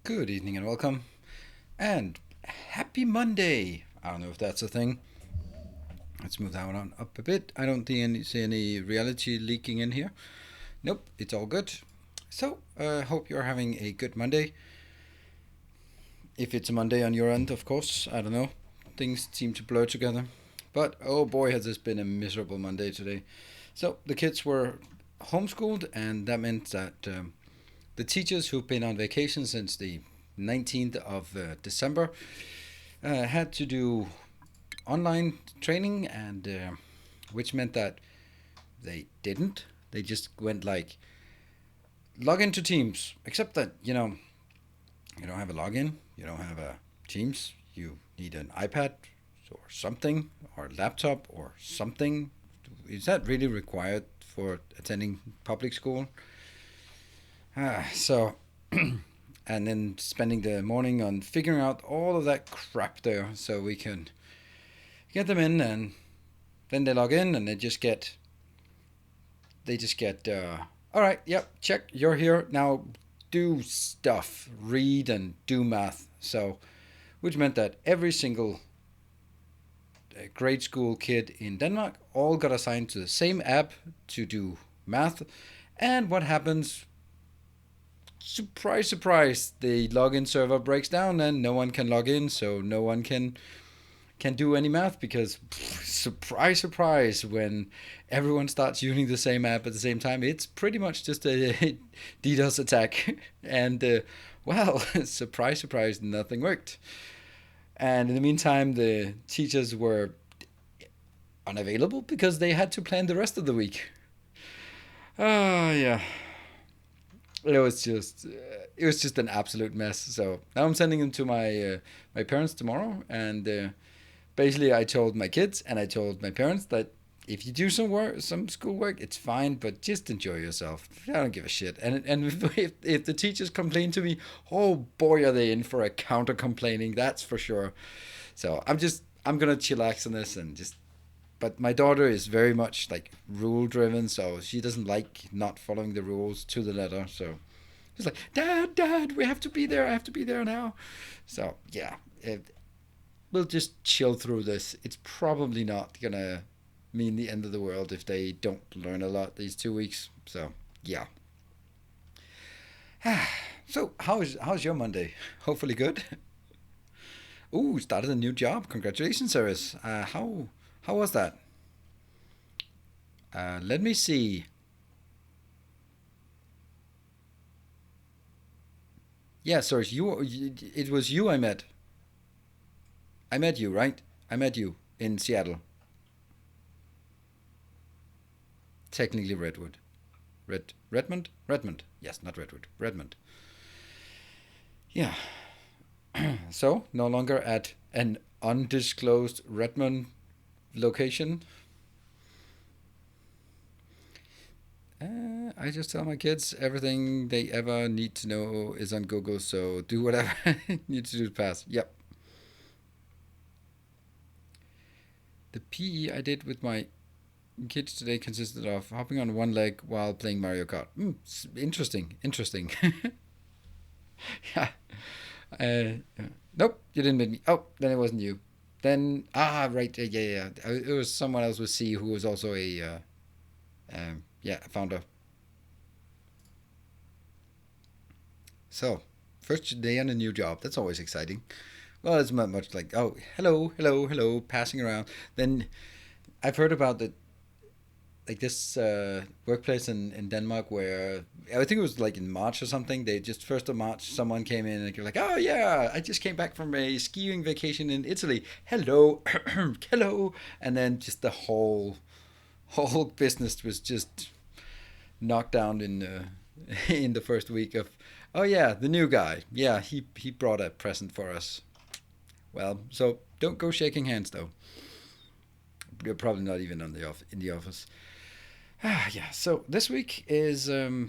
Good evening and welcome. And happy Monday. I don't know if that's a thing. Let's move that one on up a bit. I don't see any reality leaking in here. Nope, it's all good. So, hope you're having a good Monday. If it's a Monday on your end, of course, I don't know. Things seem to blur together. But oh boy, has this been a miserable Monday today. So, the kids were homeschooled, and that meant that the teachers who've been on vacation since the 19th of December had to do online training, and which meant that they didn't. They just went like log into Teams, except that you don't have a login, you don't have a Teams. You need an iPad or something, or a laptop or something. Is that really required for attending public school? So, and then spending the morning on figuring out all of that crap there so we can get them in, and then they log in and they just get all right, yep, check, you're here now, do stuff, read and do math. So which meant that every single grade school kid in Denmark all got assigned to the same app to do math. And what happens? Surprise, surprise, the login server breaks down and no one can log in, so no one can do any math because surprise, surprise, when everyone starts using the same app at the same time, it's pretty much just a DDoS attack. And well, surprise, surprise, nothing worked. And in the meantime, the teachers were unavailable because they had to plan the rest of the week. Ah, yeah. It was just an absolute mess. So now I'm sending them to my parents tomorrow, and basically I told my kids and I told my parents that if you do some schoolwork, it's fine, but just enjoy yourself. I don't give a shit. And if the teachers complain to me, oh boy, are they in for a counter complaining? That's for sure. So I'm gonna chillax on this and just. But my daughter is very much like rule driven, so she doesn't like not following the rules to the letter. So she's like, Dad, we have to be there. I have to be there now. So yeah, we'll just chill through this. It's probably not gonna mean the end of the world if they don't learn a lot these 2 weeks. So yeah. So how's your Monday? Hopefully good. Ooh, started a new job. Congratulations, Cyrus. How was that? Let me see. Yeah, Cyrus, it was you I met. I met you, right? I met you in Seattle. Technically Redwood. Redmond? Redmond. Yes, not Redwood. Redmond. Yeah. So, no longer at an undisclosed Redmond location. I just tell my kids everything they ever need to know is on Google, so do whatever you need to do to pass. Yep. The PE I did with my kids today consisted of hopping on one leg while playing Mario Kart. Interesting, interesting. Yeah. Uh, nope, you didn't meet me. Oh, then it wasn't you. Then right, yeah. It was someone else with C who was also a founder. So, first day on a new job. That's always exciting. Well, it's not much like, oh, hello, passing around. Then I've heard about the like this workplace in Denmark where I think it was like in March or something. They just 1st of March, someone came in and they're like, "Oh yeah, I just came back from a skiing vacation in Italy. Hello, hello," and then just the whole business was just knocked down in in the first week of. Oh yeah, the new guy. Yeah, he brought a present for us. Well, so don't go shaking hands though. You're probably not even in the office. Yeah. So this week is I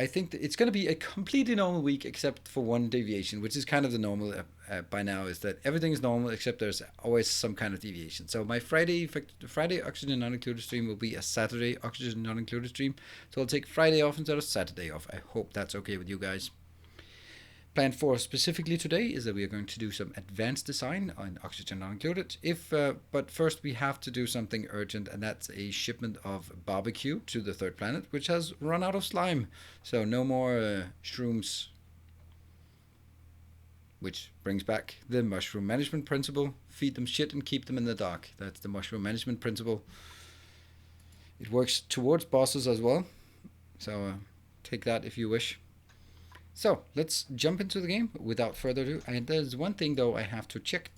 think that it's going to be a completely normal week except for one deviation, which is kind of the normal by now. Is that everything is normal except there's always some kind of deviation. So my Friday oxygen not included stream will be a Saturday oxygen not included stream. So I'll take Friday off instead of Saturday off. I hope that's okay with you guys. Plan for specifically today is that we are going to do some advanced design on oxygen not included. But first we have to do something urgent, and that's a shipment of barbecue to the third planet, which has run out of slime. So no more shrooms, which brings back the mushroom management principle: feed them shit and keep them in the dark. That's the mushroom management principle. It works towards bosses as well. So take that if you wish. So let's jump into the game without further ado. And there's one thing though I have to check.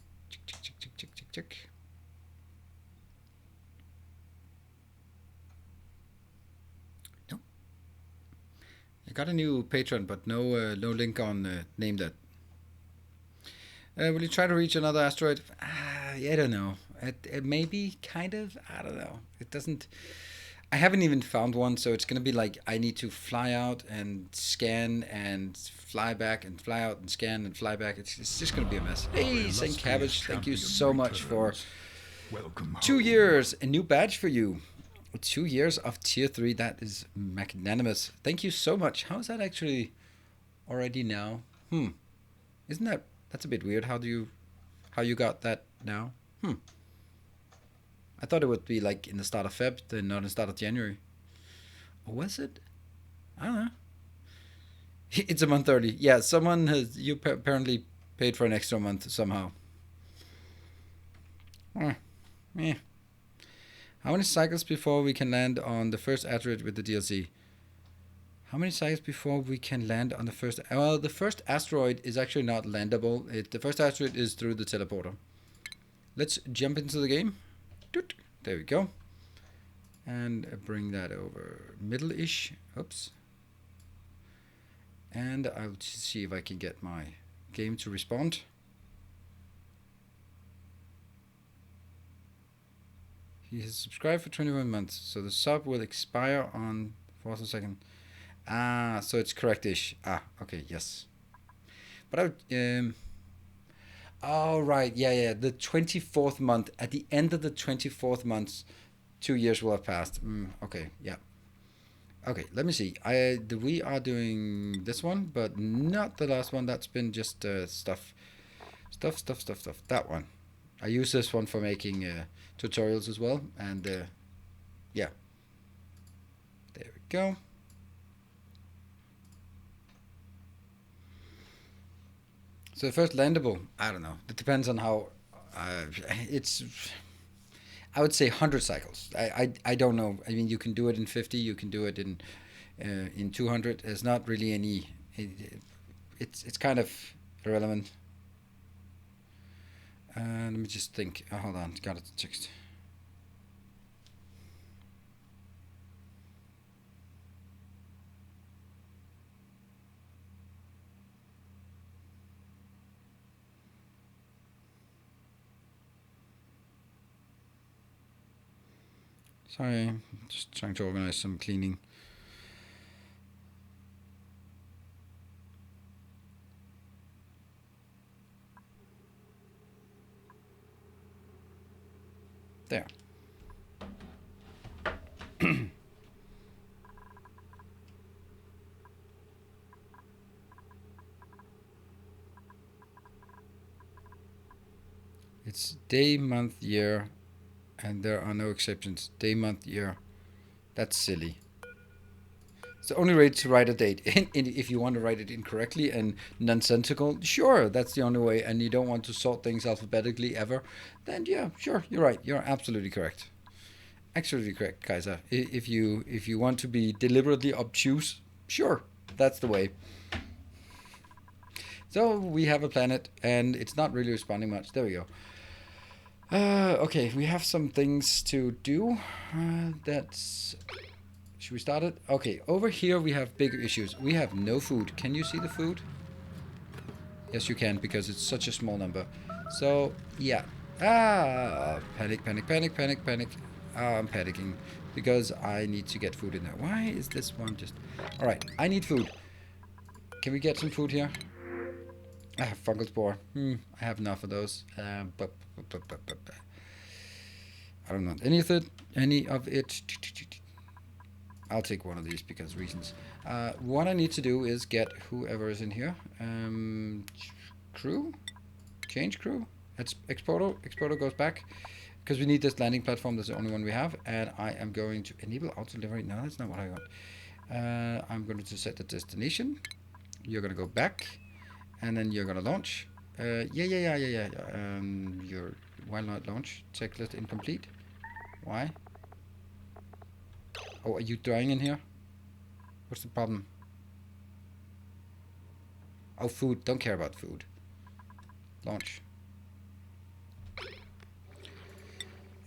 Check. No, I got a new patron, but no link on name that. Will you try to reach another asteroid? I don't know. It may be kind of. I don't know. It doesn't. I haven't even found one, so it's gonna be like I need to fly out and scan and fly back and fly out and scan and fly back. It's just gonna be a mess. Hey, Saint Cabbage, thank you so much for 2 years. A new badge for you. 2 years of tier 3. That is magnanimous. Thank you so much. How is that actually already now? Isn't that's a bit weird? How you got that now? I thought it would be like in the start of Feb, then not in the start of January. Or was it? I don't know. It's a month early. Yeah, someone has you apparently paid for an extra month somehow. Yeah. How many cycles before we can land on the first asteroid with the DLC? How many cycles before we can land on the first? Well, the first asteroid is actually not landable. The first asteroid is through the teleporter. Let's jump into the game. There we go. And bring that over middle-ish. Oops. And I'll see if I can get my game to respond. He has subscribed for 21 months, so the sub will expire on 4th of 2nd. So it's correct-ish. Okay, yes. But I would... Oh, right. Yeah. The 24th month. At the end of the 24th month, 2 years will have passed. Okay, yeah. Okay, let me see. We are doing this one, but not the last one. That's been just stuff. That one. I use this one for making tutorials as well. And yeah. There we go. So the first landable, I don't know. It depends on how. It's. I would say 100 cycles. I don't know. I mean, you can do it in 50. You can do it in 200. There's not really any. It's kind of irrelevant. Let me just think. Hold on. Got it fixed. Sorry, just trying to organize some cleaning. There. It's day, month, year, and there are no exceptions. Day, month, year. That's silly. It's the only way to write a date. If you want to write it incorrectly and nonsensical, sure, that's the only way, and you don't want to sort things alphabetically ever, then yeah, sure, you're right. You're absolutely correct. Absolutely correct, Kaiser. If you want to be deliberately obtuse, sure, that's the way. So we have a planet, and it's not really responding much. There we go. Okay, we have some things to do. That's... Should we start it? Okay, over here we have bigger issues. We have no food. Can you see the food? Yes, you can, because it's such a small number. So, yeah. Panic, panic, panic, panic, panic. I'm panicking because I need to get food in there. Why is this one just... Alright, I need food. Can we get some food here? Fungal spore. I have enough of those. I don't know. Any of it. I'll take one of these because reasons. What I need to do is get whoever is in here. Crew? Change crew? That's Exporter. Exporter goes back. Because we need this landing platform. That's the only one we have. And I am going to enable auto delivery. No, that's not what I want. I'm going to set the destination. You're going to go back. And then you're going to launch. Yeah. Why not launch? Checklist incomplete. Why? Oh, are you dying in here? What's the problem? Oh, food. Don't care about food. Launch.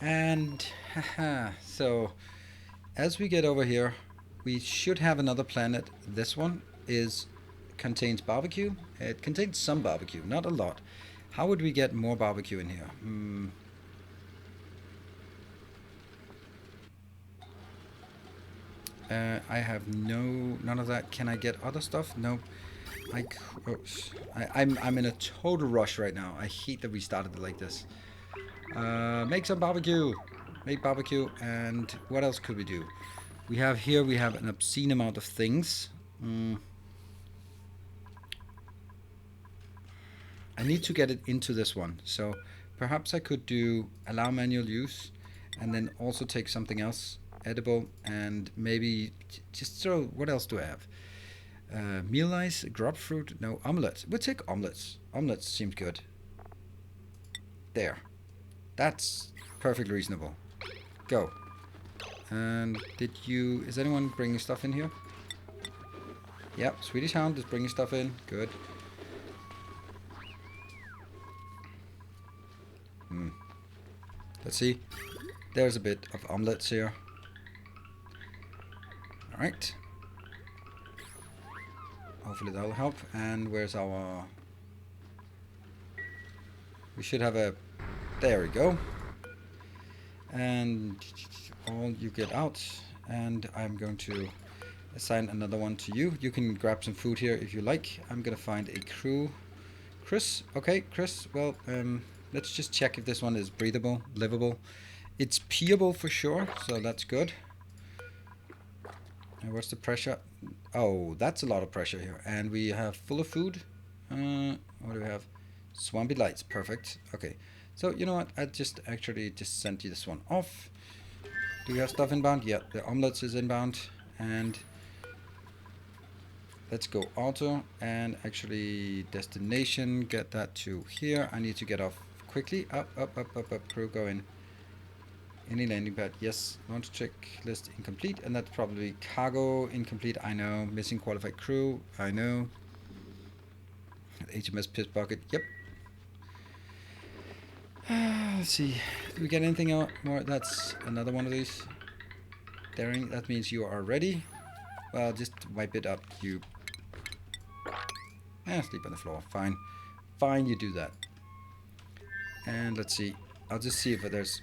And, haha. So, as we get over here, we should have another planet. This one contains barbecue. It contains some barbecue, not a lot. How would we get more barbecue in here? I have none of that. Can I get other stuff? No. I'm in a total rush right now. I hate that we started it like this. Make some barbecue. Make barbecue. And what else could we do? We have an obscene amount of things. I need to get it into this one. So perhaps I could do allow manual use and then also take something else edible and maybe just throw... What else do I have? Meal ice, grub fruit, no, omelets. We'll take omelets. Omelets seems good. There. That's perfectly reasonable. Go. And is anyone bringing stuff in here? Yep, Swedish Hound is bringing stuff in. Good. Let's see. There's a bit of omelets here. Alright. Hopefully that'll help. And where's our... We should have a... There we go. And all you get out. And I'm going to assign another one to you. You can grab some food here if you like. I'm going to find a crew. Chris? Okay, Chris. Well, let's just check if this one is breathable, livable. It's peeable for sure, so that's good. And what's the pressure? Oh, that's a lot of pressure here. And we have full of food. What do we have? Swampy lights. Perfect. Okay. So, you know what? I just sent you this one off. Do we have stuff inbound? Yeah, the omelets is inbound. And let's go auto. And actually, destination, get that to here. I need to get off quickly. Up. Crew, go in. Any landing pad? Yes. Launch checklist incomplete. And that's probably cargo incomplete. I know. Missing qualified crew. I know. HMS piss bucket. Yep. Let's see. Do we get anything more? That's another one of these. Daring. That means you are ready. Well, just wipe it up. You. Sleep on the floor. Fine. Fine, you do that. And let's see. I'll just see if there's...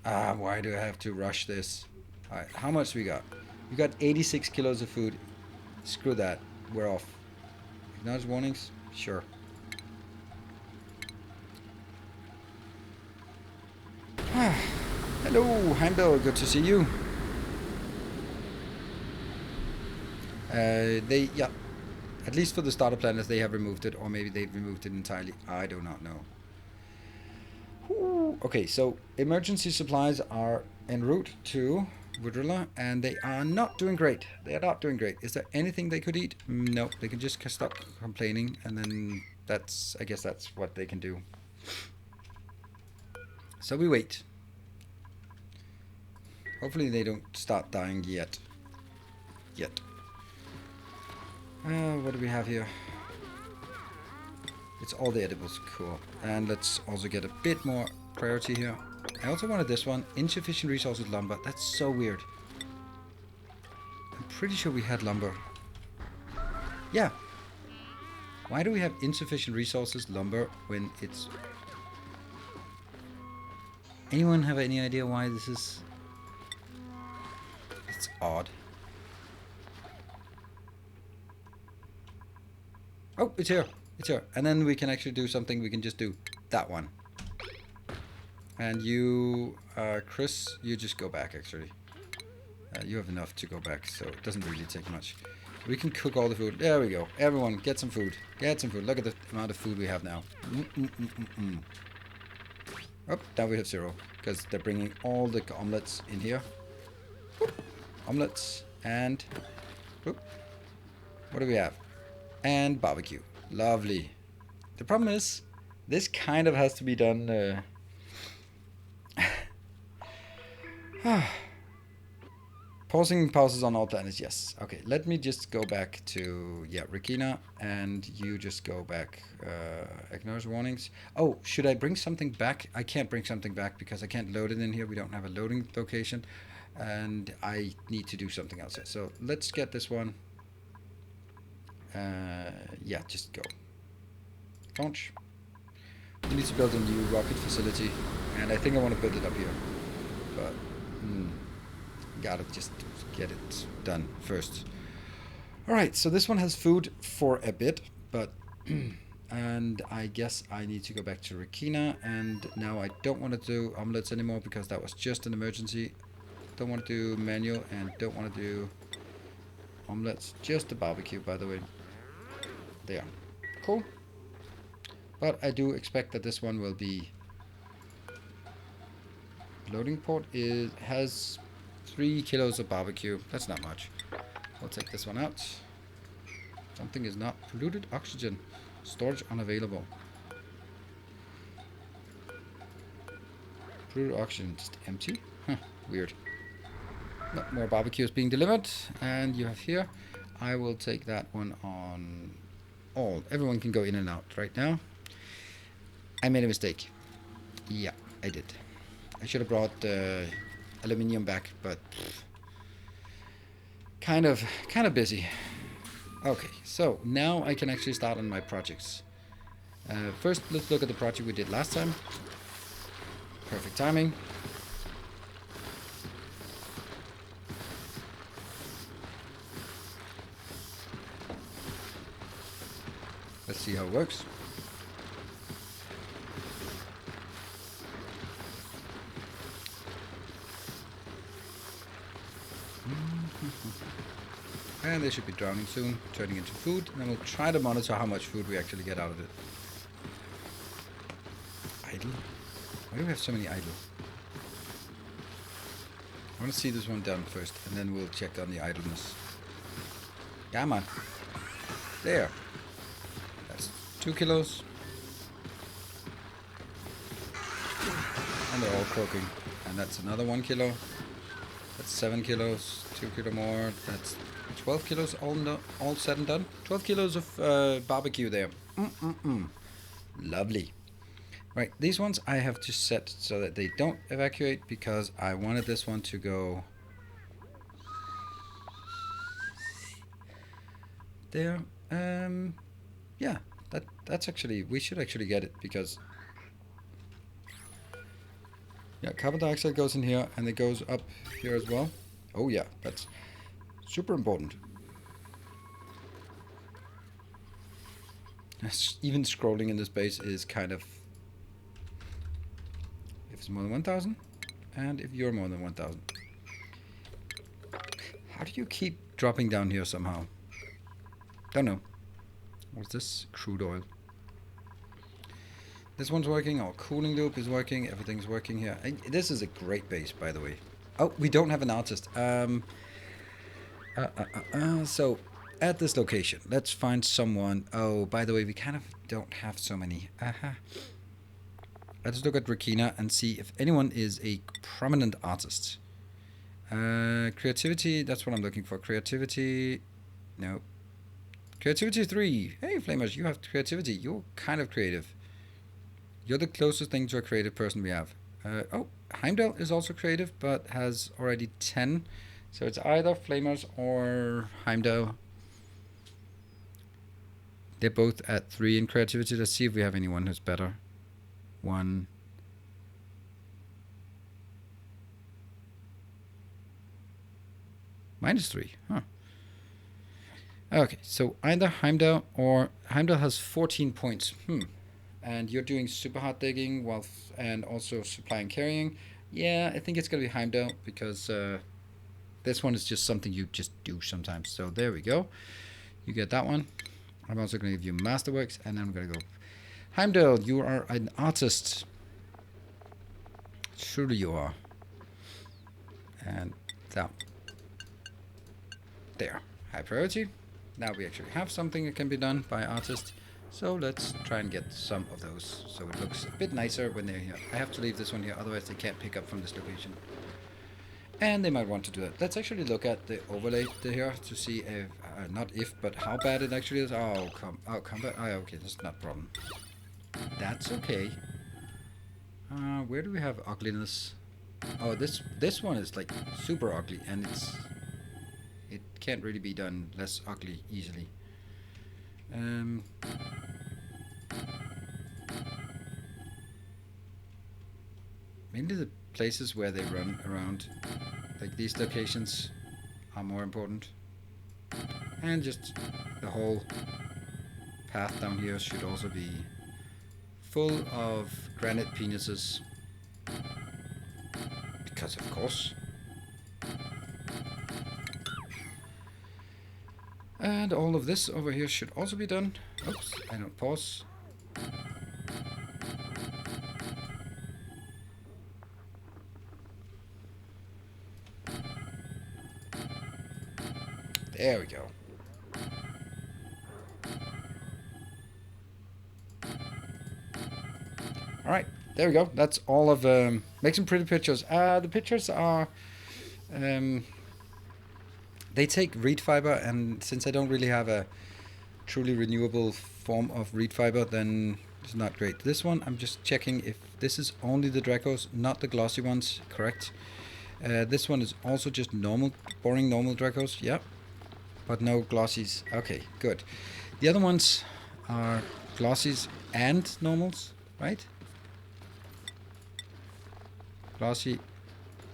why do I have to rush this? Alright, how much we got? We got 86 kilos of food. Screw that. We're off. Acknowledge warnings? Sure. Hello, Heimdall. Good to see you. Yeah. At least for the starter planets, they have removed it. Or maybe they've removed it entirely. I do not know. Okay, so emergency supplies are en route to Woodrilla, and they are not doing great. They are not doing great. Is there anything they could eat? No, they can just stop complaining, and then I guess that's what they can do. So we wait. Hopefully they don't start dying yet. What do we have here? It's all the edibles, cool. And let's also get a bit more priority here. I also wanted this one, insufficient resources lumber. That's so weird. I'm pretty sure we had lumber. Yeah. Why do we have insufficient resources lumber when it's... Anyone have any idea why this is? It's odd. Oh, it's here. It's here. And then we can actually do something. We can just do that one. And you, Chris, you just go back, actually. You have enough to go back, so it doesn't really take much. We can cook all the food. There we go. Everyone, get some food. Get some food. Look at the amount of food we have now. Oh, now we have 0. Because they're bringing all the omelets in here. Whoop. Omelets. And... Whoop. What do we have? And barbecue. Lovely. The problem is, this kind of has to be done... Pausing pauses on all planets, yes. Okay, let me just go back to, Regina, and you just go back, ignores warnings. Oh, should I bring something back? I can't bring something back because I can't load it in here. We don't have a loading location, and I need to do something else here. So let's get this one. Just go. Launch. We need to build a new rocket facility, and I think I want to build it up here. But, gotta just get it done first. Alright, so this one has food for a bit, but and I guess I need to go back to Rekina, and now I don't want to do omelets anymore because that was just an emergency. Don't want to do manual and don't want to do omelets, just the barbecue, by the way. There. Cool. But I do expect that this one will be loading port has 3 kilos of barbecue. That's not much. I'll take this one out. Something is not polluted. Oxygen. Storage unavailable. Polluted oxygen. Just empty. Huh. Weird. No, more barbecue is being delivered. And you have here. I will take that one on all. Everyone can go in and out right now. I made a mistake. Yeah, I did. I should have brought aluminium back, but kind of busy. Okay, so now I can actually start on my projects. First, let's look at the project we did last time. Perfect timing. Let's see how it works. And they should be drowning soon, turning into food. And then we'll try to monitor how much food we actually get out of it. Idle? Why do we have so many idle? I want to see this one done first, and then we'll check on the idleness. Yeah, man. There. That's 2 kilos. And they're all croaking. And that's another 1 kilo. That's 7 kilos. 2 kilo more. That's 12 kilos all said and done. 12 kilos of barbecue there. Lovely. Right, these ones I have to set so that they don't evacuate because I wanted this one to go there. Yeah, that's actually, we should actually get it because carbon dioxide goes in here and it goes up here as well. Oh yeah, that's super important. Even scrolling in this base is kind of, if it's more than 1,000 and if you're more than 1,000. How do you keep dropping down here somehow? Don't know. What's this? Crude oil. This one's working, our cooling loop is working, everything's working here. This is a great base, by the way. Oh, we don't have an artist. So, at this location, let's find someone. Oh, by the way, we kind of don't have so many. Let's look at Rakina and see if anyone is a prominent artist. Creativity, that's what I'm looking for. Creativity, no. Creativity 3. Hey, Flamers, you have creativity. You're kind of creative. You're the closest thing to a creative person we have. Oh, Heimdall is also creative, but has already 10. So it's either Flamers or Heimdall. They're both at 3 in creativity. Let's see if we have anyone who's better. 1. -3, huh. Okay, so either Heimdall or Heimdall has 14 points. And you're doing super hard digging and also supply and carrying. Yeah, I think it's gonna be Heimdall because this one is just something you just do sometimes. So there we go. You get that one. I'm also gonna give you Masterworks, and then I'm gonna go Heimdall. You are an artist. Surely you are. And that. There, high priority. Now we actually have something that can be done by artists. So let's try and get some of those so it looks a bit nicer when they're here. I have to leave this one here, otherwise they can't pick up from this location. And they might want to do it. Let's actually look at the overlay here to see if, not if, but how bad it actually is. Oh, combat. Oh, okay, that's not a problem. That's okay. Where do we have ugliness? Oh, this one is like super ugly, and it can't really be done less ugly easily. Mainly the places where they run around, like these locations, are more important. And just the whole path down here should also be full of granite penises. Because of course. And all of this over here should also be done. Oops, I don't pause. There we go. Alright, there we go. That's all of make some pretty pictures. The pictures are they take reed fiber, and since I don't really have a truly renewable form of reed fiber, then it's not great. This one, I'm just checking if this is only the Dracos, not the glossy ones, correct? This one is also just normal, boring normal Dracos, yeah, but no glossies. Okay, good. The other ones are glossies and normals, right? Glossy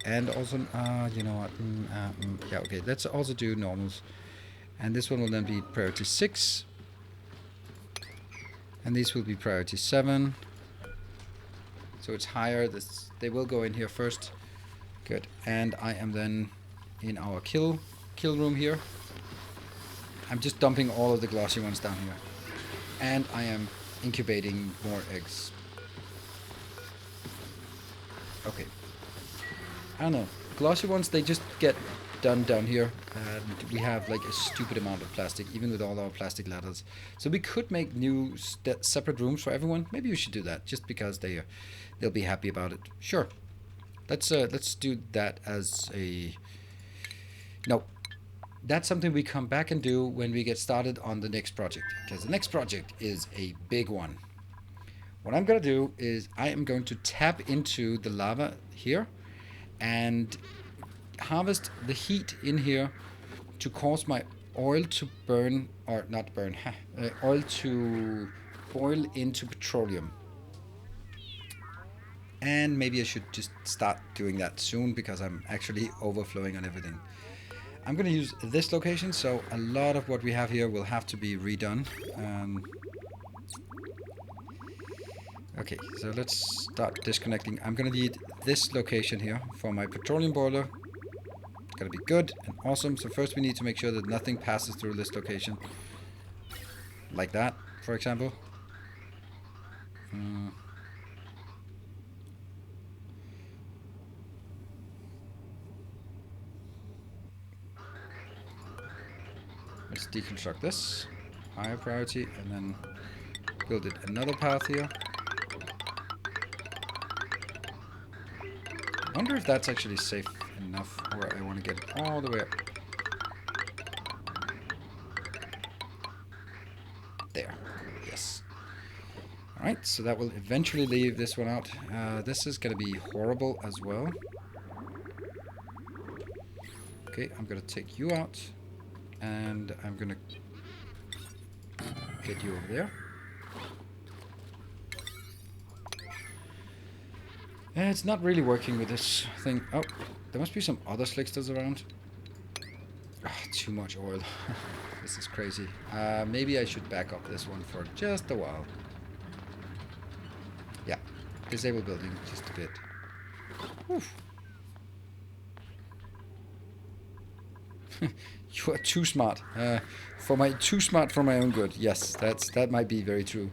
and also, you know what, yeah, okay, let's also do normals. And this one will then be priority 6. And these will be priority 7. So it's higher, they will go in here first. Good, and I am then in our kill room here. I'm just dumping all of the glossy ones down here. And I am incubating more eggs. Okay. I don't know. Glossy ones, they just get done down here. And we have like a stupid amount of plastic, even with all our plastic ladders. So we could make new separate rooms for everyone. Maybe we should do that, just because they'll be happy about it. Sure. Let's do that as a... No. That's something we come back and do when we get started on the next project. Because the next project is a big one. What I'm going to do is I am going to tap into the lava here and harvest the heat in here to cause my oil to burn, or not burn, oil to boil into petroleum. And maybe I should just start doing that soon, because I'm actually overflowing on everything. I'm going to use this location, so a lot of what we have here will have to be redone. Okay, so let's start disconnecting. I'm going to need this location here for my petroleum boiler. It's going to be good and awesome. So first we need to make sure that nothing passes through this location. Like that, for example. Let's deconstruct this. Higher priority, and then build it another path here. I wonder if that's actually safe enough, or I want to get it all the way up. There. Yes. Alright, so that will eventually leave this one out. This is going to be horrible as well. Okay, I'm going to take you out. And I'm going to get you over there. It's not really working with this thing. Oh, there must be some other slicksters around. Oh, too much oil. This is crazy. Maybe I should back up this one for just a while. Yeah, disable building just a bit. Oof. You are too smart. Too smart for my own good. Yes, that might be very true.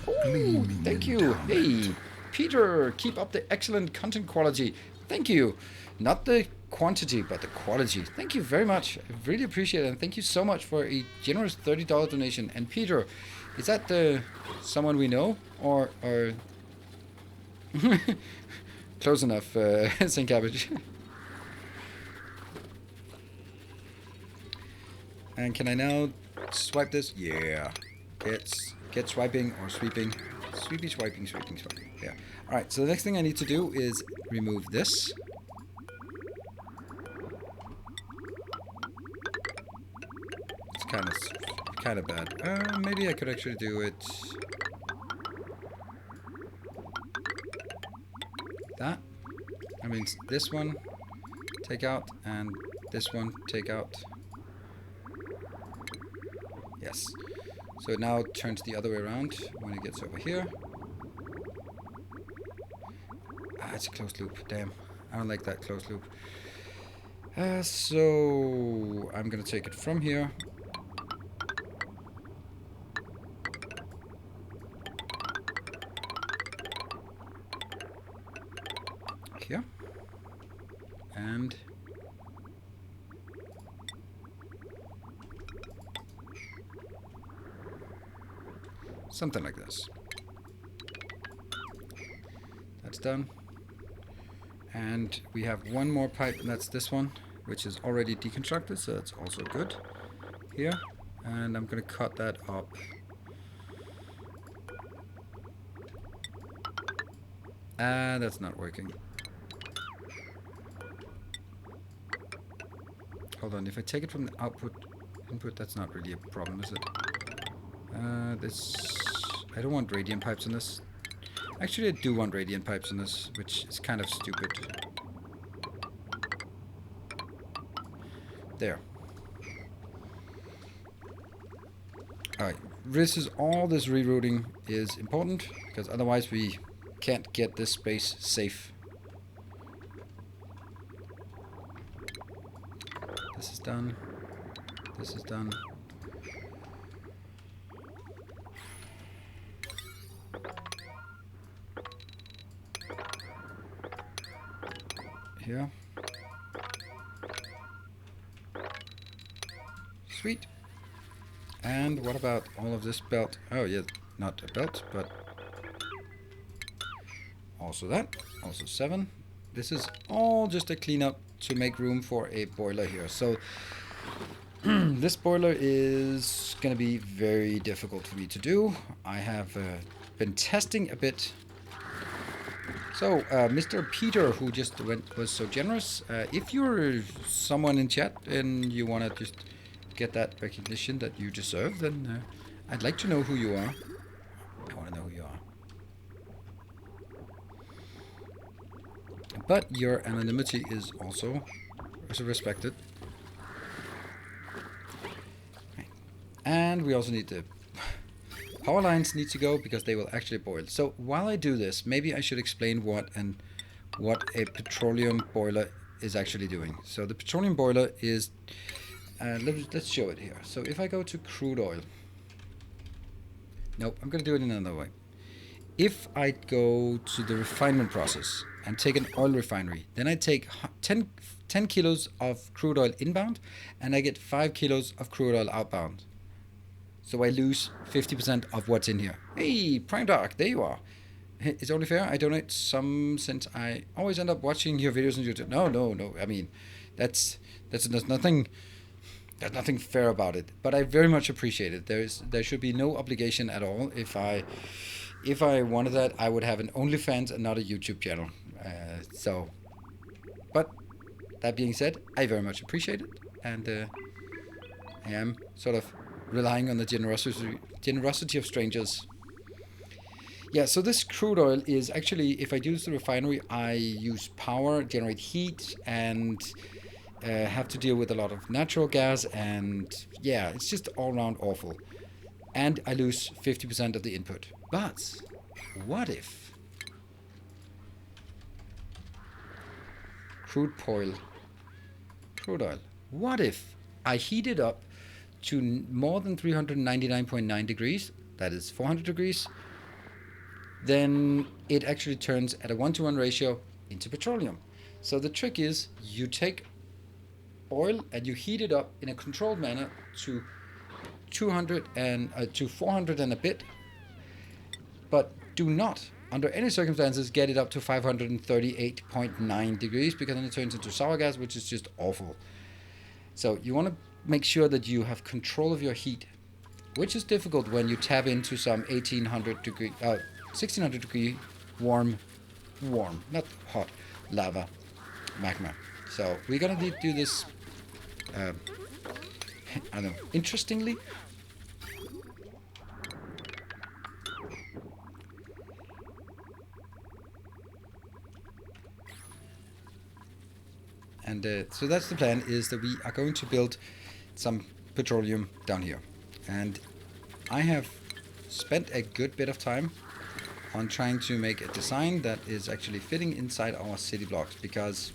Ooh, thank you. Hey, Peter, keep up the excellent content quality. Thank you. Not the quantity, but the quality. Thank you very much. I really appreciate it. And thank you so much for a generous $30 donation. And Peter, is that someone we know? Or close enough, St. Cabbage. And can I now swipe this? Yeah. Get swiping or sweeping. Sweepy, swiping, sweeping, swiping. Yeah. Alright, so the next thing I need to do is remove this. It's kind of bad. Maybe I could actually do it that. I mean, this one take out and this one take out. Yes. So it now turns the other way around when it gets over here. Ah, it's a closed loop. Damn. I don't like that closed loop. So I'm going to take it from here. Here. And something like this. That's done. And we have one more pipe, and that's this one, which is already deconstructed, so that's also good. Here. And I'm going to cut that up. That's not working. Hold on, if I take it from the input, that's not really a problem, is it? I don't want radiant pipes in this. Actually, I do want radiant pipes in this, which is kind of stupid. There. Alright, all this rerouting is important, because otherwise we can't get this space safe. This is done. This is done. Here. Sweet. And what about all of this belt? Oh yeah, not a belt, but also that. Also 7. This is all just a cleanup to make room for a boiler here. So this boiler is going to be very difficult for me to do. I have been testing a bit. So, Mr. Peter, who just was so generous, if you're someone in chat and you want to just get that recognition that you deserve, then I'd like to know who you are. I want to know who you are. But your anonymity is also respected. Okay. And we also need the power lines need to go because they will actually boil. So while I do this, maybe I should explain what a petroleum boiler is actually doing. So the petroleum boiler is, let's show it here. So if I go to crude oil, nope, I'm going to do it in another way. if I go to the refinement process and take an oil refinery, then I take 10 kilos of crude oil inbound, and I get 5 kilos of crude oil outbound. So I lose 50% of what's in here. Hey, Prime Dark, there you are. It's only fair I donate some, since I always end up watching your videos on YouTube. No. I mean, there's nothing fair about it. But I very much appreciate it. There should be no obligation at all. If I wanted that, I would have an OnlyFans and not a YouTube channel. But that being said, I very much appreciate it, and I am sort of relying on the generosity of strangers. Yeah, so this crude oil is actually, if I use the refinery, I use power, generate heat, and have to deal with a lot of natural gas, and yeah, it's just all around awful. And I lose 50% of the input. But what if crude oil, what if I heat it up to more than 399.9 degrees, that is 400 degrees, then it actually turns at a 1-to-1 ratio into petroleum. So the trick is, you take oil and you heat it up in a controlled manner to 400 and a bit, but do not, under any circumstances, get it up to 538.9 degrees, because then it turns into sour gas, which is just awful. So you want to make sure that you have control of your heat, which is difficult when you tap into some 1600 degree warm, not hot, lava magma. So we're gonna need to do this, I don't know, interestingly. And so that's the plan, is that we are going to build some petroleum down here. And I have spent a good bit of time on trying to make a design that is actually fitting inside our city blocks, because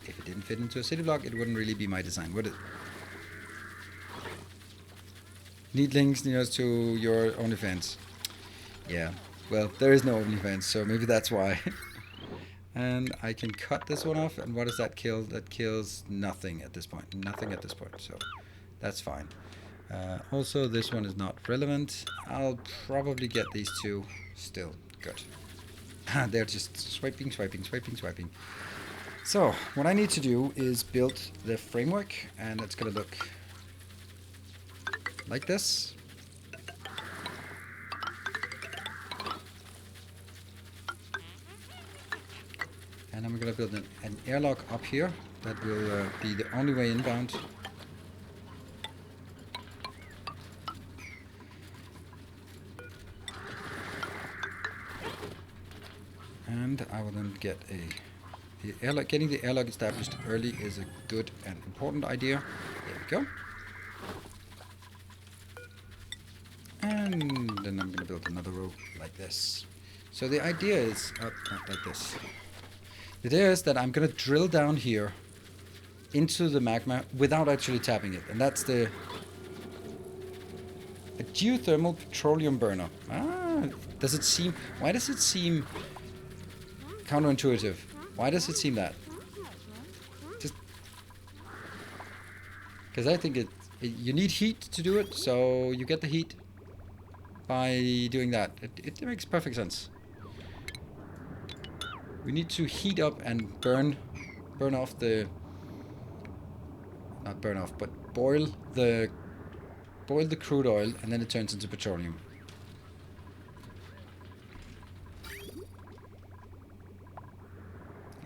if it didn't fit into a city block, it wouldn't really be my design, would it? Need links near to your OnlyFans. Yeah, well, there is no OnlyFans, so maybe that's why. And I can cut this one off, and what does that kill? That kills nothing at this point. Nothing at this point, so that's fine. Also, this one is not relevant. I'll probably get these two still. Good. They're just swiping. So, what I need to do is build the framework, and it's going to look like this. And I'm going to build an airlock up here that will be the only way inbound. And I will then get the airlock. Getting the airlock established early is a good and important idea. There we go. And then I'm going to build another row like this. So the idea is like this. The idea is that I'm going to drill down here into the magma without actually tapping it, and that's a geothermal petroleum burner. Does it seem? Why does it seem counterintuitive? Why does it seem that? Just because I think you need heat to do it, so you get the heat by doing that. It makes perfect sense. We need to heat up and burn off the, not burn off, but boil the crude oil, and then it turns into petroleum.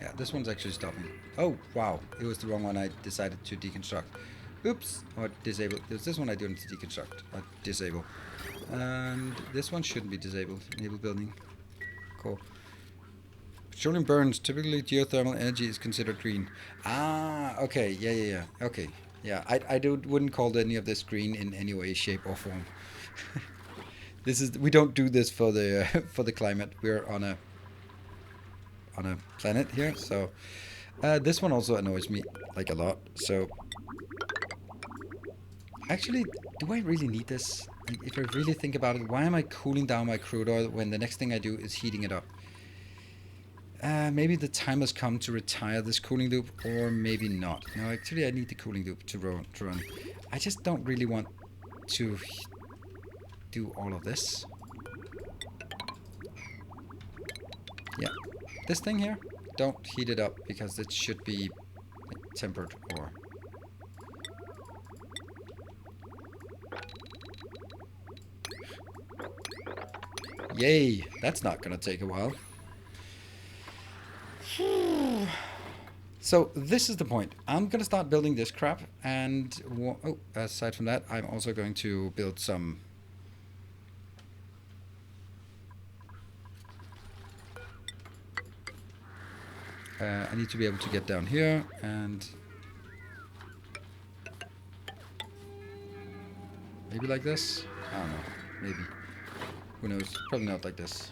Yeah, this one's actually stopping. Oh, wow. It was the wrong one I decided to deconstruct. Oops. Or disable. It was this one I didn't deconstruct. Or disable. And this one shouldn't be disabled. Enable building. Cool. Petroleum burns. Typically, geothermal energy is considered green. Ah, okay. Yeah. Okay. Yeah, I wouldn't call any of this green in any way, shape, or form. We don't do this for the climate. We're on a planet here, so this one also annoys me like a lot. So actually, do I really need this? if I really think about it, why am I cooling down my crude oil when the next thing I do is heating it up? Maybe the time has come to retire this cooling loop, or maybe not. No, actually I need the cooling loop to run. I just don't really want to do all of this. Yeah, this thing here, don't heat it up because it should be tempered or... Yay, that's not gonna take a while. So this is the point. I'm gonna start building this crap, and aside from that, I'm also going to build some... I need to be able to get down here, and maybe like this? I don't know, maybe. Who knows? Probably not like this.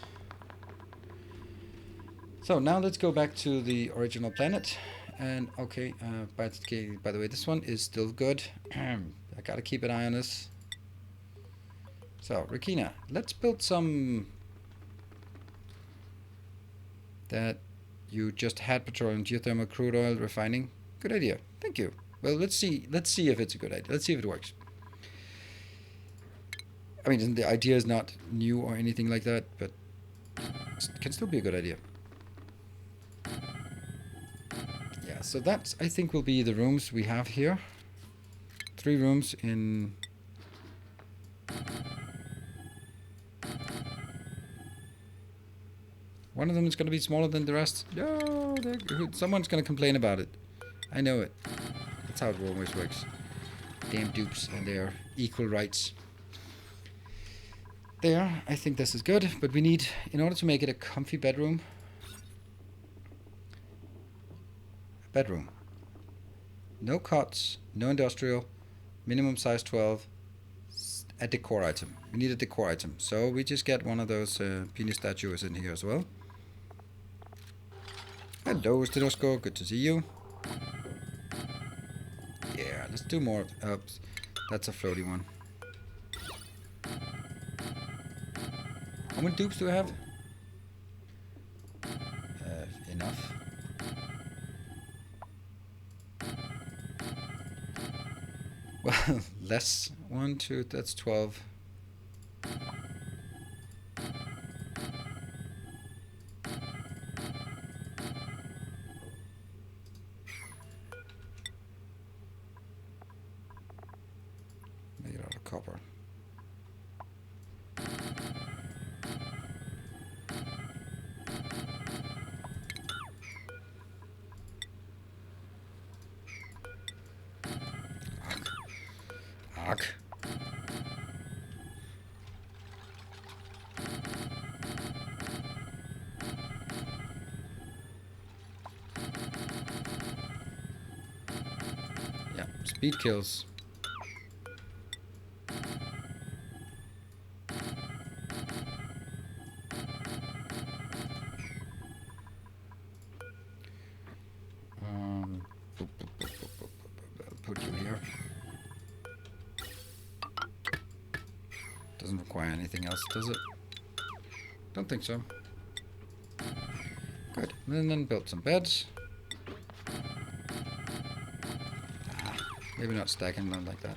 So now let's go back to the original planet. And okay, by the way, this one is still good. I gotta keep an eye on this. So, Rakina, let's build some... That you just had petroleum, geothermal, crude oil refining. Good idea. Thank you. Well, let's see if it's a good idea. Let's see if it works. I mean, the idea is not new or anything like that, but it can still be a good idea. Yeah, so that, I think, will be the rooms we have here. 3 rooms in... One of them is going to be smaller than the rest. No, someone's going to complain about it. I know it. That's how it always works. Damn dupes and their equal rights. There, I think this is good, but we need, in order to make it a comfy bedroom, no cots, no industrial, minimum size 12, a decor item. We need a decor item, so we just get one of those penis statues in here as well. Hello, Stenosko, good to see you. Yeah, let's do more. Oops, that's a floaty one. How many dupes do I have? Enough. Well, less. 1, 2, that's 12. Make it out of copper. Arc. Yeah, speed kills. I'll put you here. Doesn't require anything else, does it? Don't think so. Good. And then build some beds. Maybe not stacking them like that.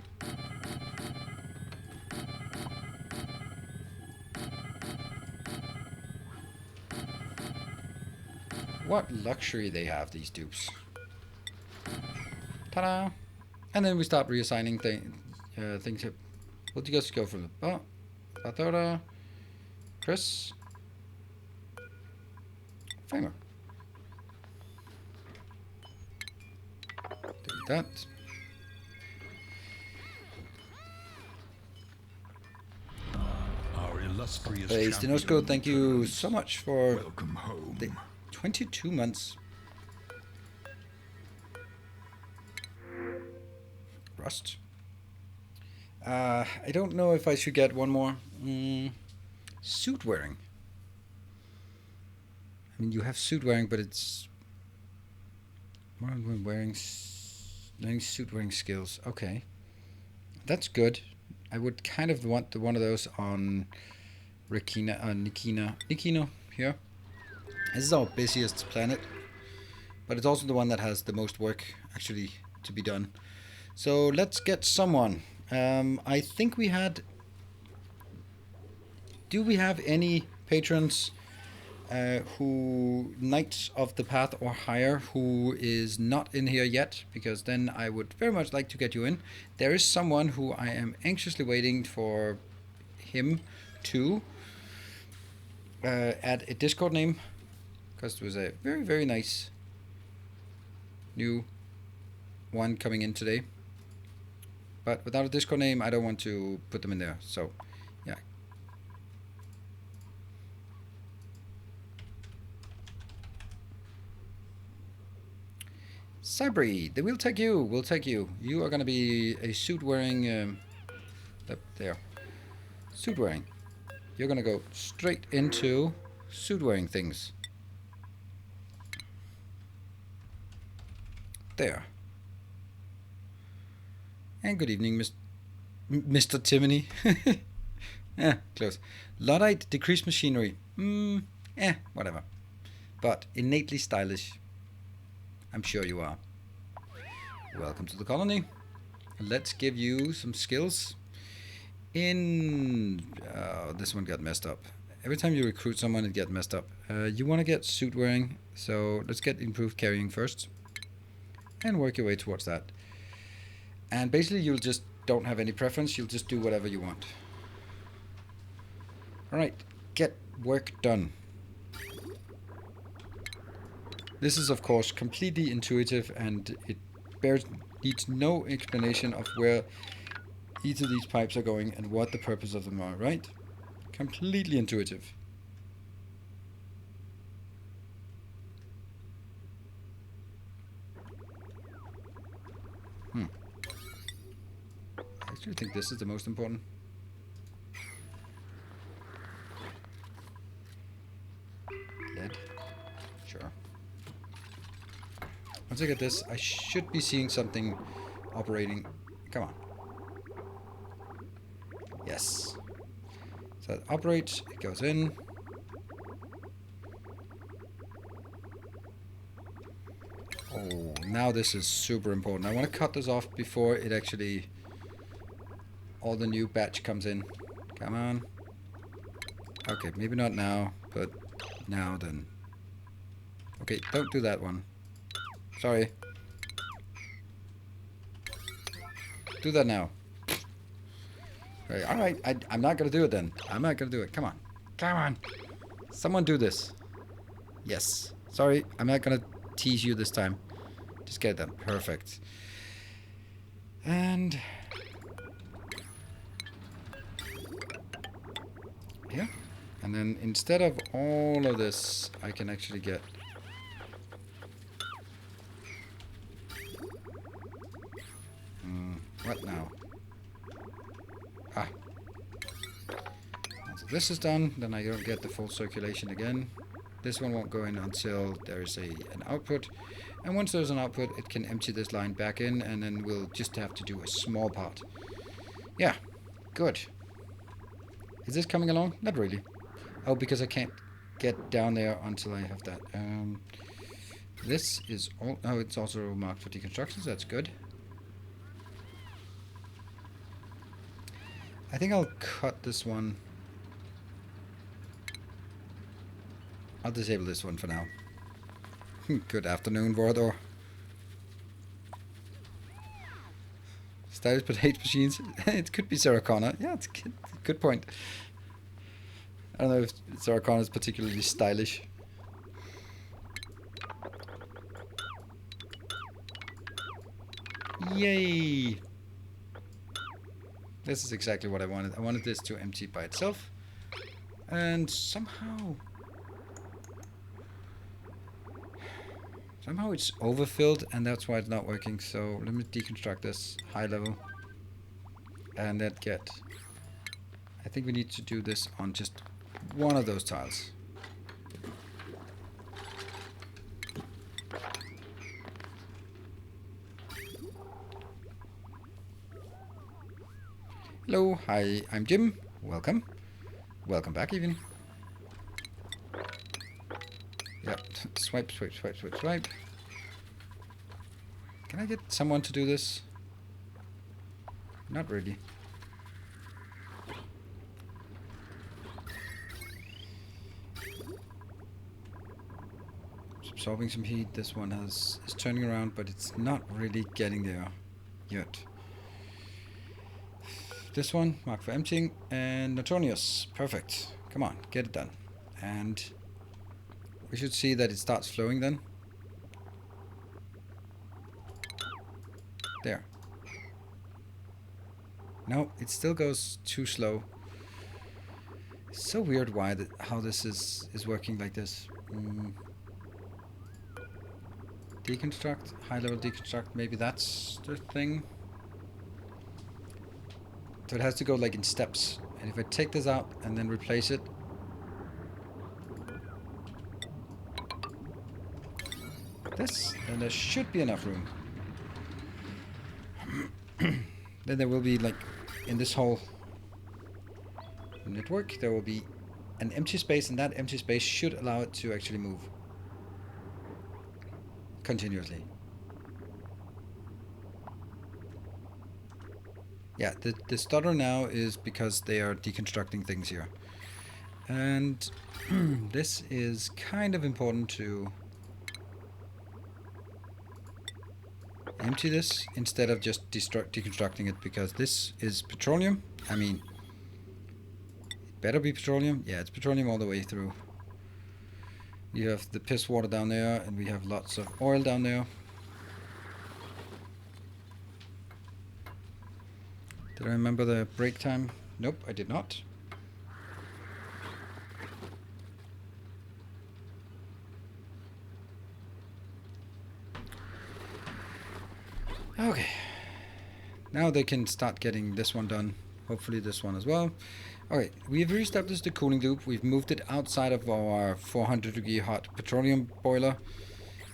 What luxury they have, these dupes. Ta-da! And then we start reassigning things here. We'll just go from the... Oh, Bathora, Chris, Framer. Delete that. Our illustrious Hey, Stenosko, thank you so much for welcome home. the 22 months. Rust. I don't know if I should get one more. Suit wearing. I mean, you have suit wearing, but it's more when wearing suit wearing skills. Okay, that's good. I would kind of want one of those on Nikino here. This is our busiest planet, but it's also the one that has the most work actually to be done. So let's get someone. I think we had... Do we have any patrons who Knights of the Path or higher who is not in here yet? Because then I would very much like to get you in. There is someone who I am anxiously waiting for him to add a Discord name, because there was a very, very nice new one coming in today. But without a Discord name, I don't want to put them in there. So, yeah. Cybri, they will take you. We'll take you. You are going to be a suit wearing... there. Suit wearing. You're going to go straight into suit wearing things. There. And good evening, Mr. Timony. Close. Luddite, decreased machinery. Whatever. But innately stylish. I'm sure you are. Welcome to the colony. Let's give you some skills. This one got messed up. Every time you recruit someone, it gets messed up. You want to get suit wearing, so let's get improved carrying first. And work your way towards that. And basically you'll just don't have any preference, you'll just do whatever you want. Alright, get work done. This is of course completely intuitive, and it needs no explanation of where each of these pipes are going and what the purpose of them are, right? Completely intuitive. I actually think this is the most important. Lead. Sure. Once I get this, I should be seeing something operating. Come on. Yes. So it operates, it goes in. Oh, now this is super important. I want to cut this off before it actually... all the new batch comes in. Come on. Okay, maybe not now, but now then. Okay, don't do that one. Sorry. Do that now. Okay, alright, I'm not gonna do it then. I'm not gonna do it. Come on. Come on. Someone do this. Yes. Sorry, I'm not gonna tease you this time. Just get it done. Perfect. And... yeah. And then instead of all of this, I can actually get... what now? Ah. Once this is done, then I don't get the full circulation again. This one won't go in until there's an output. And once there's an output, it can empty this line back in, and then we'll just have to do a small part. Yeah. Good. Is this coming along? Not really. Oh, because I can't get down there until I have that. This is all... oh, it's also marked for deconstructions. That's good. I think I'll cut this one. I'll disable this one for now. Good afternoon, Vordor. Stylish potato machines. It could be Sarah Connor. Yeah, it's a good point. I don't know if Sarah Connor is particularly stylish. Yay! This is exactly what I wanted. I wanted this to empty by itself. And somehow it's overfilled, and that's why it's not working. So let me deconstruct this high level. And then get... I think we need to do this on just one of those tiles. Hello, hi, I'm Jim. Welcome. Welcome back even. Yep, swipe, swipe, swipe, swipe, swipe. Can I get someone to do this? Not really. It's absorbing some heat. This one is turning around, but it's not really getting there yet. This one, mark for emptying, and Notorious. Perfect. Come on, get it done. And we should see that it starts flowing then. There. No, it still goes too slow. It's so weird why how this is working like this. Deconstruct, high level deconstruct, maybe that's the thing. So it has to go like in steps. And if I take this out and then replace it, this, then there should be enough room. Then there will be like, in this whole network, there will be an empty space, and that empty space should allow it to actually move continuously. Yeah, the stutter now is because they are deconstructing things here. And this is kind of important to empty this instead of just deconstructing it, because this is petroleum. I mean, it better be petroleum. Yeah, it's petroleum all the way through. You have the piss water down there, and we have lots of oil down there. Did I remember the break time? Nope, I did not. Okay. Now they can start getting this one done. Hopefully this one as well. Okay, we've reestablished the cooling loop. We've moved it outside of our 400-degree hot petroleum boiler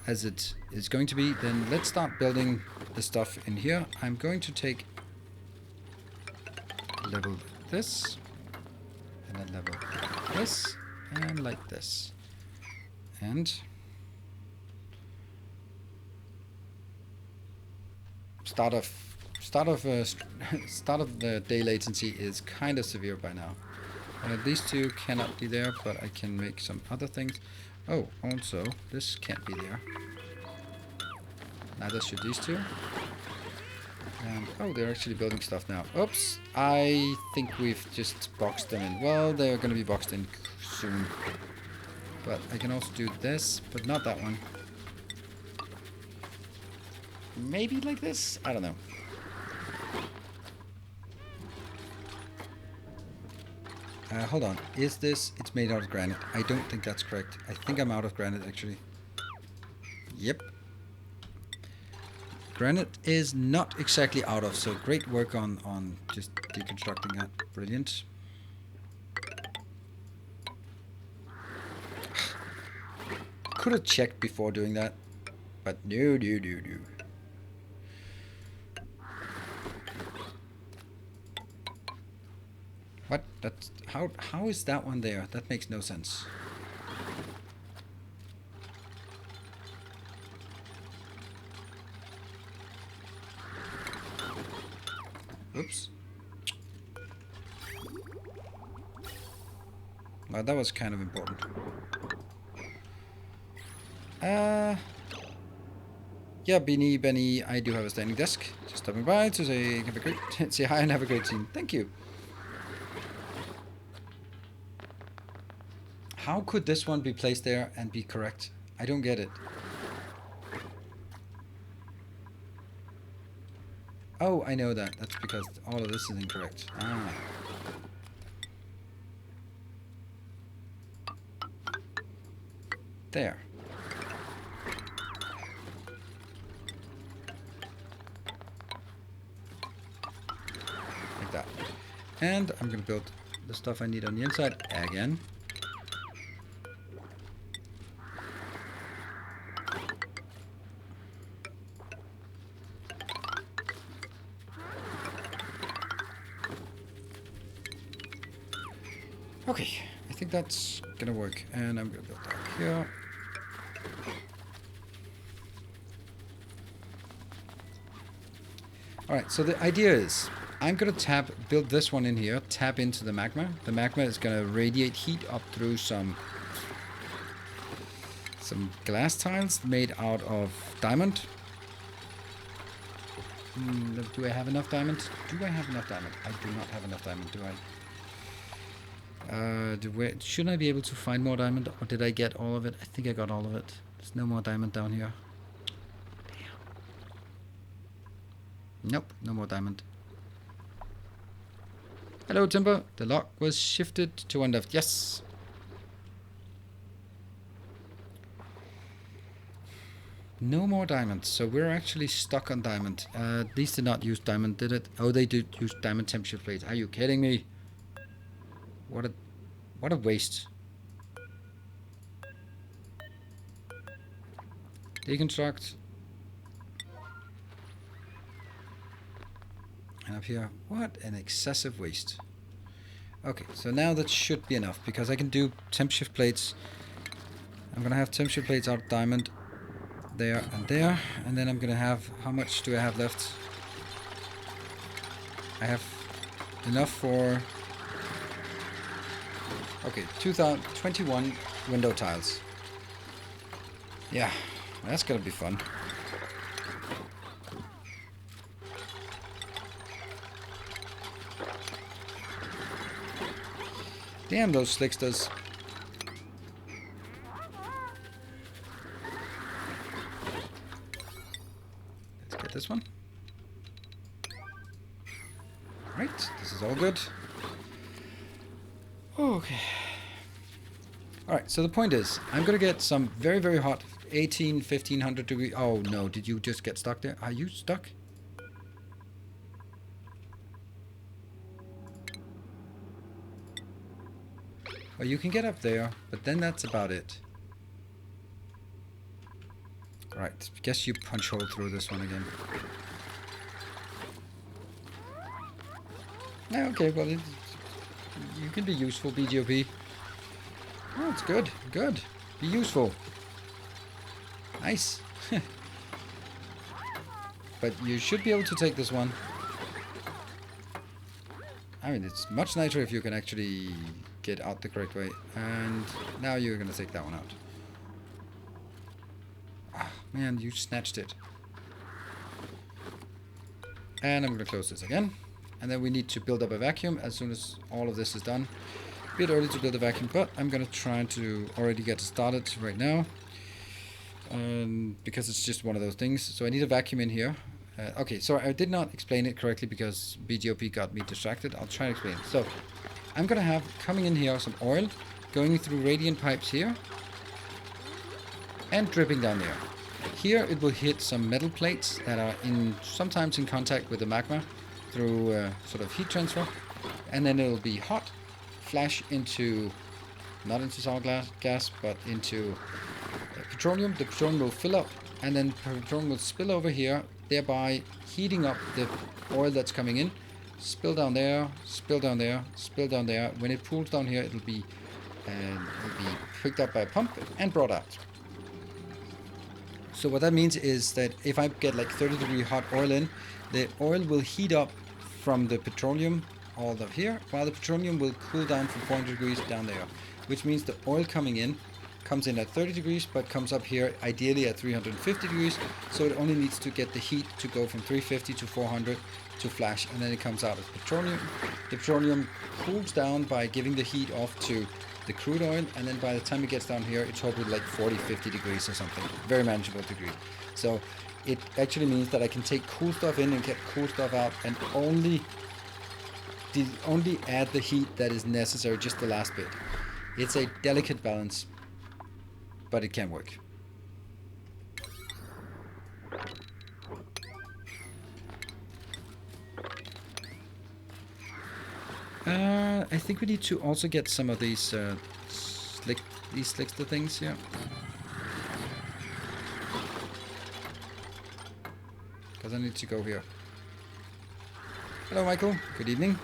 as it is going to be. Then let's start building the stuff in here. I'm going to take level this, and then level this, and like this. And start of the day latency is kind of severe by now. These two cannot be there, but I can make some other things. Oh, also this can't be there. Neither should these two. And oh, they're actually building stuff now. Oops, I think we've just boxed them in. Well, they're going to be boxed in soon. But I can also do this, but not that one. Maybe like this? I don't know. Hold on. Is this... It's made out of granite. I don't think that's correct. I think I'm out of granite, actually. Yep. Granite is not exactly out of, so great work on just deconstructing that. Brilliant. Could have checked before doing that, but no. What? That's how is that one there? That makes no sense. Oops. Well, that was kind of important. Yeah, Benny, I do have a standing desk. Just stopping by to say have a great say hi and have a great scene. Thank you. How could this one be placed there and be correct? I don't get it. Oh, I know that. That's because all of this is incorrect. Ah. There. Like that. And I'm going to build the stuff I need on the inside again. Okay, I think that's gonna work. And I'm gonna build that here. Alright, so the idea is, I'm gonna build this one in here, tap into the magma. The magma is gonna radiate heat up through some glass tiles made out of diamond. Do I have enough diamond? Do I have enough diamond? I do not have enough diamond, do I? Shouldn't I be able to find more diamond, or did I get all of it? I think I got all of it. There's no more diamond down here. Nope, no more diamond. Hello, Timber. The lock was shifted to one left. Yes. No more diamonds. So we're actually stuck on diamond. These did not use diamond, did it? Oh, they did use diamond temperature plates. Are you kidding me? What a waste. Deconstruct. And up here, what an excessive waste. Okay, so now that should be enough, because I can do temp shift plates. I'm gonna have temp shift plates out of diamond, there, and then I'm gonna have, how much do I have left? I have enough for, okay, 2021 window tiles. Yeah, that's gonna be fun. Damn those slicksters. Let's get this one. Right, this is all good. Okay. Alright, so the point is, I'm gonna get some very, very hot 1500 degree. Oh no, did you just get stuck there? Are you stuck? Well, you can get up there, but then that's about it. Right, guess you punch hole through this one again. Yeah, okay, well, you can be useful, BGOP. Oh, it's good, good. Be useful. Nice. But you should be able to take this one. I mean, it's much nicer if you can actually get out the correct way. And now you're gonna take that one out. Ah, man, you snatched it. And I'm gonna close this again. And then we need to build up a vacuum as soon as all of this is done. A bit early to build a vacuum, but I'm gonna try to already get started right now. Because it's just one of those things. So I need a vacuum in here. Okay, so I did not explain it correctly because BGOP got me distracted. I'll try to explain it. So I'm gonna have coming in here some oil going through radiant pipes here and dripping down there. Here it will hit some metal plates that are sometimes in contact with the magma through sort of heat transfer, and then it'll be hot, flash into, not into sour gas, but into petroleum. The petroleum will fill up, and then petroleum will spill over here, thereby heating up the oil that's coming in. Spill down there, spill down there, spill down there. When it pools down here, it'll be picked up by a pump and brought out. So what that means is that if I get like 30-degree hot oil in, the oil will heat up from the petroleum all up here, while the petroleum will cool down from 400 degrees down there, which means the oil coming in comes in at 30 degrees, but comes up here ideally at 350 degrees, so it only needs to get the heat to go from 350 to 400 to flash, and then it comes out as petroleum. The petroleum cools down by giving the heat off to the crude oil, and then by the time it gets down here, it's probably like 40-50 degrees or something. Very manageable degree. So it actually means that I can take cool stuff in and get cool stuff out, and only add the heat that is necessary, just the last bit. It's a delicate balance, but it can work. I think we need to also get some of these slickster things here. Because I need to go here. Hello, Michael. Good evening.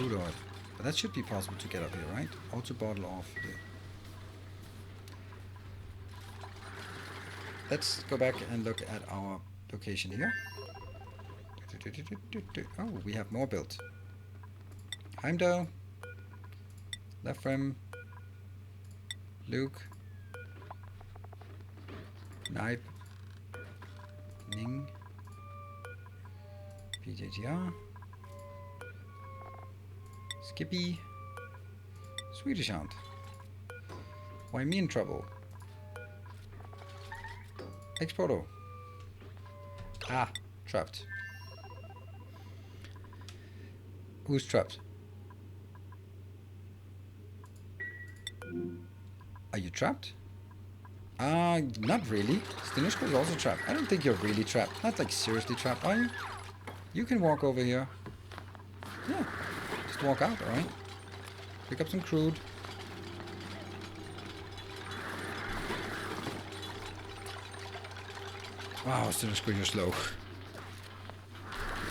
crude oil. But that should be possible to get up here, right? Auto bottle off. Let's go back and look at our location here. Oh, we have more built. Heimdall. Left rim. Luke. Knipe. Ning. PJTR. Skippy. Swedish Aunt. Why me in trouble? Exporto. Ah, trapped. Who's trapped? Are you trapped? Not really. Stinushka is also trapped. I don't think you're really trapped. Not like seriously trapped, are you? You can walk over here. Yeah. Just walk out, alright? Pick up some crude. Wow, Stinushka, you're slow.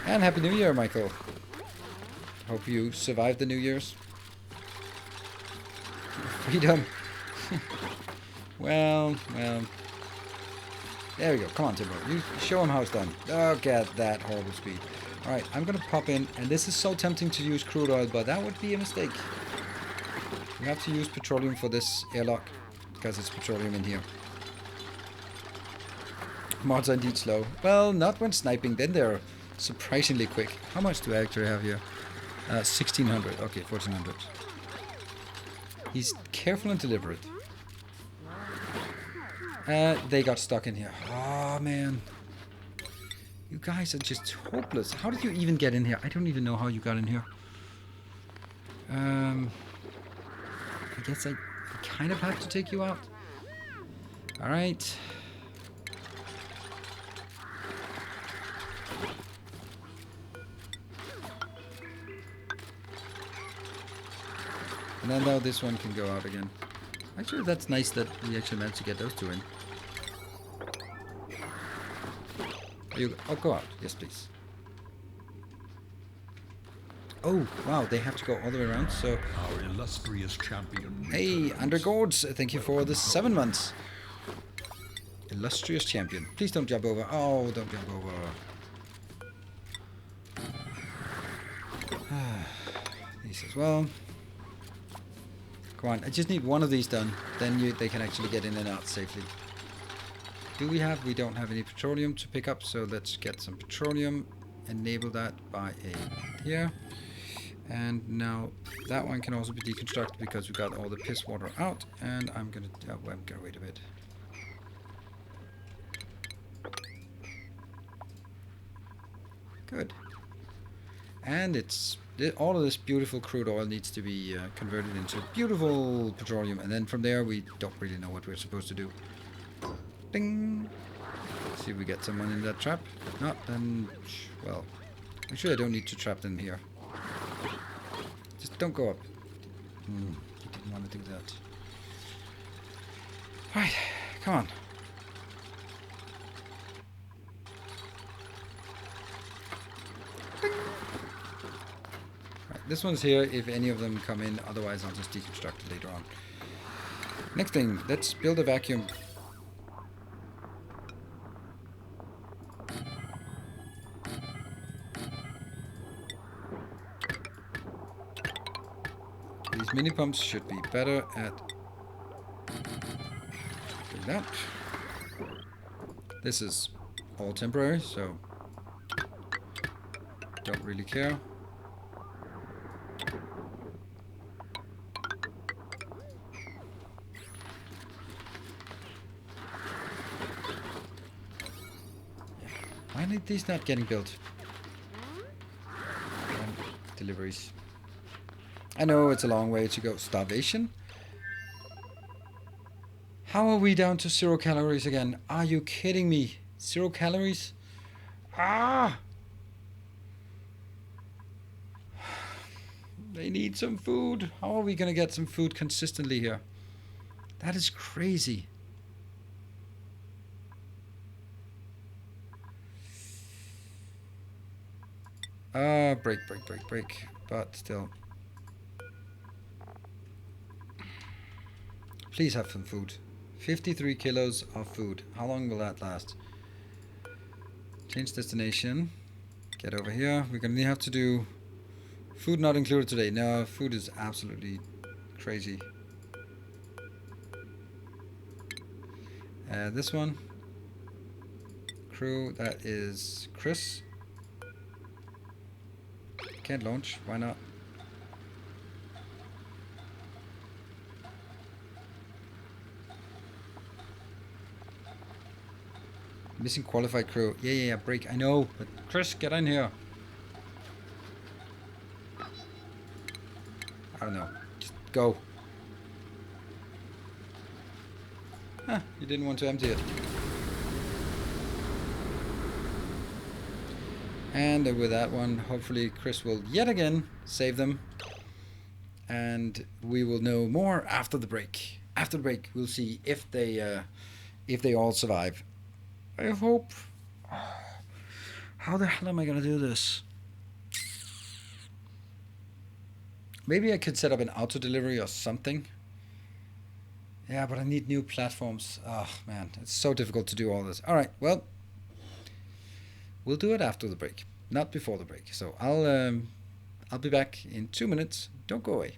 And Happy New Year, Michael. Hope you survived the New Year's. Freedom. Well. There we go. Come on, Timber. You show him how it's done. Look at that horrible speed. Alright, I'm going to pop in. And this is so tempting to use crude oil, but that would be a mistake. We have to use petroleum for this airlock. Because it's petroleum in here. Mods are indeed slow. Well, not when sniping. Then they're surprisingly quick. How much do I actually have here? 1600. Okay, 1400. He's careful and deliberate. They got stuck in here. Oh, man. You guys are just hopeless. How did you even get in here? I don't even know how you got in here. I guess I kind of have to take you out. Alright. And then now this one can go out again. Actually, that's nice that we actually managed to get those two in. Oh, go out. Yes, please. Oh, wow, they have to go all the way around, so... Our illustrious champion... Hey, Undergords, thank you for the 7 months. Illustrious champion. Please don't jump over. Oh, don't jump over. These as well. Come on, I just need one of these done. Then they can actually get in and out safely. Do we have? We don't have any petroleum to pick up, so let's get some petroleum. Enable that by a here. And now that one can also be deconstructed because we got all the piss water out. And I'm gonna wait a bit. Good. And all of this beautiful crude oil needs to be converted into beautiful petroleum, and then from there we don't really know what we're supposed to do. Ding! Let's see if we get someone in that trap. If not, then, well, actually I don't need to trap them here. Just don't go up. You didn't want to do that. Right, come on. This one's here if any of them come in, otherwise I'll just deconstruct it later on. Next thing, let's build a vacuum. These mini pumps should be better at doing that. This is all temporary, so don't really care. Why are these not getting built? Deliveries. I know it's a long way to go. Starvation? How are we down to 0 calories again? Are you kidding me? 0 calories? Ah! They need some food. How are we going to get some food consistently here? That is crazy. Break. but still. Please have some food. 53 kilos of food. How long will that last? Change destination. Get over here. We're gonna have to do food not included today. No, food is absolutely crazy. This one. Crew, that is Chris. Can't launch. Why not? Missing qualified crew. Yeah, break. I know, but Chris, get in here. I don't know. Just go. Huh, you didn't want to empty it. And with that one, hopefully Chris will yet again save them. And we will know more after the break. After the break, we'll see if they all survive. I hope. How the hell am I gonna do this? Maybe I could set up an auto delivery or something. Yeah, but I need new platforms. Oh man, it's so difficult to do all this. All right, well, we'll do it after the break, not before the break. So I'll be back in 2 minutes. Don't go away.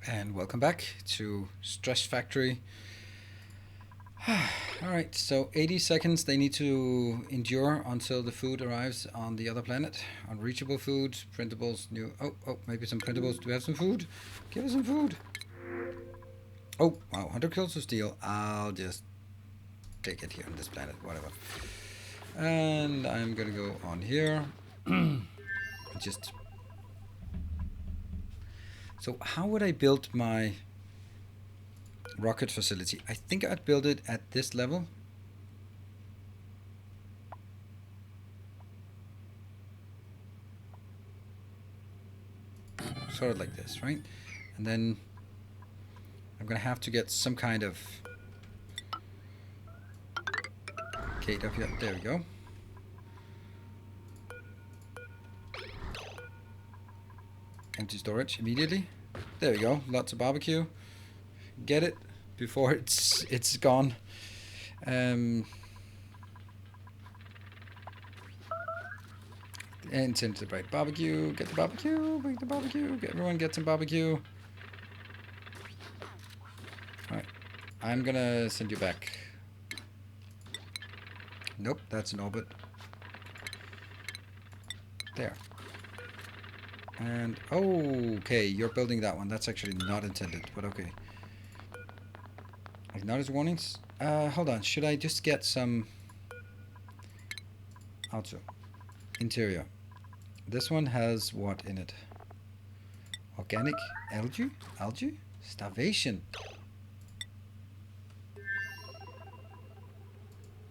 And welcome back to Stress Factory. Alright, so 80 seconds they need to endure until the food arrives on the other planet. Unreachable food, printables, new... Oh, maybe some printables. Do we have some food? Give us some food. Oh, wow, 100 kills of steel. I'll just take it here on this planet, whatever. And I'm gonna go on here. Just... So how would I build my rocket facility? I think I'd build it at this level. Sort of like this, right? And then I'm gonna have to get some kind of gate up here. There we go. Empty storage immediately. There we go. Lots of barbecue. Get it before it's gone. And send to the right barbecue. Get the barbecue. Bring the barbecue. Everyone get some barbecue. All right. I'm gonna send you back. Nope, that's an orbit. There. And okay, you're building that one. That's actually not intended, but okay. Acknowledge warnings. Hold on. Should I just get some also interior? This one has what in it? Organic algae, starvation.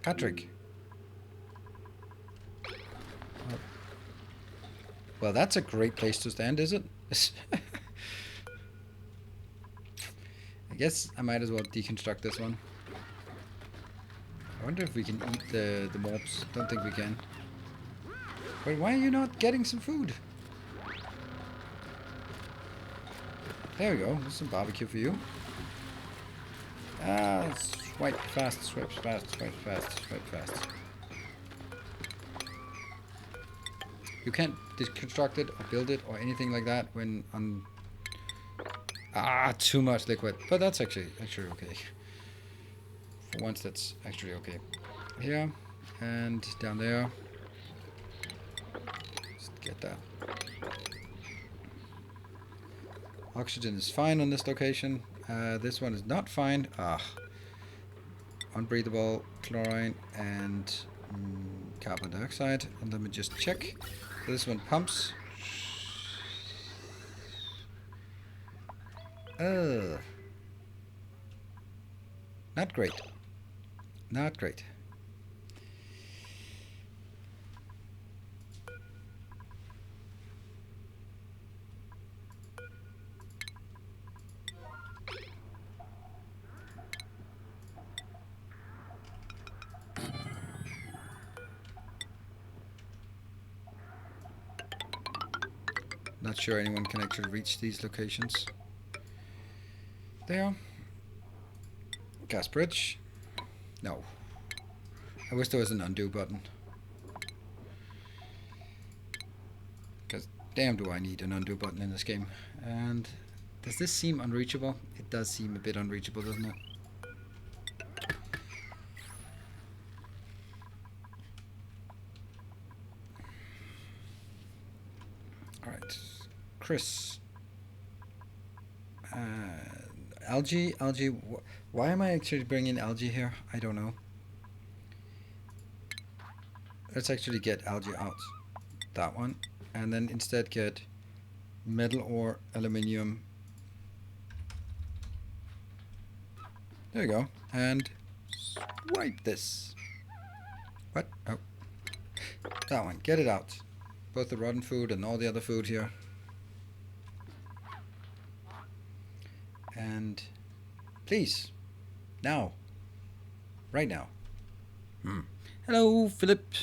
Patrick. Well, that's a great place to stand, is it? I guess I might as well deconstruct this one. I wonder if we can eat the mobs. Don't think we can. But why are you not getting some food? There we go. There's some barbecue for you. Swipe fast, swipe fast, swipe fast, swipe fast. You can't deconstruct it or build it or anything like that when on... too much liquid. But that's actually okay. For once, that's actually okay. Here and down there. Just get that. Oxygen is fine on this location. This one is not fine. Unbreathable chlorine and carbon dioxide. And let me just check. This one pumps. Not great. Not great. Not sure anyone can actually reach these locations. There. Gas bridge. No. I wish there was an undo button. Because damn do I need an undo button in this game. And does this seem unreachable? It does seem a bit unreachable, doesn't it? Alright. Chris. Algae. Why am I actually bringing algae here? I don't know. Let's actually get algae out. That one. And then instead get metal or aluminium. There we go. And swipe this. What? Oh. That one. Get it out. Both the rotten food and all the other food here. And please. Now. Right now. Hello, Philip.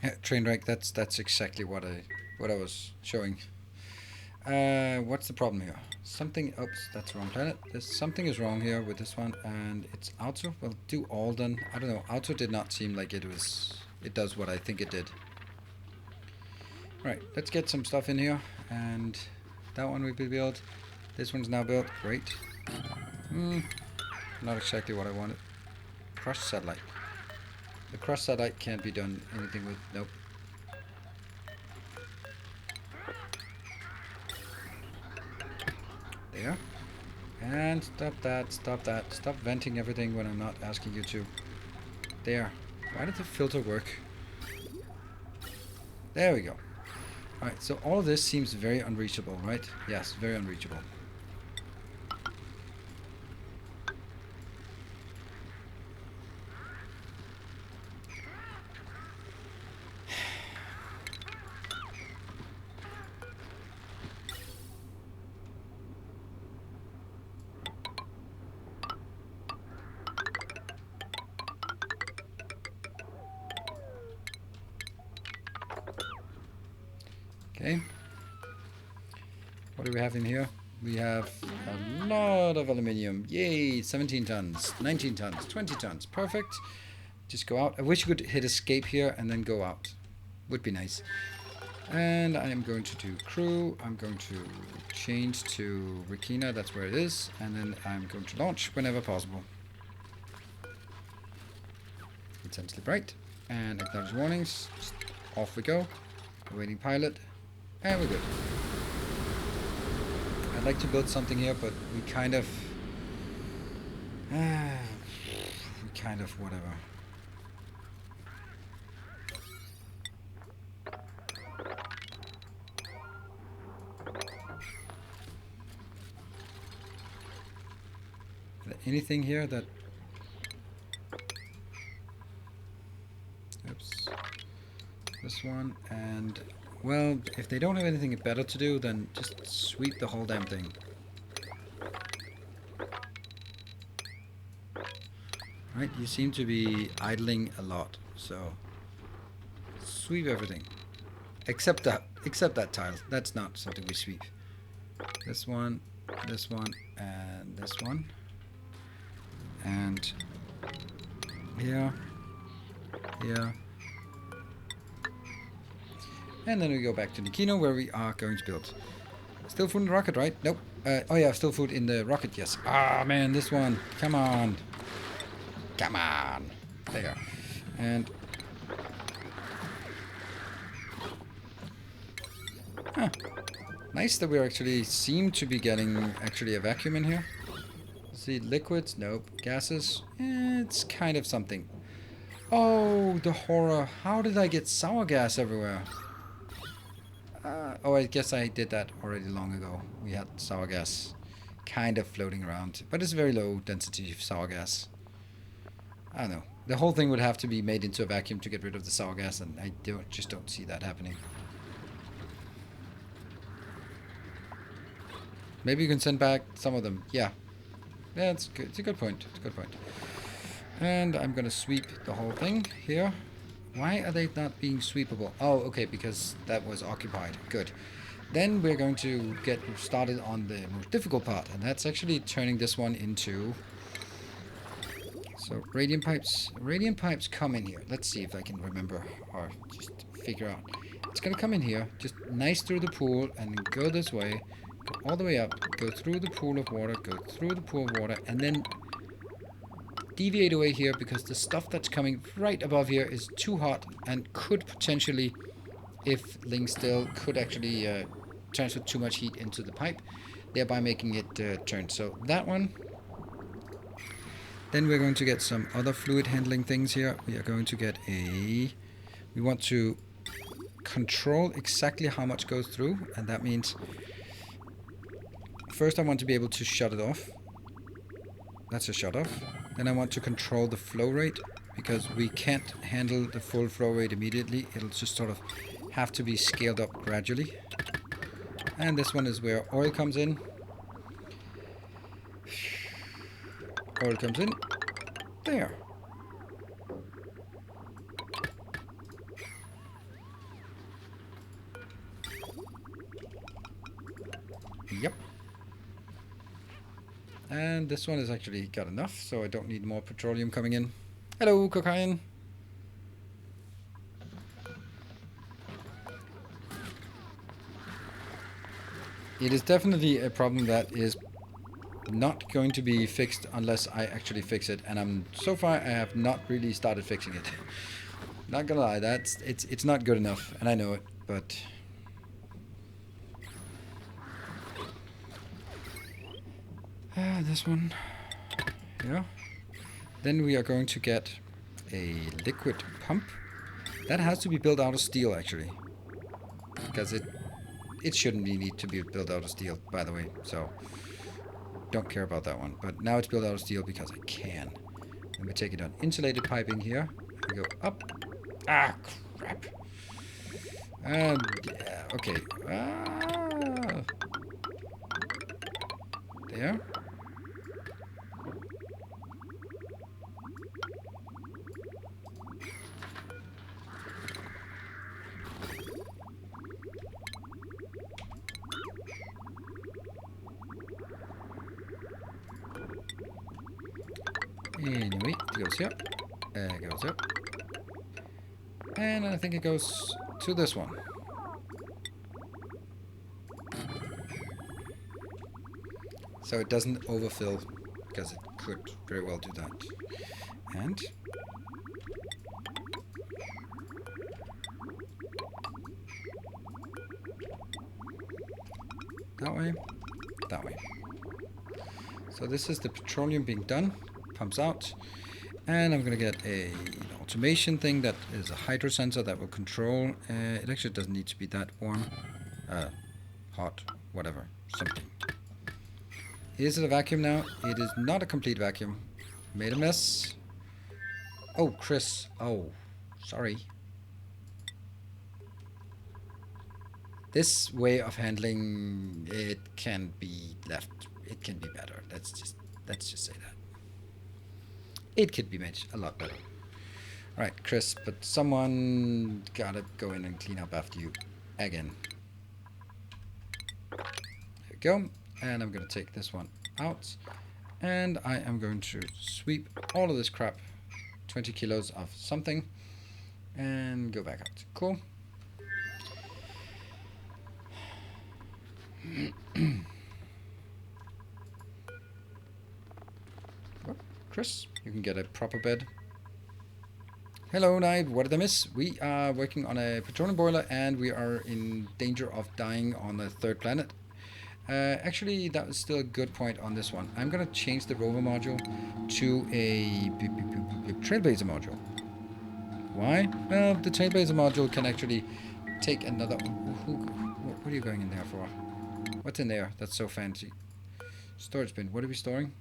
Yeah, train wreck. That's exactly what I was showing. What's the problem here? Something. Oops, that's the wrong planet. Something is wrong here with this one, and it's auto. Well, do all then. I don't know. Auto did not seem like it was. It does what I think it did. Right. Let's get some stuff in here, and that one will be built. This one's now built. Great. Not exactly what I wanted. Crushed satellite. The crushed satellite can't be done anything with. Nope. There. And stop that. Stop that. Stop venting everything when I'm not asking you to. There. Why did the filter work? There we go. Alright, so all of this seems very unreachable, right? Yes, very unreachable. Okay. What do we have in here? We have a lot of aluminium. Yay! 17 tons, 19 tons, 20 tons. Perfect. Just go out. I wish you could hit escape here and then go out. Would be nice. And I am going to do crew. I'm going to change to Rikina. That's where it is. And then I'm going to launch whenever possible. Intensely bright. And acknowledge warnings. Just off we go. Awaiting pilot. And we're good. I'd like to build something here, but we kind of... whatever. anything here that... Oops. This one, and... Well, if they don't have anything better to do, then just sweep the whole damn thing. Right, you seem to be idling a lot, so... Sweep everything. Except that tile. That's not something we sweep. This one, and this one. And... Here. Here. And then we go back to Nikino, where we are going to build. Still food in the rocket, right? Nope. Oh yeah, still food in the rocket, yes. Ah, man, this one. Come on. Come on. There. And... Huh. Nice that we actually seem to be getting actually a vacuum in here. See, liquids? Nope. Gases? It's kind of something. Oh, the horror. How did I get sour gas everywhere? Oh, I guess I did that already long ago. We had sour gas kind of floating around. But it's very low density of sour gas. I don't know. The whole thing would have to be made into a vacuum to get rid of the sour gas, and I just don't see that happening. Maybe you can send back some of them. Yeah. Yeah, it's good. It's a good point. It's a good point. And I'm going to sweep the whole thing here. Why are they not being sweepable? Oh, okay, because that was occupied. Good. Then we're going to get started on the most difficult part, and that's actually turning this one into... So, radiant pipes. Radiant pipes come in here. Let's see if I can remember or just figure out. It's going to come in here, just nice through the pool, and go this way. Go all the way up, go through the pool of water, go through the pool of water, and then deviate away here because the stuff that's coming right above here is too hot and could potentially, if Ling still, could actually transfer too much heat into the pipe, thereby making it turn. So that one. Then we're going to get some other fluid handling things here. We are going to get a... We want to control exactly how much goes through, and that means... First I want to be able to shut it off. That's a shut off. Then I want to control the flow rate, because we can't handle the full flow rate immediately. It'll just sort of have to be scaled up gradually. And this one is where oil comes in. Oil comes in. There. Yep. And this one has actually got enough, so I don't need more petroleum coming in. Hello, cocaine. It is definitely a problem that is not going to be fixed unless I actually fix it, and so far I have not really started fixing it. Not gonna lie, it's not good enough, and I know it, but this one, yeah. Then we are going to get a liquid pump. That has to be built out of steel, actually, because it shouldn't need to be built out of steel, by the way. So don't care about that one. But now it's built out of steel because I can. And we take it on insulated piping here. We go up. Ah, crap. And yeah, okay. There. Anyway, it goes here. It goes here. And I think it goes to this one. So it doesn't overfill, because it could very well do that. And that way, that way. So this is the petroleum being done. Pumps out, and I'm gonna get an automation thing that is a hydro sensor that will control. It actually doesn't need to be that warm, hot, whatever, something. Is it a vacuum now? It is not a complete vacuum. Made a mess. Oh, Chris. Oh, sorry. This way of handling it can be left. It can be better. Let's just say that. It could be made a lot better. All right, Chris, but someone gotta go in and clean up after you again. There we go. And I'm gonna take this one out. And I am going to sweep all of this crap, 20 kilos of something, and go back out. Cool. Oh, Chris, you can get a proper bed. Hello, Naib. What did I miss? We are working on a petroleum boiler, and we are in danger of dying on a third planet. Actually, that was still a good point on this one. I'm going to change the rover module to a trailblazer module. Why? Well, the trailblazer module can actually take another... What are you going in there for? What's in there? That's so fancy. Storage bin. What are we storing?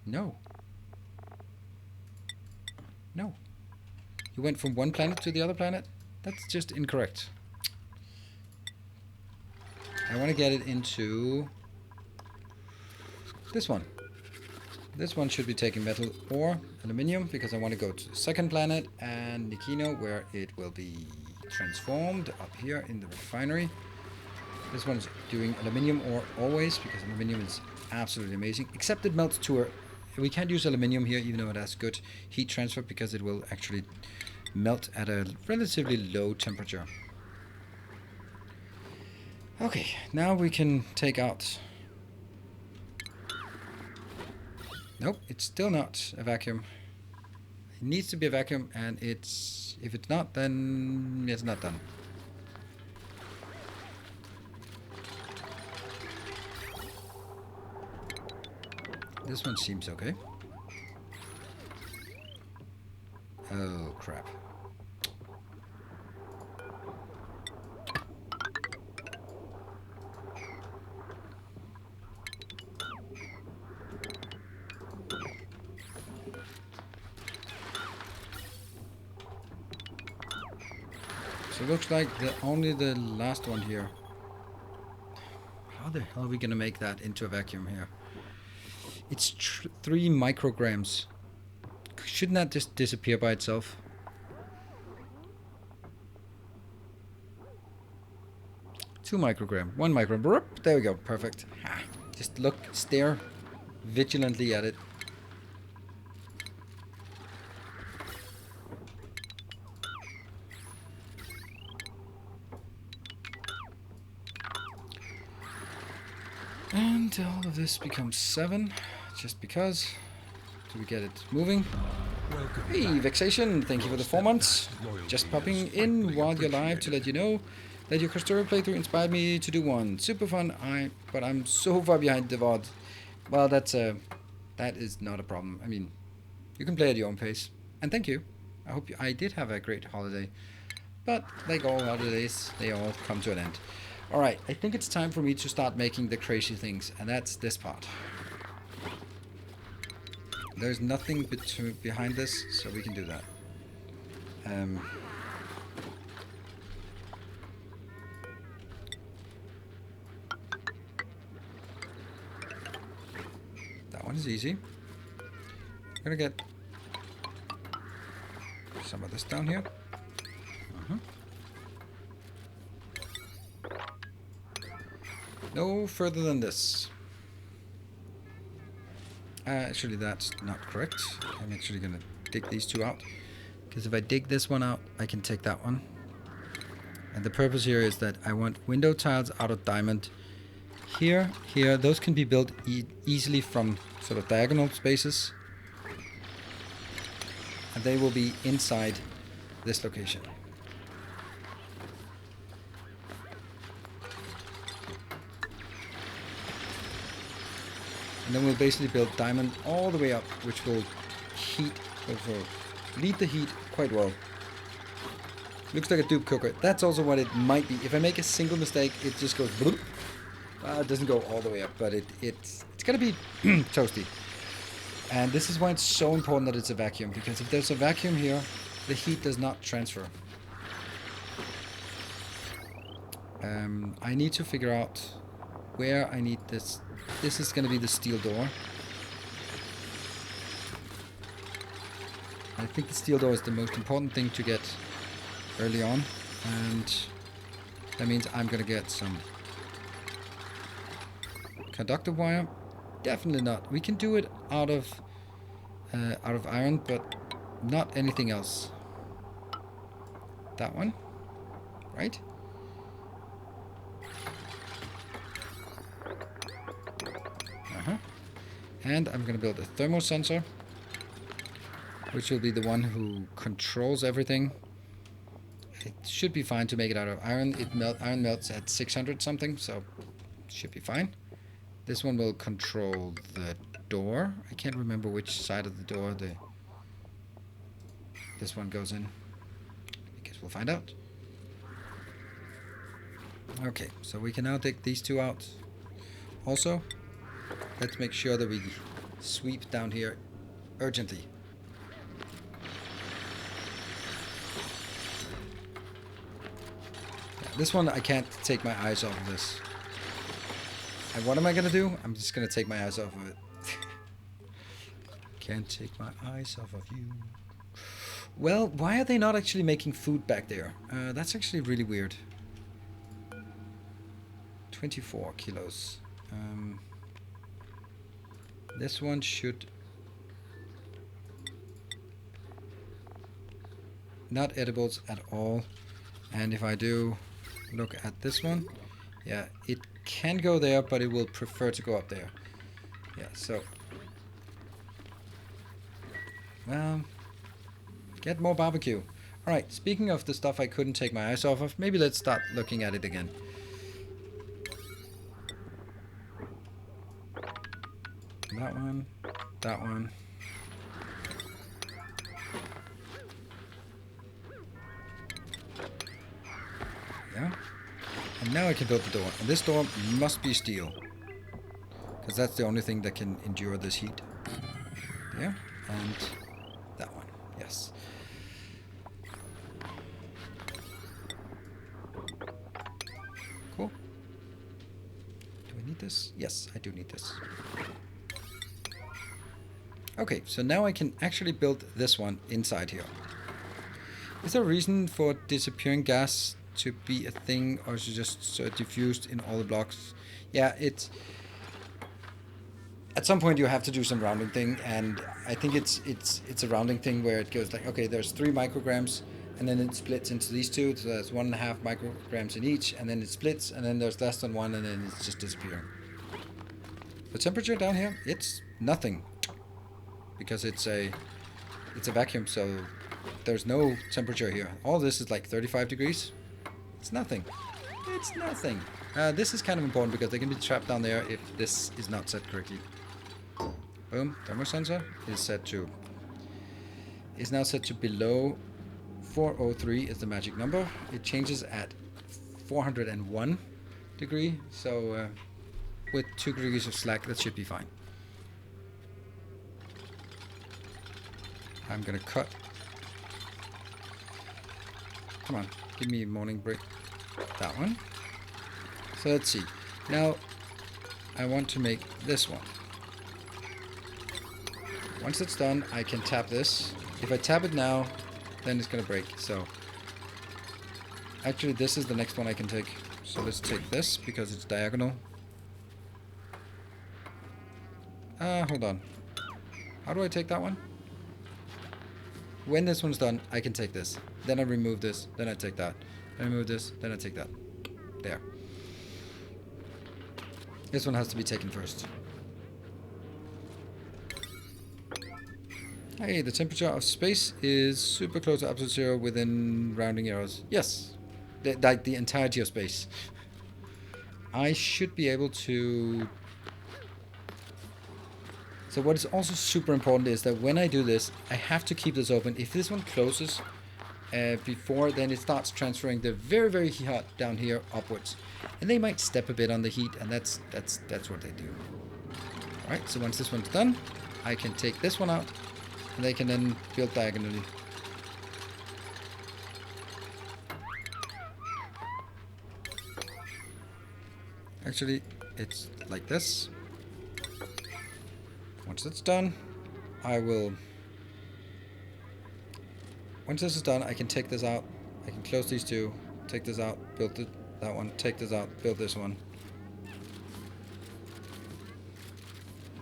No. No. You went from one planet to the other planet? That's just incorrect. I want to get it into this one. This one should be taking metal or aluminium because I want to go to the second planet and Nikino, where it will be transformed up here in the refinery. This one's doing aluminium ore always because aluminium is absolutely amazing, except it melts to a... We can't use aluminium here even though it has good heat transfer because it will actually melt at a relatively low temperature. Okay, now we can take out... Nope, it's still not a vacuum. It needs to be a vacuum, and it's... If it's not, then it's not done. This one seems okay. Oh, crap. So it looks like only the last one here. How the hell are we gonna make that into a vacuum here? It's 3 micrograms. Shouldn't that just disappear by itself? Two microgram, 1 microgram. There we go, perfect. Just look, stare vigilantly at it. And all of this becomes 7, just because. Do we get it moving? Hey, Vexation, thank you for the 4 months. Just popping in while you're live to let you know that your Crystal playthrough inspired me to do one. Super fun, but I'm so far behind the VOD. Well, that is not a problem. I mean, you can play at your own pace. And thank you. I hope I did have a great holiday. But like all holidays, they all come to an end. Alright, I think it's time for me to start making the crazy things, and that's this part. There's nothing behind this, so we can do that. That one is easy. I'm gonna get some of this down here. No further than this. Actually, that's not correct. I'm actually going to dig these 2 out. Because if I dig this one out, I can take that one. And the purpose here is that I want window tiles out of diamond. Here, here. Those can be built easily from sort of diagonal spaces. And they will be inside this location. And then we'll basically build diamond all the way up, which will lead the heat quite well. Looks like a dupe cooker. That's also what it might be. If I make a single mistake, it just goes bloop. It doesn't go all the way up, but it's gonna be toasty. And this is why it's so important that it's a vacuum, because if there's a vacuum here, the heat does not transfer. I need to figure out where I need this. This is gonna be the steel door. I think the steel door is the most important thing to get early on, and that means I'm gonna get some conductor wire. Definitely not. We can do it out of iron, but not anything else. That one, right? And I'm gonna build a thermal sensor, which will be the one who controls everything. It should be fine to make it out of iron. Iron melts at 600 something, so it should be fine. This one will control the door. I can't remember which side of the door this one goes in. I guess we'll find out. Okay, so we can now take these two out. Also, let's make sure that we sweep down here urgently. This one, I can't take my eyes off of this. And what am I gonna do? I'm just gonna take my eyes off of it. Can't take my eyes off of you. Well, why are they not actually making food back there? That's actually really weird. 24 kilos. This one should... not edibles at all. And if I do look at this one, yeah, it can go there, but it will prefer to go up there. Yeah, so... well, get more barbecue. Alright, speaking of the stuff I couldn't take my eyes off of, maybe let's start looking at it again. That one, that one. Yeah. And now I can build the door. And this door must be steel, because that's the only thing that can endure this heat. Yeah. And that one. Yes. Cool. Do I need this? Yes, I do need this. Okay, so now I can actually build this one inside here. Is there a reason for disappearing gas to be a thing, or is it just diffused in all the blocks? Yeah, it's... at some point you have to do some rounding thing, and I think it's a rounding thing where it goes like, okay, there's 3 micrograms, and then it splits into these two, so there's 1.5 micrograms in each, and then it splits, and then there's less than 1, and then it's just disappearing. The temperature down here, it's nothing, because it's a vacuum, so there's no temperature here. All this is like 35 degrees. It's nothing. It's nothing. This is kind of important because they can be trapped down there if this is not set correctly. Boom. Thermosensor is now set to below 403 is the magic number. It changes at 401 degree. So with 2 degrees of slack, that should be fine. I'm gonna cut. Come on, give me a morning break. That one. So let's see. Now I want to make this one. Once it's done, I can tap this. If I tap it now, then it's gonna break. So actually this is the next one I can take. So let's take this because it's diagonal. Hold on. How do I take that one? When this one's done, I can take this. Then I remove this, then I take that. I remove this, then I take that. There. This one has to be taken first. Hey, the temperature of space is super close to absolute zero within rounding errors. Yes. Like the entirety of space. I should be able to... So what is also super important is that when I do this, I have to keep this open. If this one closes, before then it starts transferring the very, very hot down here upwards. And they might step a bit on the heat, and that's what they do. Alright, so once this one's done, I can take this one out, and they can then build diagonally. Actually, it's like this. Once that's done, once this is done, I can take this out. I can close these two, take this out, build that one, take this out, build this one.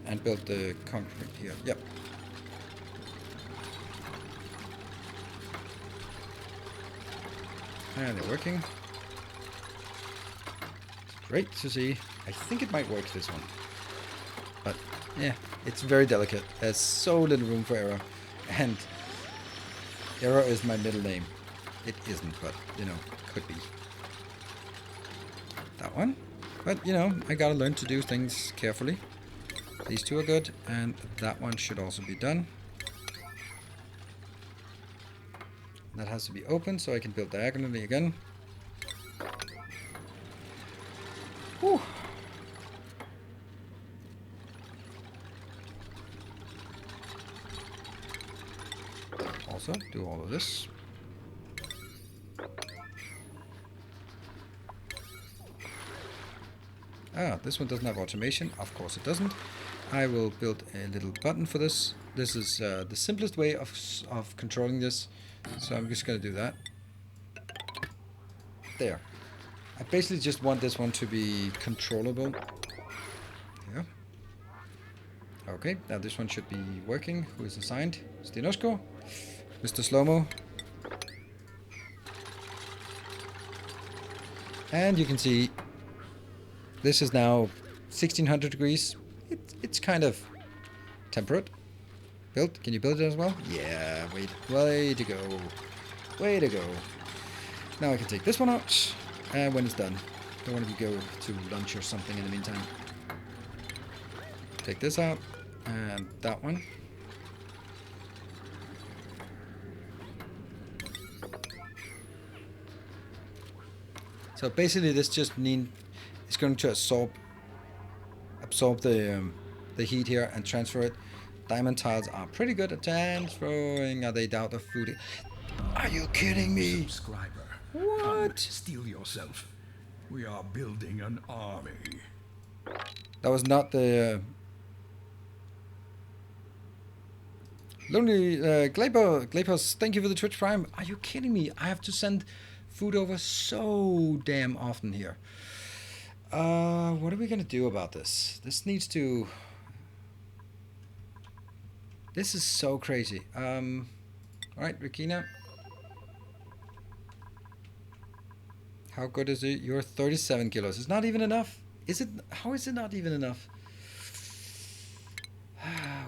And build the concrete here. Yep. And they're working. Great to see. I think it might work, this one. But, yeah, it's very delicate. There's so little room for error. And error is my middle name. It isn't, but, you know, could be. That one. But, you know, I gotta learn to do things carefully. These two are good, and that one should also be done. That has to be open, so I can build diagonally again. Whew. Also, do all of this. Ah, this one doesn't have automation. Of course it doesn't. I will build a little button for this. This is the simplest way of controlling this. So I'm just going to do that. There. I basically just want this one to be controllable. Yeah. Okay, now this one should be working. Who is assigned? Stinosko. Mr. Slow-mo. And you can see this is now 1600 degrees. It's kind of temperate. Built? Can you build it as well? Yeah, way to go. Way to go. Now I can take this one out. And when it's done. Don't want to go to lunch or something in the meantime. Take this out. And that one. So basically this just is going to absorb the heat here and transfer it. Diamond tiles are pretty good at transferring. Are they out of food? Are you kidding me? Subscriber. What? Come, steel yourself. We are building an army. That was not the Lonely Glapos, thank you for the Twitch Prime. Are you kidding me? I have to send food over so damn often here. What are we gonna do about this? This needs to... This is so crazy. Alright, Rikina. How good is it? You're 37 kilos. It's not even enough. Is it? How is it not even enough?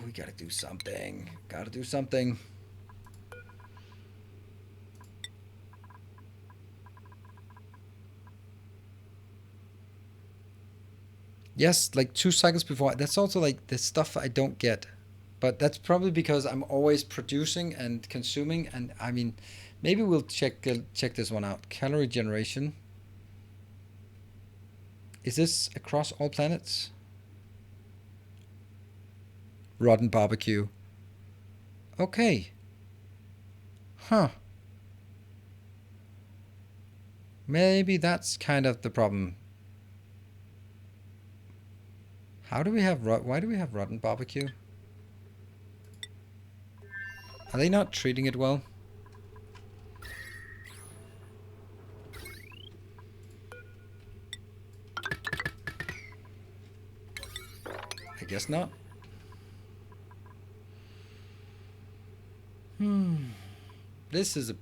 We gotta do something. Gotta do something. Yes, like 2 cycles before. That's also like the stuff I don't get. But that's probably because I'm always producing and consuming. And I mean, maybe we'll check this one out. Calorie generation. Is this across all planets? Rotten barbecue. Okay. Huh. Maybe that's kind of the problem. How do we have why do we have rotten barbecue? Are they not treating it well? I guess not. This is a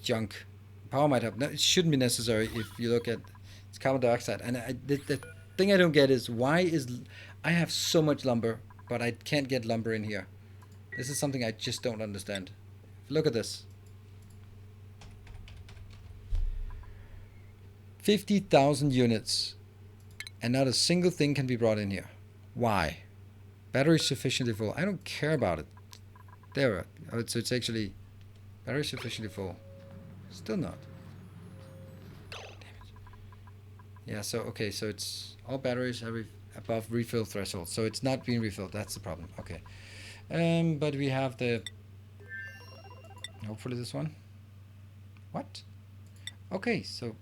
junk. Power might have... No, it shouldn't be necessary if you look at... It's carbon dioxide. And the thing I don't get is why is... I have so much lumber, but I can't get lumber in here. This is something I just don't understand. Look at this. 50,000 units. And not a single thing can be brought in here. Why? Battery sufficiently full. I don't care about it. There. Oh, so it's actually... Battery sufficiently full. Still not. Damn it. Yeah, so, okay, so it's all batteries are above refill threshold. So it's not being refilled. That's the problem. Okay. But we have the... Hopefully this one. What? Okay, so...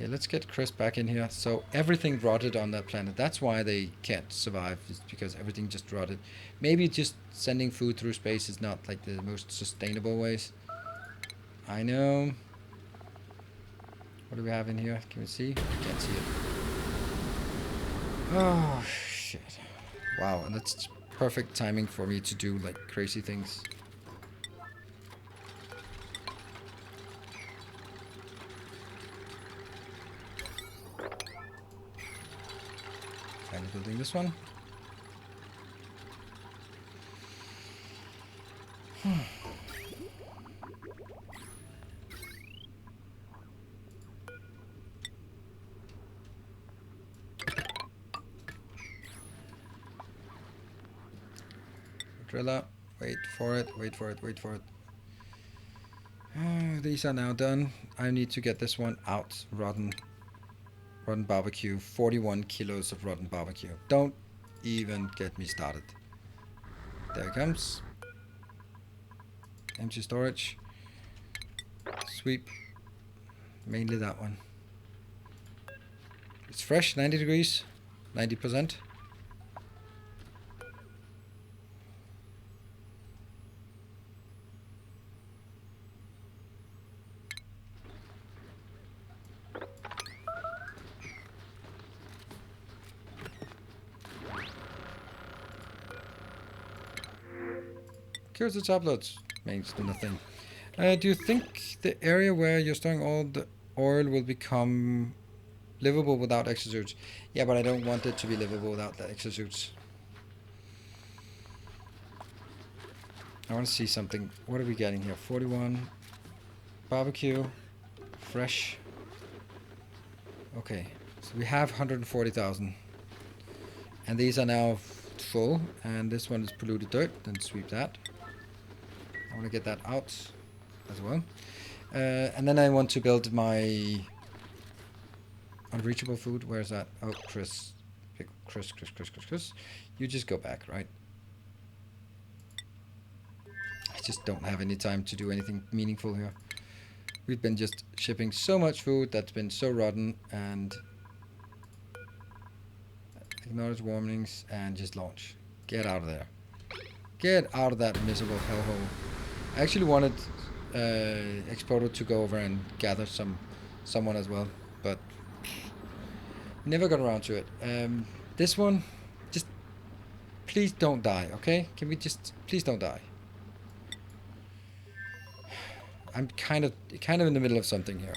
Okay, let's get Chris back in here. So everything rotted on that planet. That's why they can't survive, is because everything just rotted. Maybe just sending food through space is not like the most sustainable ways. I know. What do we have in here? Can we see? I can't see it. Oh, shit. Wow, and that's perfect timing for me to do like crazy things. Finally building this one. Driller, wait for it, wait for it, wait for it. These are now done. I need to get this one out. Rotten barbecue. 41 kilos of rotten barbecue. Don't even get me started. There it comes. Empty storage. Sweep. Mainly that one. It's fresh, 90 degrees. 90%. Cures the tablets. Means nothing. Do you think the area where you're storing all the oil will become livable without exosuits? Yeah, but I don't want it to be livable without the exosuits. I want to see something. What are we getting here? 41. Barbecue. Fresh. Okay. So we have 140,000. And these are now full. And this one is polluted dirt. Then sweep that. I want to get that out as well. And then I want to build my unreachable food. Where's that? Oh, Chris. Chris. You just go back, right? I just don't have any time to do anything meaningful here. We've been just shipping so much food that's been so rotten, and acknowledge warnings and just launch. Get out of there. Get out of that miserable hellhole. I actually wanted Exporter to go over and gather someone as well, but never got around to it. This one, just please don't die, okay? Can we just please don't die? I'm kind of in the middle of something here.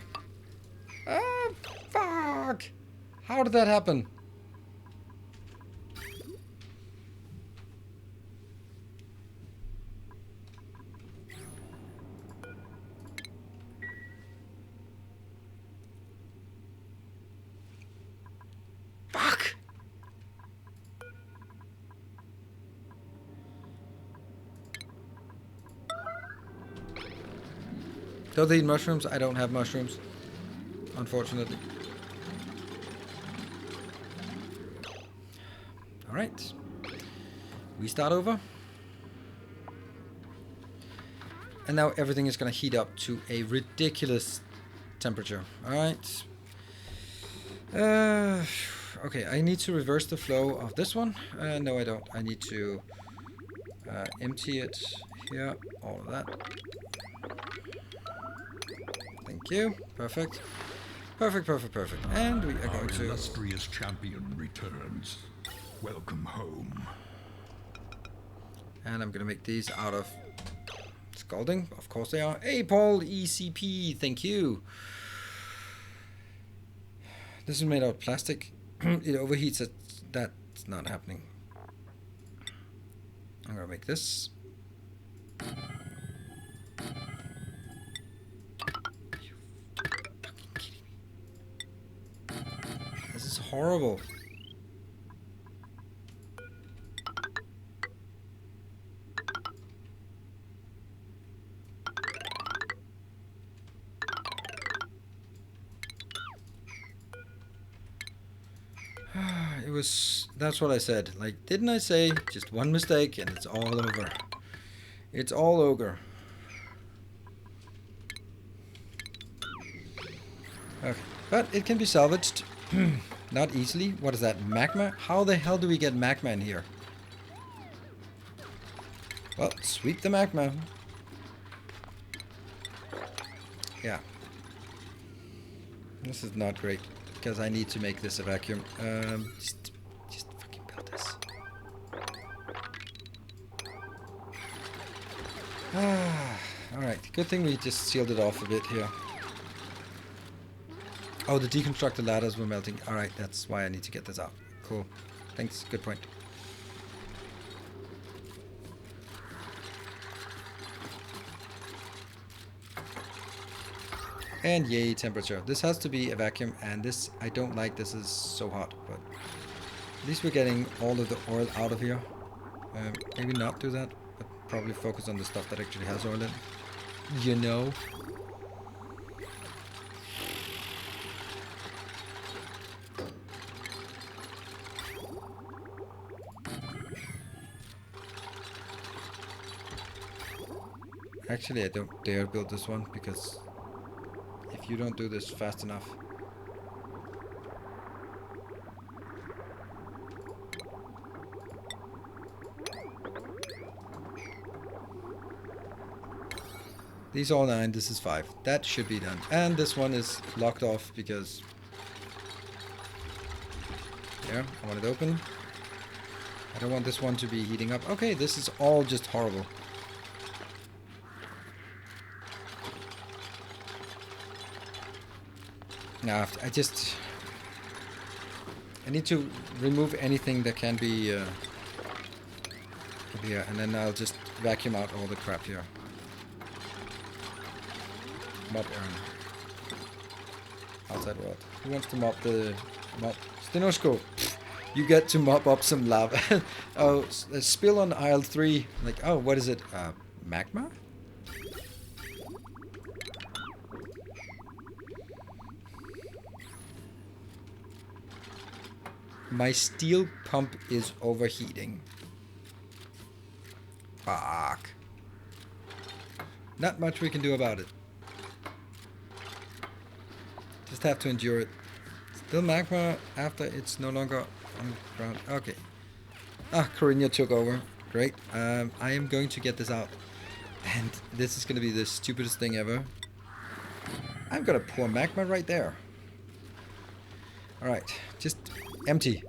Ah, fuck! How did that happen? Fuck! Don't they eat mushrooms? I don't have mushrooms, unfortunately. Alright. We start over. And now everything is going to heat up to a ridiculous temperature. Alright. Okay, I need to reverse the flow of this one. No, I don't. I need to empty it here. All of that. Thank you. Perfect. Perfect. And we are going to... Our illustrious champion returns. Welcome home. And I'm going to make these out of scalding. Of course they are. Hey, Paul, ECP. Thank you. This is made out of plastic. It overheats. That's not happening. I'm going to make this. This is horrible. It was... That's what I said. Like, didn't I say just one mistake and it's all over? It's all over. Okay. But it can be salvaged. Not easily. What is that? Magma? How the hell do we get magma in here? Well, sweep the magma. Yeah. This is not great. Because I need to make this a vacuum. Just fucking build this. Alright. Good thing we just sealed it off a bit here. Oh, the deconstructed ladders were melting. Alright, that's why I need to get this out. Cool. Thanks. Good point. And yay, temperature. This has to be a vacuum, and this, I don't like this is so hot, but at least we're getting all of the oil out of here. Maybe not do that, but probably focus on the stuff that actually has oil in. You know? Actually, I don't dare build this one, because if you don't do this fast enough... These are all 9, this is 5. That should be done. And this one is locked off because... There, I want it open. I don't want this one to be heating up. Okay, this is all just horrible. Nah, I need to remove anything that can be here, and then I'll just vacuum out all the crap here. Mop Aaron. Outside world. Who wants to mop the... Mop? Stenosko! You get to mop up some lava. Oh, a spill on aisle 3. Like, oh, what is it? Magma? My steel pump is overheating. Fuck. Not much we can do about it. Just have to endure it. Still magma after it's no longer on the ground. Okay. Ah, Corinna took over. Great. I am going to get this out. And this is going to be the stupidest thing ever. I'm going to pour magma right there. Alright. Just empty.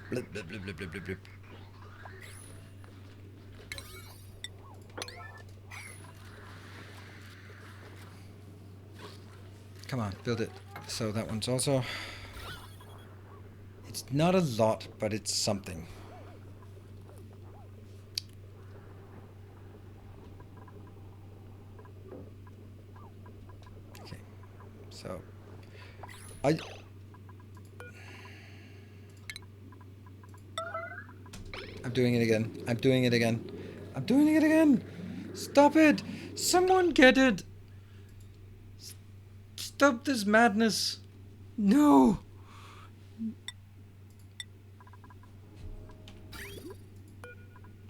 Blip, blip, blip, blip, blip, blip, blip. Come on, build it. So that one's also... It's not a lot, but it's something. Okay. So... I'm doing it again. I'm doing it again. I'm doing it again! Stop it! Someone get it! Stop this madness! No!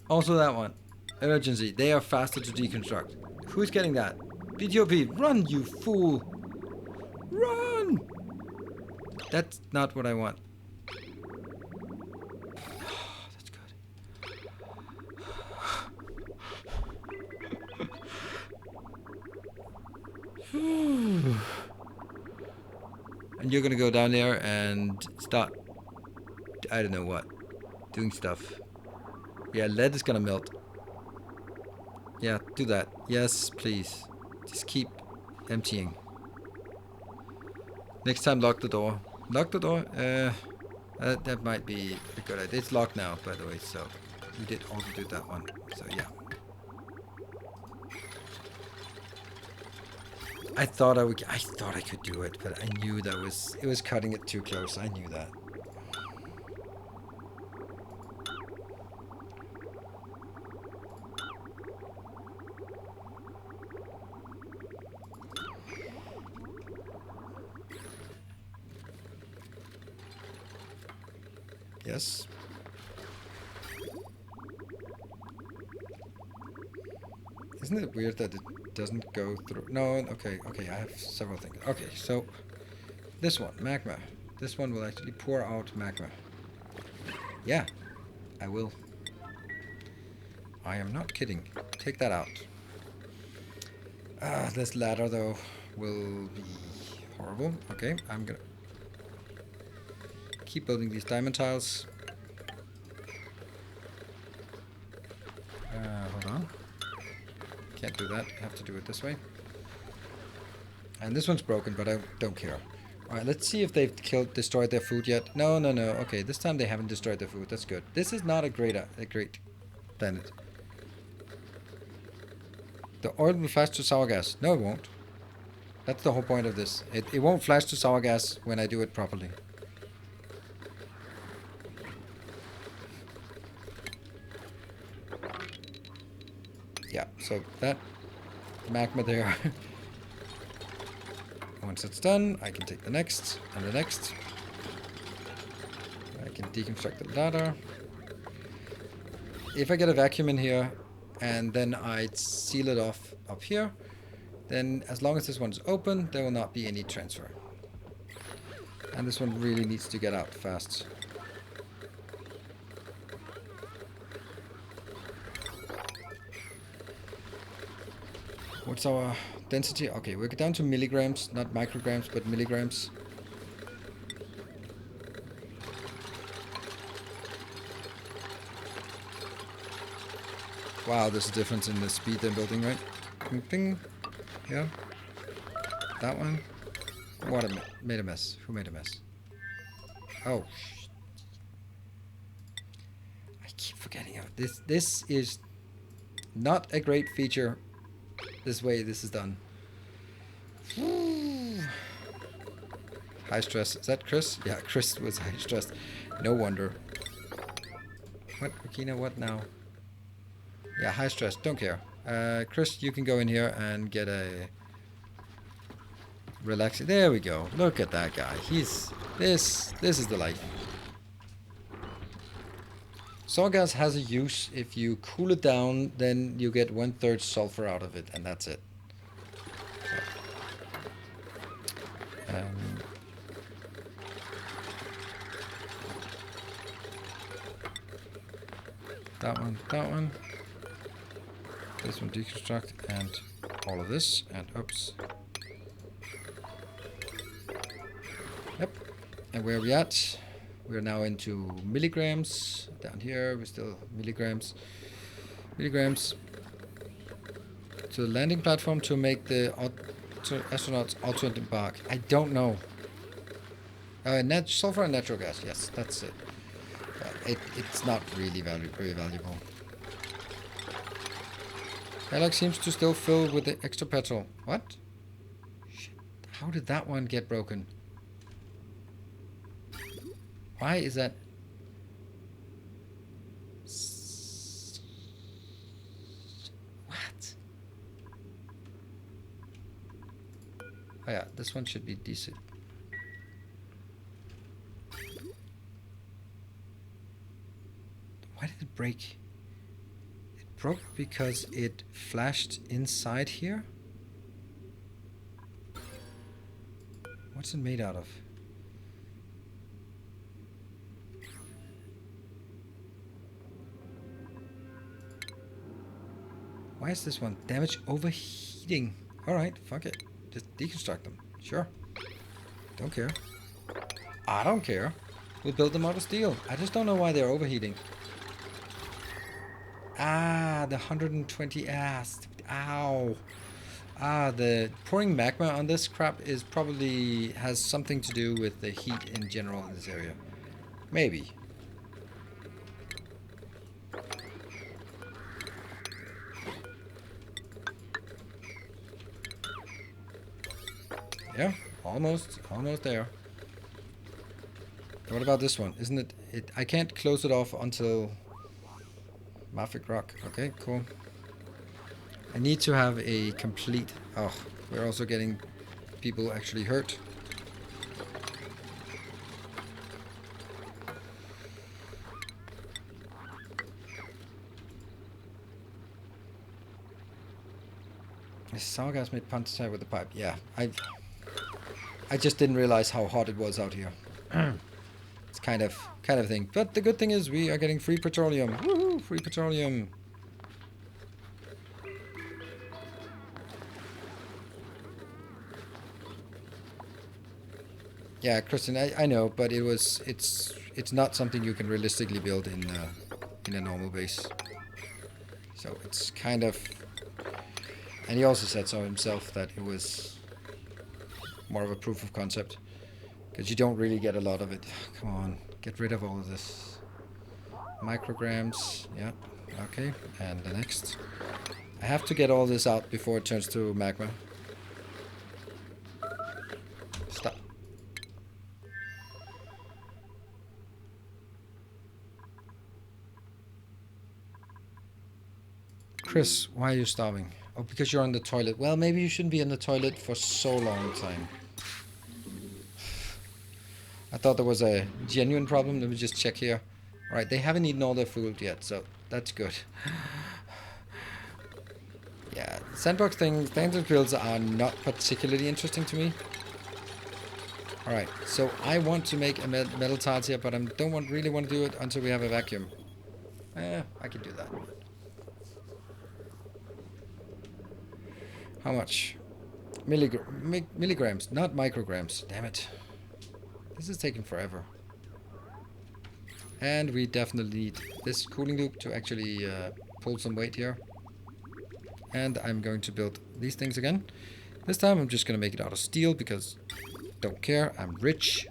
Also that one. Emergency. They are faster to deconstruct. Who's getting that? BTOP, run, you fool! Run! That's not what I want. That's good. And you're gonna go down there and start, I don't know what, doing stuff. Yeah, lead is gonna melt. Yeah, do that. Yes, please. Just keep emptying. Next time, lock the door. Lock the door? That might be a good idea. It's locked now, by the way, so we did also do that one. So, yeah. I thought I could do it, but I knew that it was cutting it too close. I knew that. Yes. Isn't it weird that it doesn't go through? No, okay, okay, I have several things. Okay, so this one, magma. This one will actually pour out magma. Yeah, I will. I am not kidding. Take that out. This ladder, though, will be horrible. Okay, I'm gonna keep building these diamond tiles. Hold on. Can't do that. I have to do it this way. And this one's broken, but I don't care. Alright, let's see if they've destroyed their food yet. No, no, no. Okay, this time they haven't destroyed their food. That's good. This is not a great planet. The oil will flash to sour gas. No, it won't. That's the whole point of this. It won't flash to sour gas when I do it properly. Yeah, so that magma there. Once it's done, I can take the next and the next. I can deconstruct the ladder. If I get a vacuum in here and then I seal it off up here, then as long as this one's open, there will not be any transfer. And this one really needs to get out fast. What's our density? Okay, we're down to milligrams, not micrograms, but milligrams. Wow, there's a difference in the speed they're building, right? Ding, ding. Yeah. That one. What made a mess? Who made a mess? Oh. I keep forgetting of this. This is not a great feature. This way this is done. High stress. Is that Chris? Yeah, Chris was high stress. No wonder. What, Akina? What now? Yeah, high stress. Don't care. Chris, you can go in here and get a relaxing. There we go. Look at that guy. He's this is the life. Sour gas has a use. If you cool it down, then you get 1/3 sulfur out of it, and that's it. So, that one. This one deconstruct, and all of this, and oops. Yep. And where are we at? We're now into milligrams. Down here, we're still milligrams. Milligrams. To the landing platform to make the astronauts auto-embark. I don't know. Sulfur and natural gas. Yes, that's it. It's not really very valuable. Alex seems to still fill with the extra petrol. What? Shit. How did that one get broken? Why is that? What? Oh yeah, this one should be decent. Why did it break? It broke because it flashed inside here? What's it made out of? Why is this one? Damage overheating. Alright, fuck it. Just deconstruct them. Sure. Don't care. I don't care. We'll build them out of steel. I just don't know why they're overheating. Ah, the 120 ass. Ow. Ah, the pouring magma on this crap is probably has something to do with the heat in general in this area. Maybe. Yeah, almost there. What about this one? Isn't it? I can't close it off until Mafic Rock. Okay, cool. I need to have a complete... Oh, we're also getting people actually hurt. This Sargass made Pantasai with the pipe. Yeah, I just didn't realize how hot it was out here. It's kind of thing. But the good thing is we are getting free petroleum. Woohoo! Free petroleum. Yeah, Kristen, I know, but it's not something you can realistically build in a normal base. So it's kind of, and he also said so himself that it was more of a proof of concept because you don't really get a lot of it. Come on, get rid of all of this. Micrograms, yeah, okay, and the next. I have to get all this out before it turns to magma. Stop. Chris, why are you starving? Oh, because you're on the toilet. Well, maybe you shouldn't be in the toilet for so long time. I thought there was a genuine problem. Let me just check here. Alright, they haven't eaten all their food yet, so that's good. Yeah, sandbox things, standard builds are not particularly interesting to me. Alright, so I want to make a metal tiles here, but I don't really want to do it until we have a vacuum. I can do that. How much? Milligrams, not micrograms. Damn it. This is taking forever. And we definitely need this cooling loop to actually pull some weight here. And I'm going to build these things again. This time I'm just going to make it out of steel because don't care, I'm rich.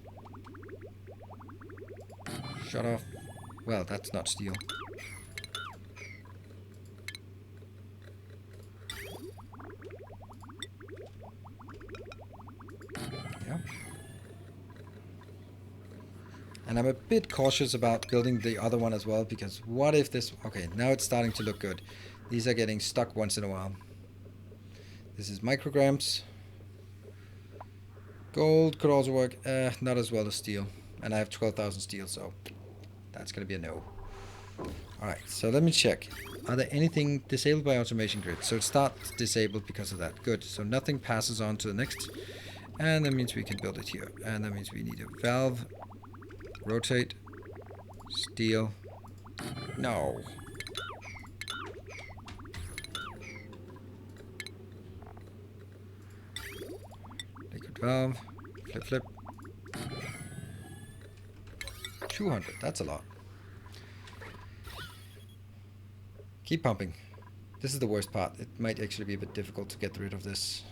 Shut off. Well, that's not steel. Yeah. And I'm a bit cautious about building the other one as well because what if this... Okay, now it's starting to look good. These are getting stuck once in a while. This is micrograms. Gold could also work. Not as well as steel. And I have 12,000 steel, so that's going to be a no. Alright, so let me check. Are there anything disabled by automation grid? So it starts disabled because of that. Good. So nothing passes on to the next. And that means we can build it here. And that means we need a valve. Rotate. Steel. No. Liquid valve. Flip, flip. 200. That's a lot. Keep pumping. This is the worst part. It might actually be a bit difficult to get rid of this.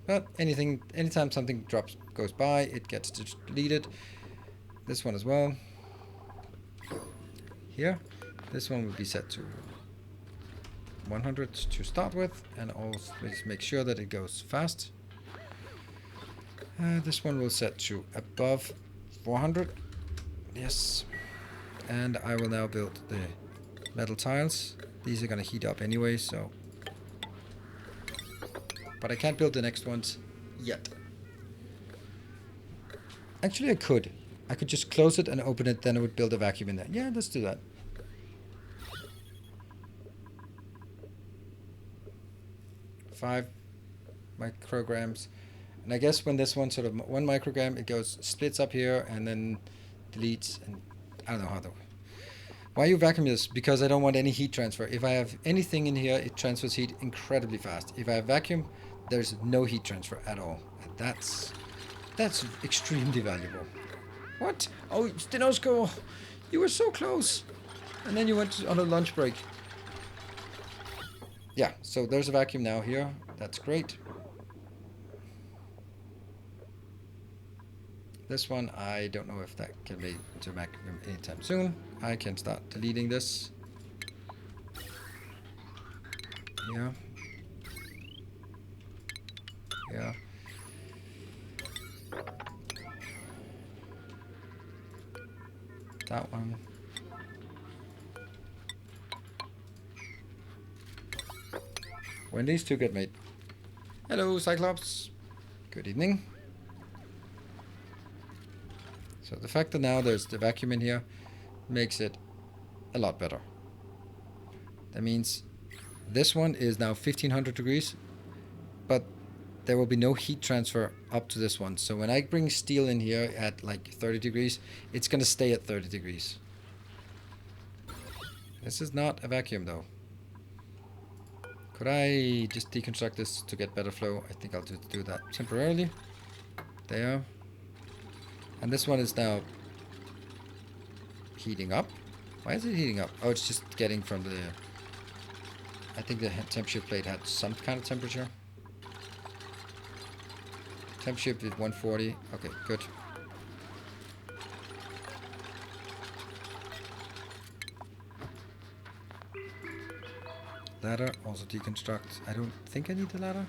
But anytime something goes by, it gets deleted. This one as well. Here. This one will be set to 100 to start with. And also make sure that it goes fast. This one will set to above 400. Yes. And I will now build the metal tiles. These are going to heat up anyway, so... But I can't build the next ones yet. Actually, I could. I could just close it and open it, then I would build a vacuum in there. Yeah, let's do that. Five micrograms. And I guess when this one sort of 1 microgram, it goes, splits up here and then deletes, and I don't know how to... Why you vacuum this? Because I don't want any heat transfer. If I have anything in here, it transfers heat incredibly fast. If I have vacuum, there's no heat transfer at all. And that's extremely valuable. What? Oh, Stenosko, you were so close. And then you went on a lunch break. Yeah, so there's a vacuum now here. That's great. This one, I don't know if that can be to vacuum anytime soon. I can start deleting this. Yeah. Yeah. That one. When these two get made. Hello, Cyclops. Good evening. So the fact that now there's the vacuum in here makes it a lot better. That means this one is now 1500 degrees there will be no heat transfer up to this one. So when I bring steel in here at like 30 degrees, it's going to stay at 30 degrees. This is not a vacuum though. Could I just deconstruct this to get better flow? I think I'll just do that temporarily. There. And this one is now heating up. Why is it heating up? Oh, it's just getting from the... I think the temperature plate had some kind of temperature. Temperature is 140. Okay, good. Ladder, also deconstruct. I don't think I need the ladder.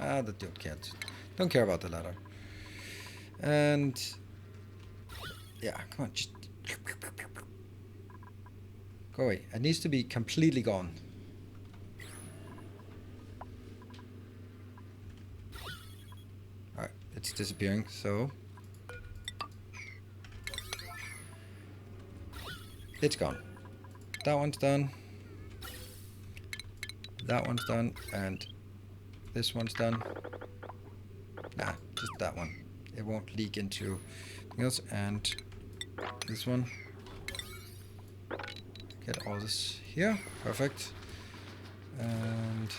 Ah, that don't care about the ladder. And yeah, come on, just go away. It needs to be completely gone. Alright, it's disappearing, so it's gone. That one's done. That one's done, and this one's done. Nah, just that one. It won't leak into anything else. And this one. Get all this here. Perfect. And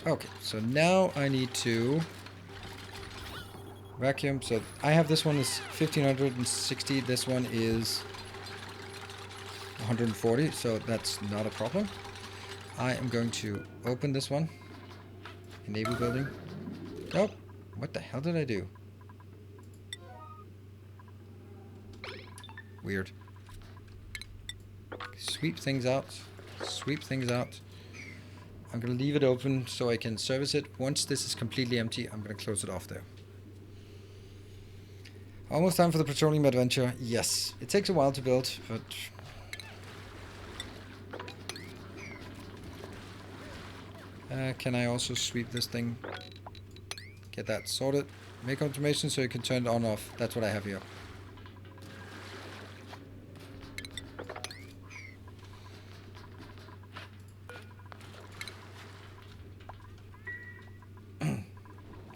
okay, so now I need to vacuum. So I have this one is 1560. This one is 140. So that's not a problem. I am going to open this one. Enable building. Oh, what the hell did I do? Weird. Sweep things out. Sweep things out. I'm going to leave it open so I can service it. Once this is completely empty, I'm going to close it off there. Almost time for the petroleum adventure. Yes. It takes a while to build, but... can I also sweep this thing? Get that sorted. Make automation so you can turn it on off. That's what I have here.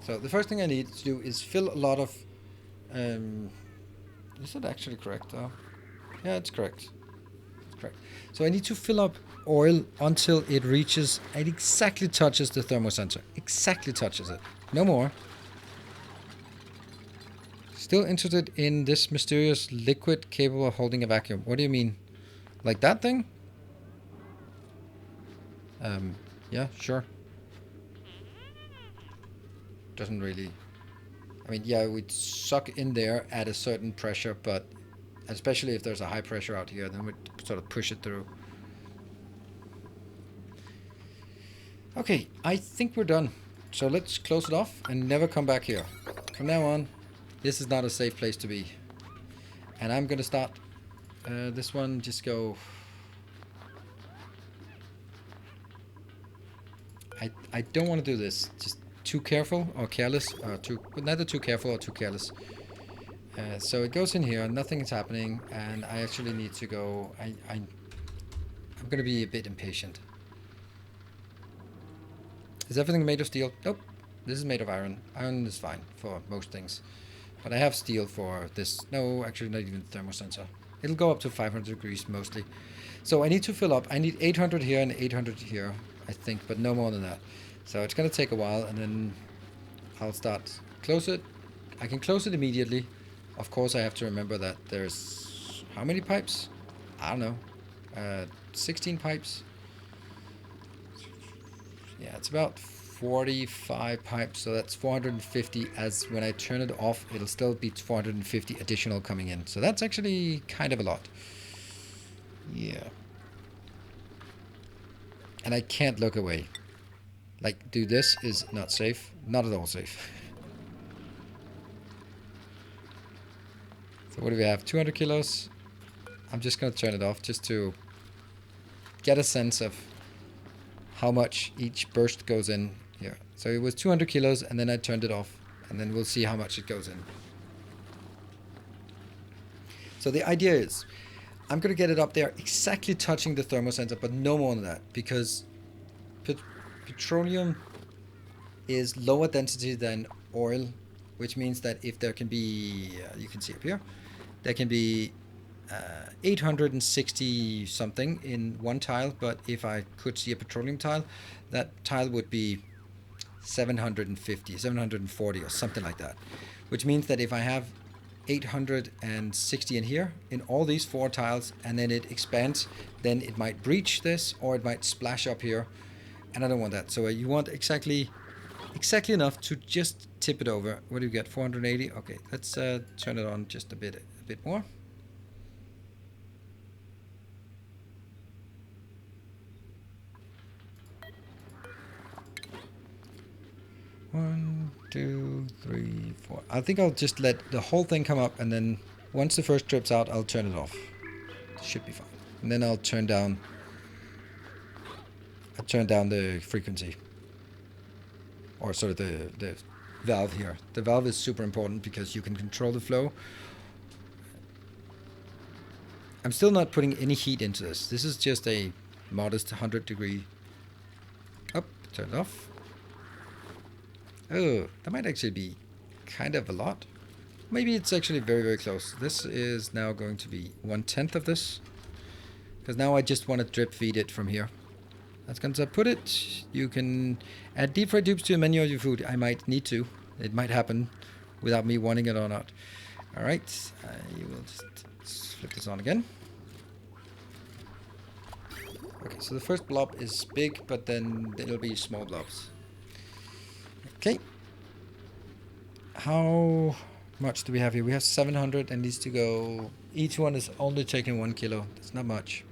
So the first thing I need to do is fill a lot of... is it actually correct? Yeah, it's correct. It's correct. So I need to fill up oil until it reaches... It exactly touches the thermosensor. Exactly touches it. No more. Still interested in this mysterious liquid capable of holding a vacuum. What do you mean? Like that thing? Yeah, sure. Doesn't really... I mean, yeah, we'd suck in there at a certain pressure, but especially if there's a high pressure out here, then we'd sort of push it through. Okay, I think we're done. So let's close it off and never come back here. From now on, this is not a safe place to be. And I'm going to start this one, just go... I don't want to do this. Just too careful or careless. Neither too careful or too careless. So it goes in here, nothing is happening, and I actually need to go... I'm going to be a bit impatient. Is everything made of steel? Nope. This is made of iron. Iron is fine for most things. But I have steel for this. No, actually not even thermosensor. It'll go up to 500 degrees mostly. So I need to fill up. I need 800 here and 800 here, I think, but no more than that. So it's going to take a while, and then I'll start. Close it. I can close it immediately. Of course, I have to remember that there's... How many pipes? I don't know. 16 pipes. Yeah, it's about 45 pipes, so that's 450. As when I turn it off, it'll still be 450 additional coming in. So that's actually kind of a lot. Yeah. And I can't look away. Like, dude, this is not safe. Not at all safe. So what do we have? 200 kilos. I'm just going to turn it off just to get a sense of how much each burst goes in here. So it was 200 kilos, and then I turned it off, and then we'll see how much it goes in. So the idea is, I'm going to get it up there exactly touching the thermosensor, but no more than that, because petroleum is lower density than oil, which means that if there can be, you can see up here, there can be 860 something in one tile, but if I could see a petroleum tile, that tile would be 750, 740 or something like that, which means that if I have 860 in here in all these 4 tiles and then it expands, then it might breach this or it might splash up here, and I don't want that. So you want exactly enough to just tip it over. What do you get? 480. Okay, let's turn it on just a bit more. One, two, three, four. I think I'll just let the whole thing come up, and then once the first drip's out, I'll turn it off. Should be fine. And then I'll turn down the frequency, or sort of the valve here. The valve is super important because you can control the flow. I'm still not putting any heat into this. This is just a modest 100 degree up, turn it off. Oh, that might actually be kind of a lot. Maybe it's actually very, very close. This is now going to be 1/10 of this, because now I just want to drip feed it from here. That's going to put it. You can add deep fried dupes to a menu of your food. I might need to. It might happen without me wanting it or not. All right, I will just flip this on again. Okay, so the first blob is big, but then it'll be small blobs. Okay. How much do we have here? We have 700 and needs to go. Each one is only taking 1 kilo. That's not much.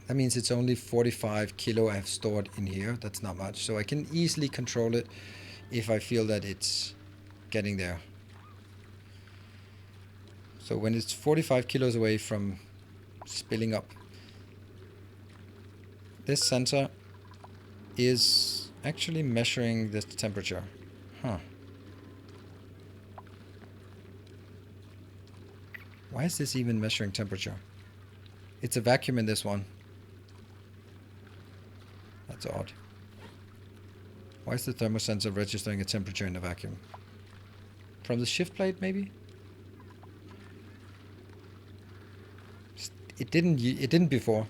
That means it's only 45 kilo I have stored in here. That's not much. So I can easily control it if I feel that it's getting there. So when it's 45 kilos away from spilling up, this sensor is actually measuring the temperature. Huh. Why is this even measuring temperature? It's a vacuum in this one. That's odd. Why is the thermosensor registering a temperature in a vacuum? From the shift plate, maybe? It didn't before.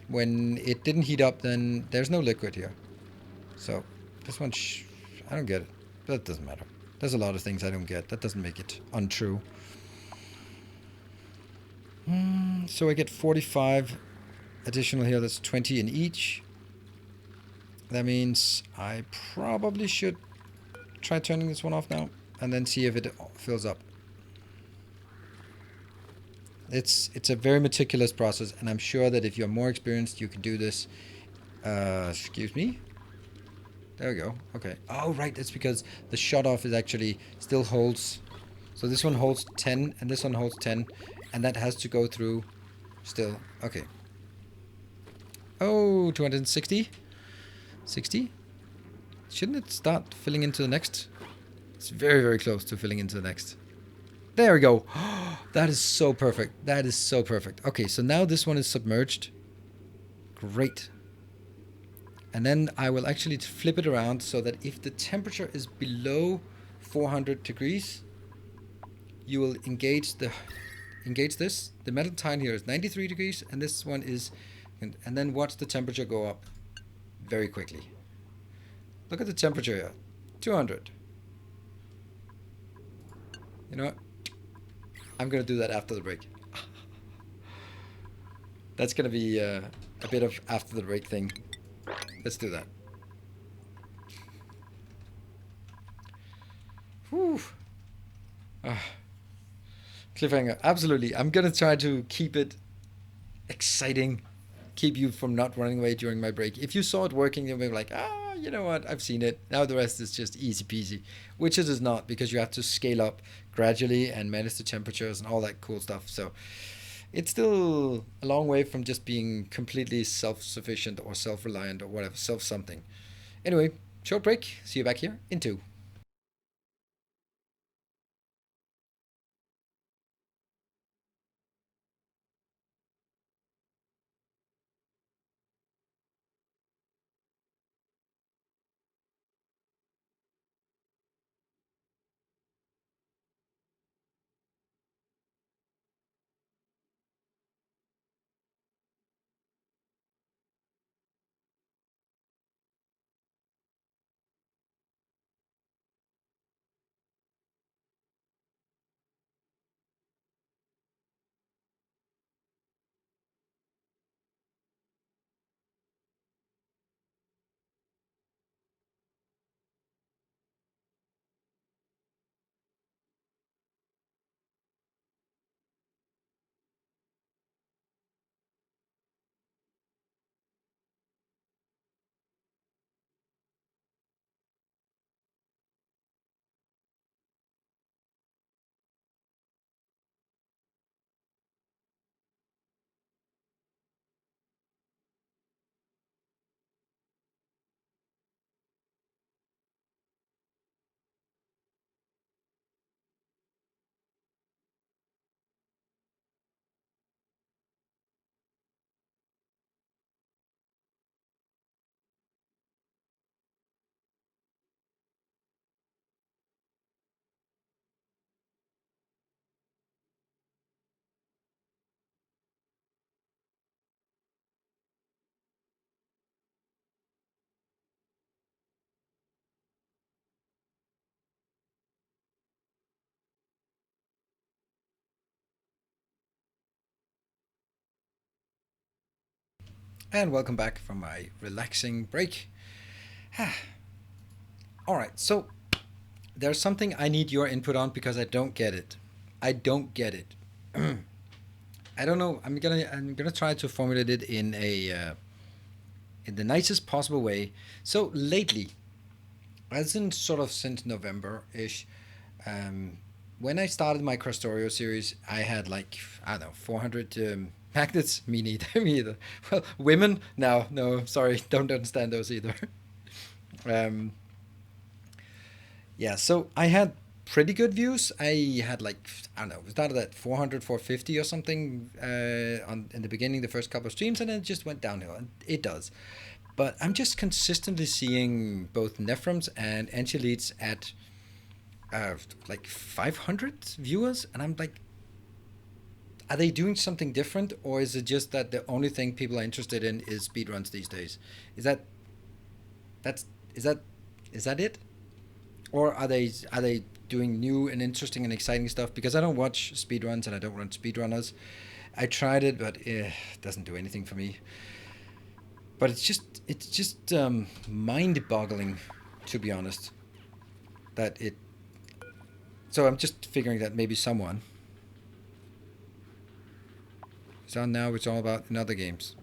When it didn't heat up, then there's no liquid here. So this one, I don't get it. That doesn't matter. There's a lot of things I don't get. That doesn't make it untrue. So I get 45 additional here. That's 20 in each. That means I probably should try turning this one off now and then see if it fills up. It's a very meticulous process, and I'm sure that if you're more experienced, you can do this. Excuse me. There we go. Okay. Oh, right. That's because the shut off is actually still holds. So this one holds 10, and this one holds 10, and that has to go through still. Okay. Oh, 260. 60. Shouldn't it start filling into the next? It's very, very close to filling into the next. There we go. That is so perfect. That is so perfect. Okay, so now this one is submerged. Great. And then I will actually flip it around so that if the temperature is below 400 degrees, you will engage this. The metal tile here is 93 degrees, and this one is, and then watch the temperature go up very quickly. Look at the temperature here, 200. You know what? I'm going to do that after the break. That's going to be a bit of after the break thing. Let's do that. Whew. Cliffhanger. Absolutely. I'm going to try to keep it exciting. Keep you from not running away during my break. If you saw it working, you'll be like, you know what? I've seen it. Now the rest is just easy peasy. Which it is not, because you have to scale up gradually and manage the temperatures and all that cool stuff. So it's still a long way from just being completely self-sufficient or self-reliant or whatever, self-something. Anyway, short break. See you back here in 2. And welcome back from my relaxing break. Alright, so there's something I need your input on because I don't get it. I don't get it. I don't know. I'm gonna try to formulate it in in the nicest possible way. So lately, as in sort of since November-ish, when I started my Crostorio series, I had like, I don't know, 400 magnets. Me neither. Me either. Well, women? No, sorry, don't understand those either. um, yeah, so I had pretty good views. I had like, I don't know, we started at 400, 450 or something in the beginning, the first couple of streams, and then it just went downhill. And it does. But I'm just consistently seeing both Nephrons and Enchelites at like 500 viewers, and I'm like, are they doing something different, or is it just that the only thing people are interested in is speedruns these days? Is that that's is that it, or are they doing new and interesting and exciting stuff? Because I don't watch speedruns and I don't run speedrunners. I tried it, but it doesn't do anything for me. But it's just mind-boggling, to be honest. That it. So I'm just figuring that maybe someone. So now it's all about in other games.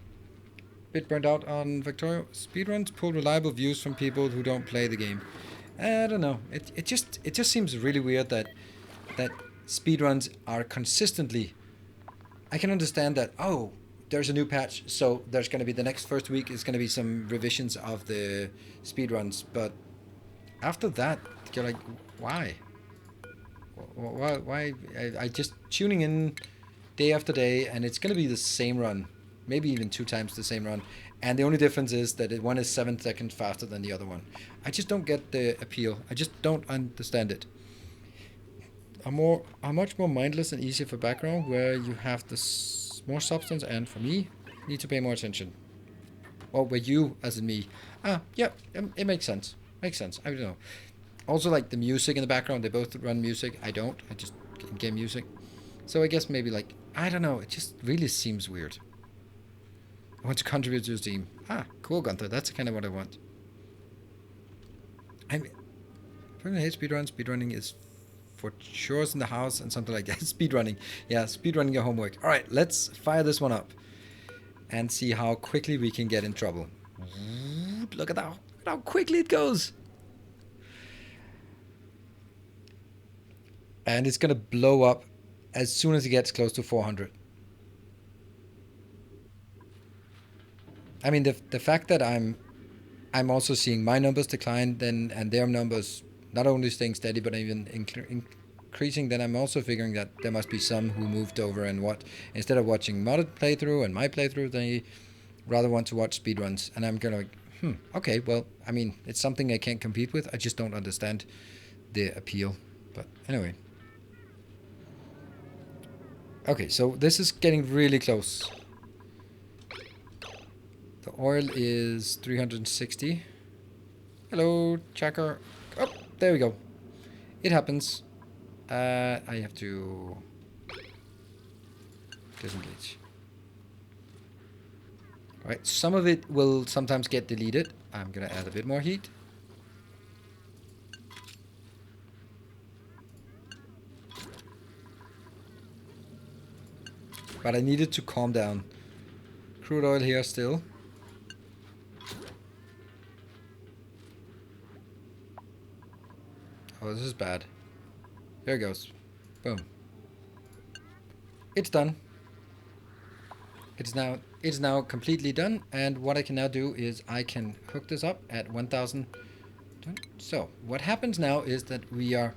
Bit burned out on Victoria. Speedruns pull reliable views from people who don't play the game. I don't know. It just seems really weird that speedruns are consistently. I can understand that. Oh, there's a new patch, so there's going to be the next first week is going to be some revisions of the speedruns. But after that, you're like, why? Why? I just tuning in day after day, and it's going to be the same run, maybe even 2 times the same run, and the only difference is that one is 7 seconds faster than the other one. I just don't get the appeal. I just don't understand it. Are much more mindless and easier for background, where you have more substance, and for me, need to pay more attention. Or where you, as in me, yeah, it makes sense. Makes sense. I don't know. Also, like the music in the background, they both run music. I don't. I just game music. So I guess maybe like, I don't know. It just really seems weird. I want to contribute to the team. Cool, Gunther. That's kind of what I want. I hate speedrun. Speedrunning is for chores in the house and something like that. Speedrunning. Yeah, speedrunning your homework. All right, let's fire this one up and see how quickly we can get in trouble. Look at how quickly it goes. And it's going to blow up as soon as it gets close to 400. I mean, the fact that I'm also seeing my numbers decline and their numbers not only staying steady but even increasing, then I'm also figuring that there must be some who moved over and instead of watching modded playthrough and my playthrough, they rather want to watch speedruns. And I'm going to okay, well, I mean, it's something I can't compete with. I just don't understand the appeal. But anyway. Okay, so this is getting really close. The oil is 360. Hello, Chacker. Oh, there we go. It happens. I have to disengage. Alright, some of it will sometimes get deleted. I'm gonna add a bit more heat. But I needed to calm down. Crude oil here still. Oh, this is bad. There it goes. Boom. It's done. It's now completely done, and what I can now do is I can hook this up at 1000. So what happens now is that we are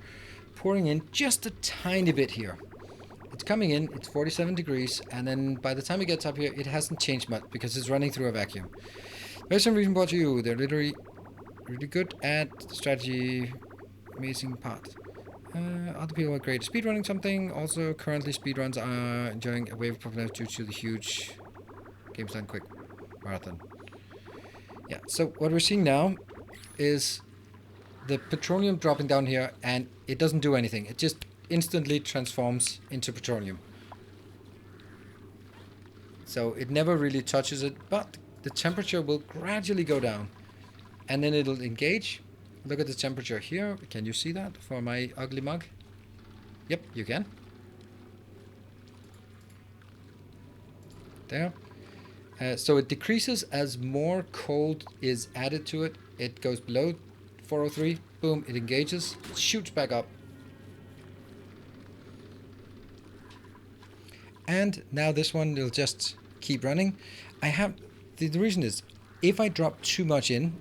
pouring in just a tiny bit here. It's coming in, it's 47 degrees, and then by the time it gets up here, it hasn't changed much because it's running through a vacuum. There's some reason for you. They're literally really good at strategy. Amazing part. Other people are great at speedrunning something. Also, currently speedruns are enjoying a wave of popularity due to the huge games done quick marathon. Yeah, so what we're seeing now is the petroleum dropping down here, and it doesn't do anything. It just instantly transforms into petroleum. So it never really touches it, but the temperature will gradually go down. And then it'll engage. Look at the temperature here. Can you see that for my ugly mug? Yep, you can. There. So it decreases as more cold is added to it. It goes below 403. Boom, it engages. It shoots back up. And now this one will just keep running. I have... The reason is, if I drop too much in,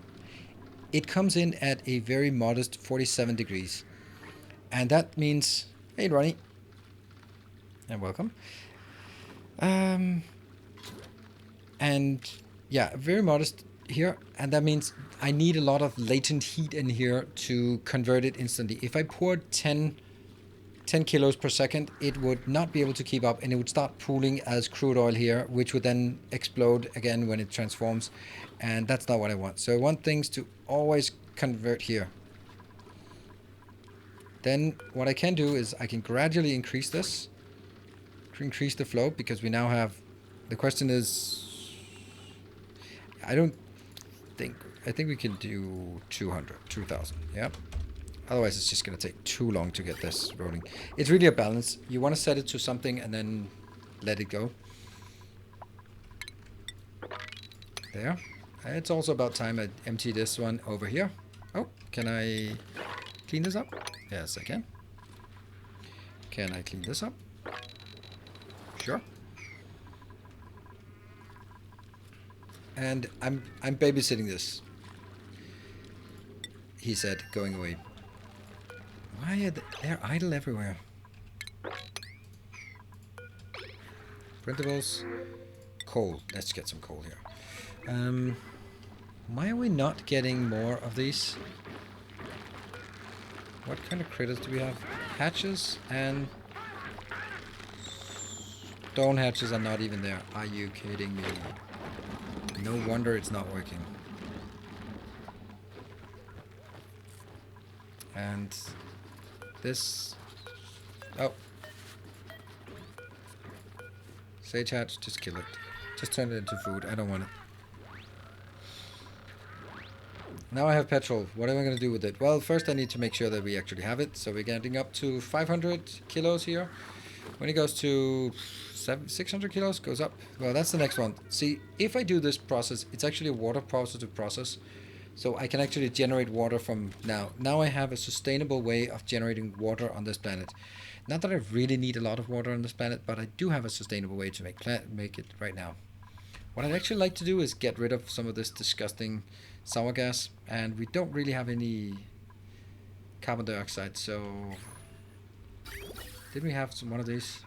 it comes in at a very modest 47 degrees. And that means... Hey, Ronnie. And welcome. And yeah, very modest here. And that means I need a lot of latent heat in here to convert it instantly. If I poured 10 kilos per second, it would not be able to keep up, and it would start pooling as crude oil here, which would then explode again when it transforms. And that's not what I want. So I want things to always convert here. Then what I can do is I can gradually increase this, increase the flow, because we now have... The question is... I think we can do 2,000, yeah. Otherwise it's just going to take too long to get this rolling. It's really a balance. You want to set it to something and then let it go. There. It's also about time I empty this one over here. Oh, can I clean this up? Yes, I can. Can I clean this up? Sure. And I'm babysitting this. He said, going away. Why are they're idle everywhere? Printables. Coal. Let's get some coal here. Why are we not getting more of these? What kind of critters do we have? Hatches and... Stone hatches are not even there. Are you kidding me? No wonder it's not working. And this... Oh. Sage hatch, just kill it. Just turn it into food. I don't want it. Now I have petrol. What am I going to do with it? Well, first I need to make sure that we actually have it. So we're getting up to 500 kilos here. When it goes to 600 kilos, goes up. Well, that's the next one. See, if I do this process, it's actually a water positive process. So I can actually generate water from now. Now I have a sustainable way of generating water on this planet. Not that I really need a lot of water on this planet, but I do have a sustainable way to make it right now. What I'd actually like to do is get rid of some of this disgusting sour gas. And we don't really have any carbon dioxide, so... Did we have one of these?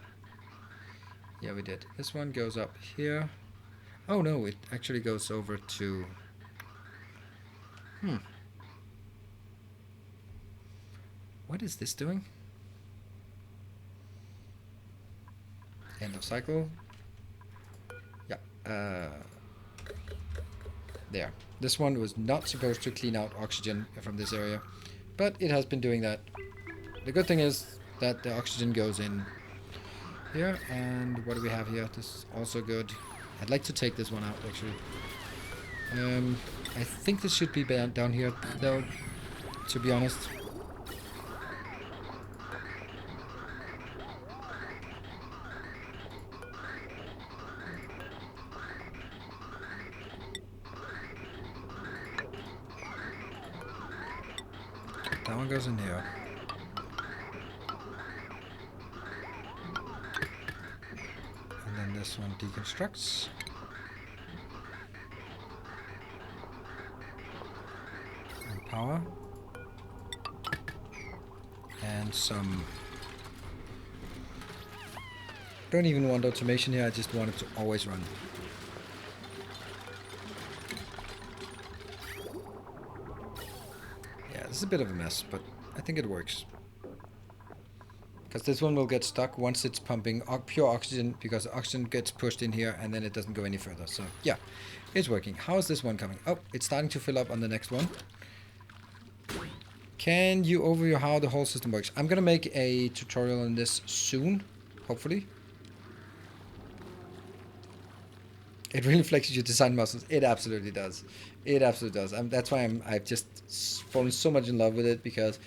Yeah, we did. This one goes up here. Oh no, it actually goes over to... What is this doing? End of cycle. Yeah. There. This one was not supposed to clean out oxygen from this area, but it has been doing that. The good thing is that the oxygen goes in here. And what do we have here? This is also good. I'd like to take this one out, actually. I think this should be down here, though, to be honest. That one goes in here. And then this one deconstructs. And power. And some... Don't even want automation here, I just want it to always run. This is a bit of a mess, but I think it works. Because this one will get stuck once it's pumping pure oxygen, because oxygen gets pushed in here and then it doesn't go any further. So yeah, it's working. How is this one coming? Oh, it's starting to fill up on the next one. Can you overview how the whole system works? I'm going to make a tutorial on this soon, hopefully. It really flexes your design muscles. It absolutely does. It absolutely does. That's why I've just fallen so much in love with it, because,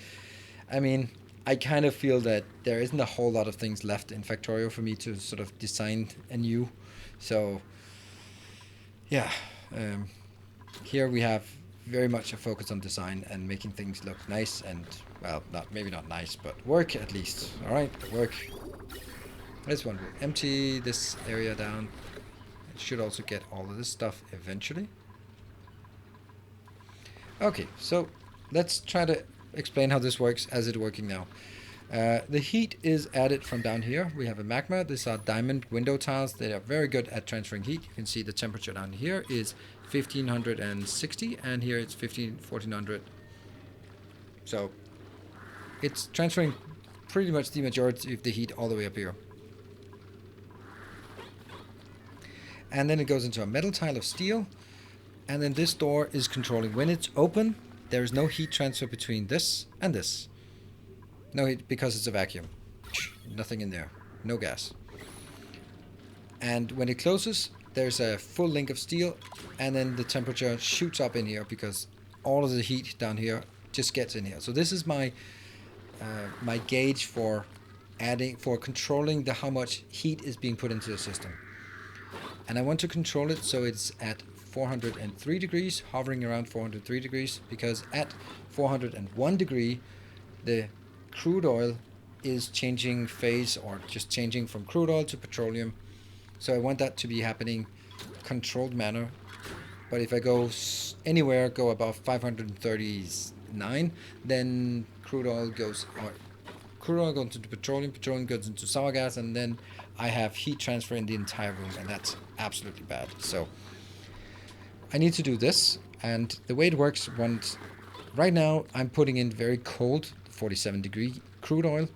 I mean, I kind of feel that there isn't a whole lot of things left in Factorio for me to sort of design anew. So, yeah, um, here we have very much a focus on design and making things look nice and, well, maybe not nice, but work at least. All right, work. This one will empty this area down. It should also get all of this stuff eventually. Okay, so let's try to explain how this works as it's working now. The heat is added from down here. We have a magma. These are diamond window tiles. They are very good at transferring heat. You can see the temperature down here is 1560, and here it's 1400. So it's transferring pretty much the majority of the heat all the way up here. And then it goes into a metal tile of steel. And then this door is controlling. When it's open, there is no heat transfer between this and this. No heat, because it's a vacuum. Nothing in there. No gas. And when it closes, there's a full link of steel. And then the temperature shoots up in here, because all of the heat down here just gets in here. So this is my my gauge for controlling how much heat is being put into the system. And I want to control it so it's at 403 degrees, hovering around 403 degrees, because at 401 degree, the crude oil is changing phase, or just changing from crude oil to petroleum. So I want that to be happening controlled manner. But if I go anywhere, go above 539, then crude oil goes into petroleum, petroleum goes into sour gas, and then I have heat transfer in the entire room, and that's absolutely bad. So I need to do this, and the way it works, right now I'm putting in very cold 47 degree crude oil,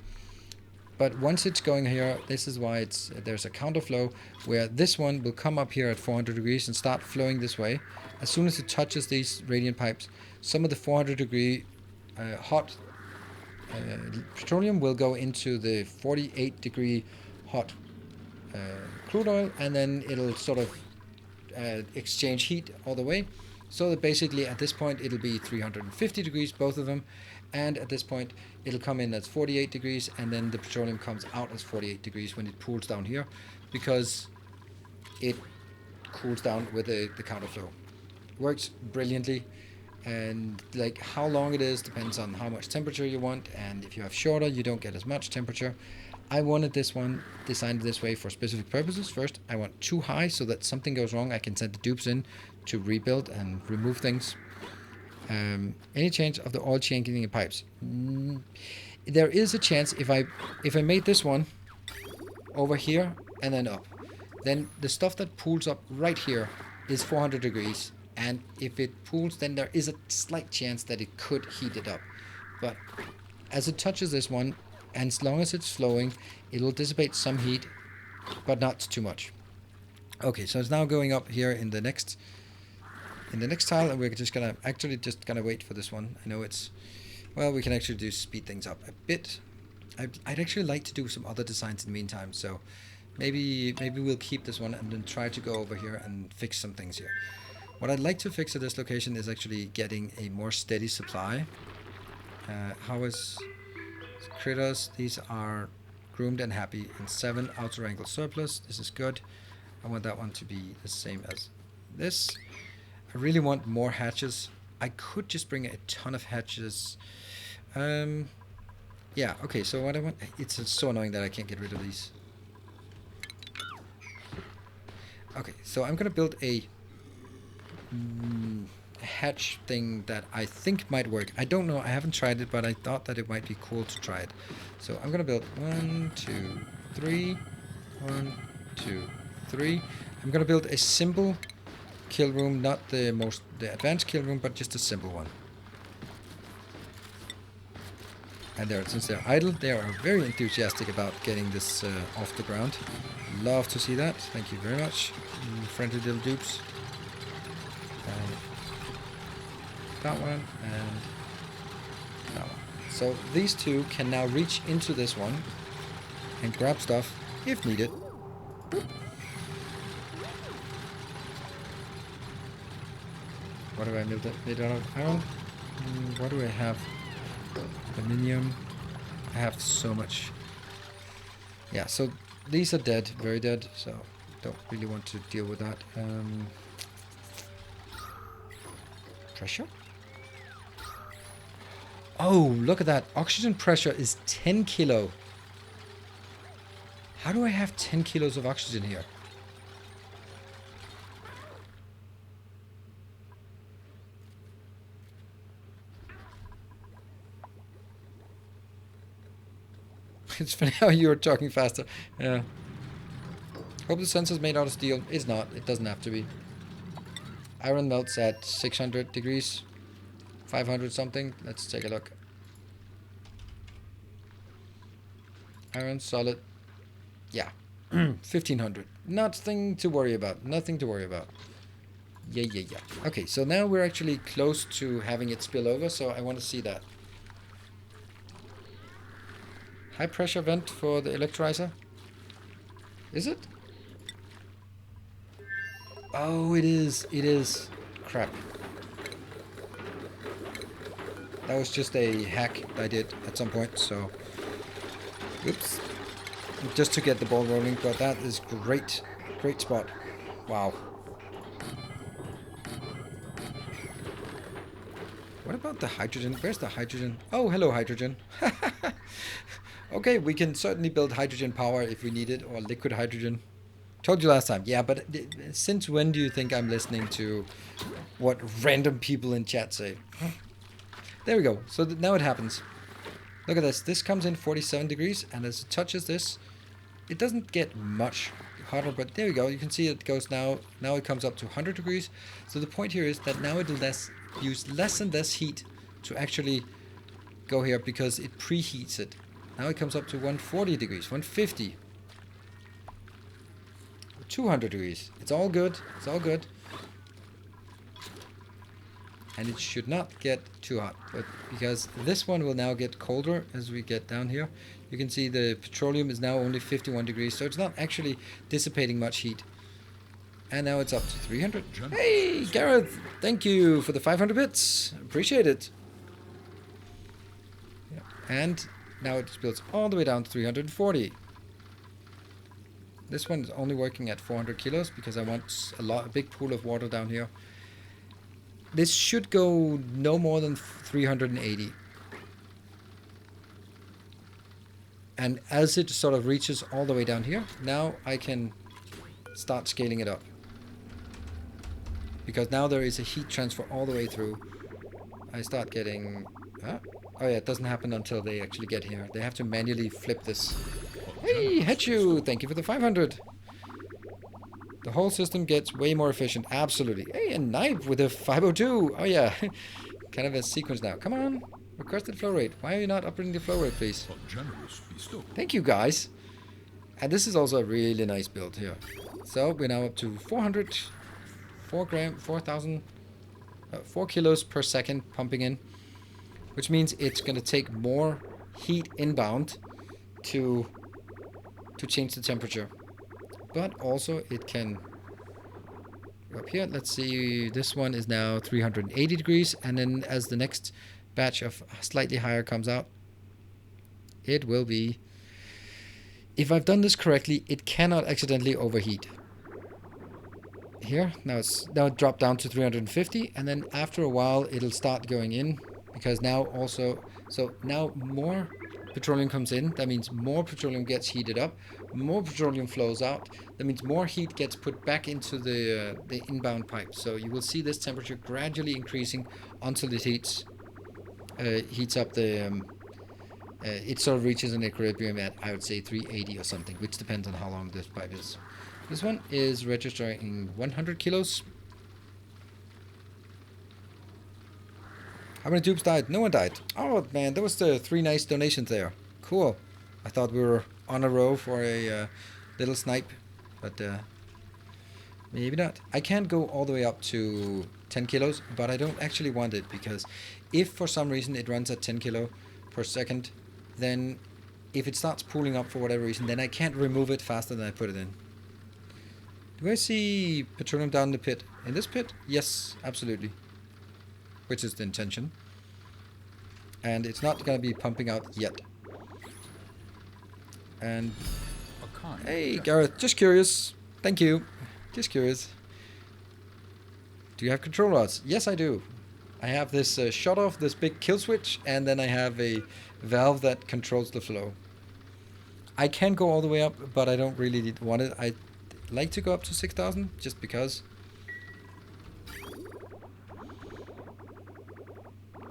but once it's going here, this is why there's a counterflow where this one will come up here at 400 degrees and start flowing this way. As soon as it touches these radiant pipes, some of the 400 degree hot petroleum will go into the 48 degree hot crude oil, and then it'll sort of exchange heat all the way. So that basically at this point it'll be 350 degrees, both of them, and at this point it'll come in as 48 degrees, and then the petroleum comes out as 48 degrees when it pools down here, because it cools down with the counterflow. Works brilliantly. And like how long it is depends on how much temperature you want, and if you have shorter, you don't get as much temperature. I wanted this one designed this way for specific purposes. First, I want too high so that something goes wrong, I can send the dupes in to rebuild and remove things. Any change of the oil changing in pipes? There is a chance if I made this one over here and then up, then the stuff that pools up right here is 400 degrees. And if it pools, then there is a slight chance that it could heat it up. But as it touches this one, and as long as it's flowing, it will dissipate some heat, but not too much. Okay, so it's now going up here in the next tile, and we're just gonna wait for this one. I know we can actually speed things up a bit. I'd actually like to do some other designs in the meantime, so maybe we'll keep this one and then try to go over here and fix some things here. What I'd like to fix at this location is actually getting a more steady supply. How is critters? These are groomed and happy, and 7 outer angle surplus. This is good. I want that one to be the same as this. I really want more hatches. I could just bring a ton of hatches. Yeah, okay, so what I want, it's so annoying that I can't get rid of these. Okay, so I'm gonna build a hatch thing that I think might work. I don't know, I haven't tried it, but I thought that it might be cool to try it. So I'm gonna build 1, 2, 3, 1, 2, 3. I'm gonna build a simple kill room, not the advanced kill room, but just a simple one. And since they're idle, they are very enthusiastic about getting this off the ground. Love to see that. Thank you very much, friendly little dupes. That one and that one. So these two can now reach into this one and grab stuff if needed. What do I made out of? Iron? What do I have? Aluminium. I have so much. Yeah, so these are dead, very dead, so don't really want to deal with that. Pressure? Oh, look at that. Oxygen pressure is 10 kilo. How do I have 10 kilos of oxygen here? It's funny how you're talking faster. Yeah. Hope the sensor's made out of steel. It's not. It doesn't have to be. Iron melts at 600 degrees. 500 something. Let's take a look. Iron solid. Yeah. 1500. Nothing to worry about. Nothing to worry about. Yeah. Okay, so now we're actually close to having it spill over, so I want to see that. High pressure vent for the electrolyzer. Is it? Oh, it is. It is. Crap. That was just a hack I did at some point, so... Oops. Just to get the ball rolling, but that is great. Great spot. Wow. What about the hydrogen? Where's the hydrogen? Oh, hello, hydrogen. Okay, we can certainly build hydrogen power if we need it, or liquid hydrogen. Told you last time. Yeah, but since when do you think I'm listening to what random people in chat say? There we go. So now it happens. Look at this. This comes in 47 degrees, and as it touches this, it doesn't get much hotter, but there we go. You can see it goes now. Now it comes up to 100 degrees. So the point here is that now it will use less and less heat to actually go here because it preheats it. Now it comes up to 140 degrees, 150, 200 degrees. It's all good. It's all good. And it should not get too hot, but because this one will now get colder as we get down here. You can see the petroleum is now only 51 degrees, so it's not actually dissipating much heat. And now it's up to 300. Hey, Gareth, thank you for the 500 bits. Appreciate it. Yeah. And now it spills all the way down to 340. This one is only working at 400 kilos because I want a big pool of water down here. This should go no more than 380. And as it sort of reaches all the way down here, now I can start scaling it up. Because now there is a heat transfer all the way through. I start getting... oh yeah, it doesn't happen until they actually get here. They have to manually flip this. Hey, Hetchu! Thank you for the 500. The whole system gets way more efficient. Absolutely. Hey, a knife with a 502. Oh yeah. Kind of a sequence now. Come on. Requested flow rate. Why are you not upping the flow rate, please? Thank you, guys. And this is also a really nice build here. So we're now up to 400, 4 kilos per second pumping in, which means it's going to take more heat inbound to change the temperature. But also it can go up here. Let's see. This one is now 380 degrees, and then as the next batch of slightly higher comes out, it will be, if I've done this correctly, it cannot accidentally overheat. Here, now it dropped down to 350, and then after a while it'll start going in, because now also, so now more petroleum comes in. That means more petroleum gets heated up, more petroleum flows out. That means more heat gets put back into the inbound pipe. So you will see this temperature gradually increasing until it heats up the it sort of reaches an equilibrium at, I would say, 380 or something, which depends on how long this pipe is. This one is registering 100 kilos. How many dupes died? No one died. Oh man, there was the 3 nice donations there. Cool. I thought we were on a row for a little snipe, but maybe not. I can't go all the way up to 10 kilos, but I don't actually want it, because if for some reason it runs at 10 kilo per second, then if it starts pooling up for whatever reason, then I can't remove it faster than I put it in. Do I see petroleum down in the pit? In this pit? Yes, absolutely. which is the intention. And it's not going to be pumping out yet. And hey, Gareth, just curious. Thank you. Just curious. Do you have control rods? Yes, I do. I have this shut off, this big kill switch, and then I have a valve that controls the flow. I can go all the way up, but I don't really want it. I'd like to go up to 6,000, just because.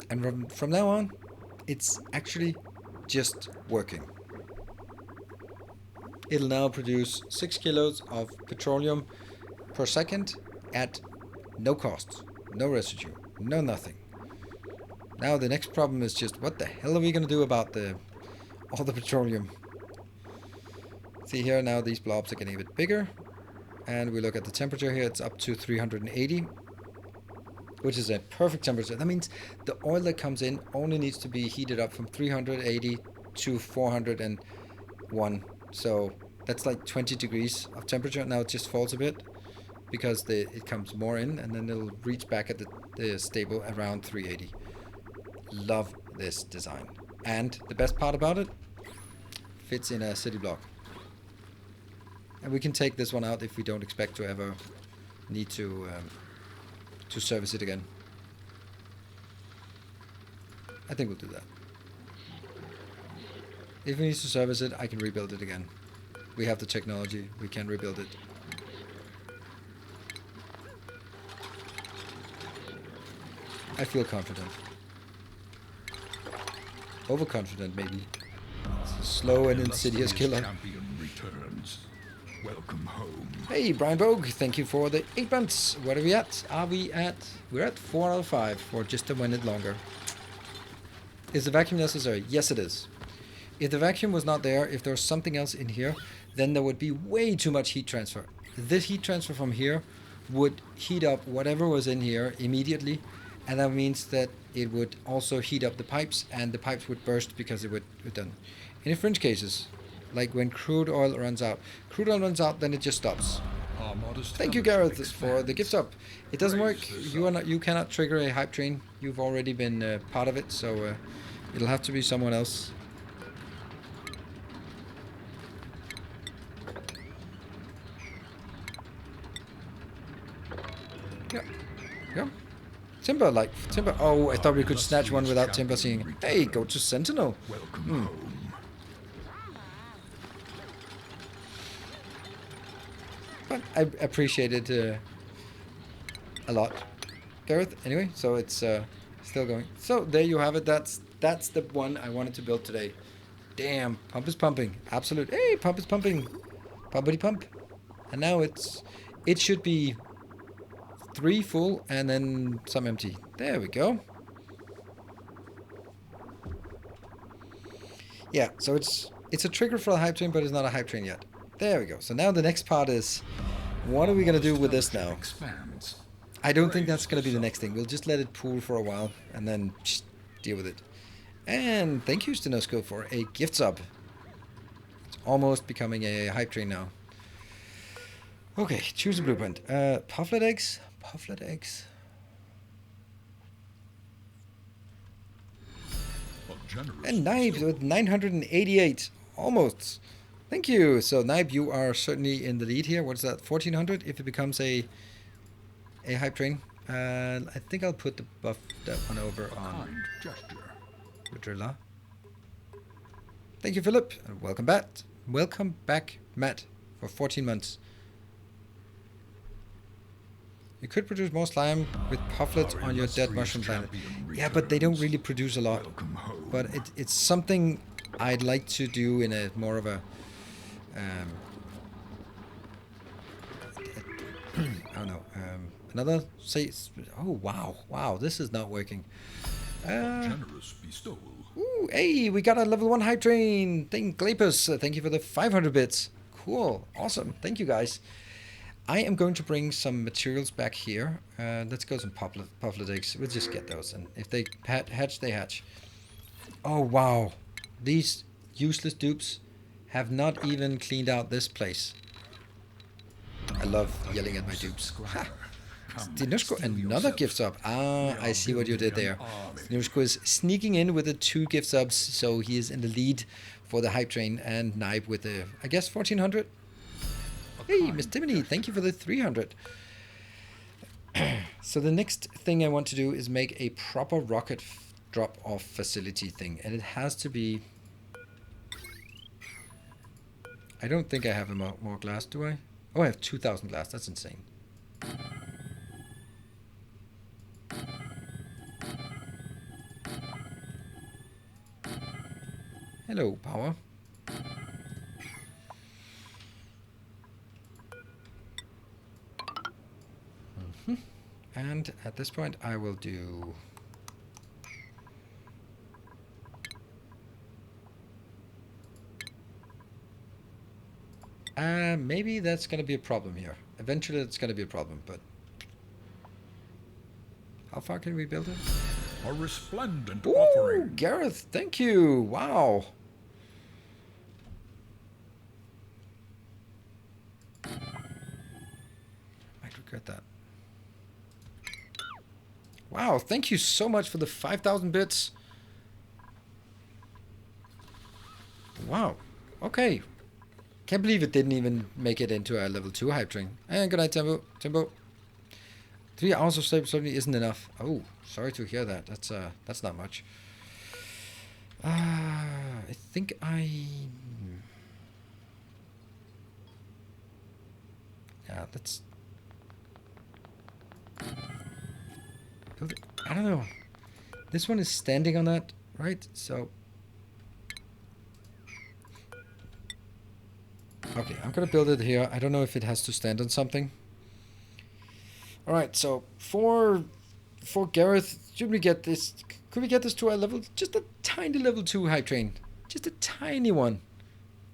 And from now on, it's actually just working. It'll now produce 6 kilos of petroleum per second at no cost, no residue, no nothing. Now the next problem is just what the hell are we going to do about all the petroleum? See here, now these blobs are getting a bit bigger, and we look at the temperature here. It's up to 380, which is a perfect temperature. That means the oil that comes in only needs to be heated up from 380 to 401. So that's like 20 degrees of temperature. Now it just falls a bit because it comes more in, and then it'll reach back at the stable around 380. Love this design. And the best part about it, fits in a city block. And we can take this one out if we don't expect to ever need to service it again. I think we'll do that. If we need to service it, I can rebuild it again. We have the technology, we can rebuild it. I feel confident. Overconfident, maybe. It's a slow and insidious killer. Welcome home. Hey, Brian Bogue, thank you for the 8 months. What are we at? We're at 4 out of 5 for just a minute longer. Is the vacuum necessary? Yes, it is. If the vacuum was not there, if there was something else in here, then there would be way too much heat transfer. This heat transfer from here would heat up whatever was in here immediately, and that means that it would also heat up the pipes, and the pipes would burst because it would be done. In fringe cases, like when crude oil runs out, then it just stops. Thank you, Gareth, for the gift up. It doesn't work. You cannot trigger a hype train. You've already been part of it, so it'll have to be someone else. Yeah. Timber. Oh, I thought we could snatch one without Timber seeing. Hey, go to Sentinel. Welcome home. But I appreciate it a lot, Gareth. Anyway, so it's still going. So there you have it. That's the one I wanted to build today. Damn, pump is pumping. Absolute. Hey, pump is pumping. Pumpity pump. And now it should be 3 full and then some empty. There we go. Yeah, so it's a trigger for a hype train, but it's not a hype train yet. There we go. So now the next part is, what are we going to do with this now? I don't think that's going to be the next thing. We'll just let it pool for a while and then just deal with it. And thank you, Stenosko, for a gift sub. It's almost becoming a hype train now. Okay, choose a blueprint. Pufflet eggs. And Knife with 988. Almost. Thank you. So, Knife, you are certainly in the lead here. What's that? 1400 if it becomes a hype train. I think I'll put that one over on the driller. Thank you, Philip. And welcome back. Welcome back, Matt, for 14 months. You could produce more slime with pufflets on your dead mushroom planet. Yeah, but they don't really produce a lot. But it's something I'd like to do in a more of a I don't know. Another say. Oh wow! This is not working. Generous bestowal. Ooh, hey, we got a level 1 hype train. Thank Glapus. Thank you for the 500 bits. Cool, awesome. Thank you guys. I am going to bring some materials back here. Let's go some pufflet eggs. We'll just get those, and if they hatch, they hatch. Oh wow, these useless dupes have not even cleaned out this place. I love yelling at my dupes. Ha. Stinushko, another gift sub. Ah, I see what you did there. Stinushko is sneaking in with the 2 gift subs, so he is in the lead for the hype train, and Knipe with the, I guess, 1400. Hey, Miss Timony, thank you for the 300. So the next thing I want to do is make a proper rocket drop-off facility thing, and it has to be... I don't think I have more glass, do I? Oh, I have 2,000 glass. That's insane. Hello, power. And at this point, I will do... maybe that's going to be a problem here. Eventually, it's going to be a problem, but... How far can we build it? A resplendent Ooh, offering. Gareth, thank you. Wow. Might regret that. Wow, thank you so much for the 5,000 bits. Wow. Okay. Can't believe it didn't even make it into a level 2 hype train. And good night, Timbo. Timbo. 3 hours of sleep certainly isn't enough. Oh, sorry to hear that. That's not much. I think yeah, let's... I don't know. This one is standing on that, right? So... Okay, I'm gonna build it here. I don't know if it has to stand on something. Alright, so for Gareth, should we get this... Could we get this to a level... Just a tiny level 2 hype train. Just a tiny one.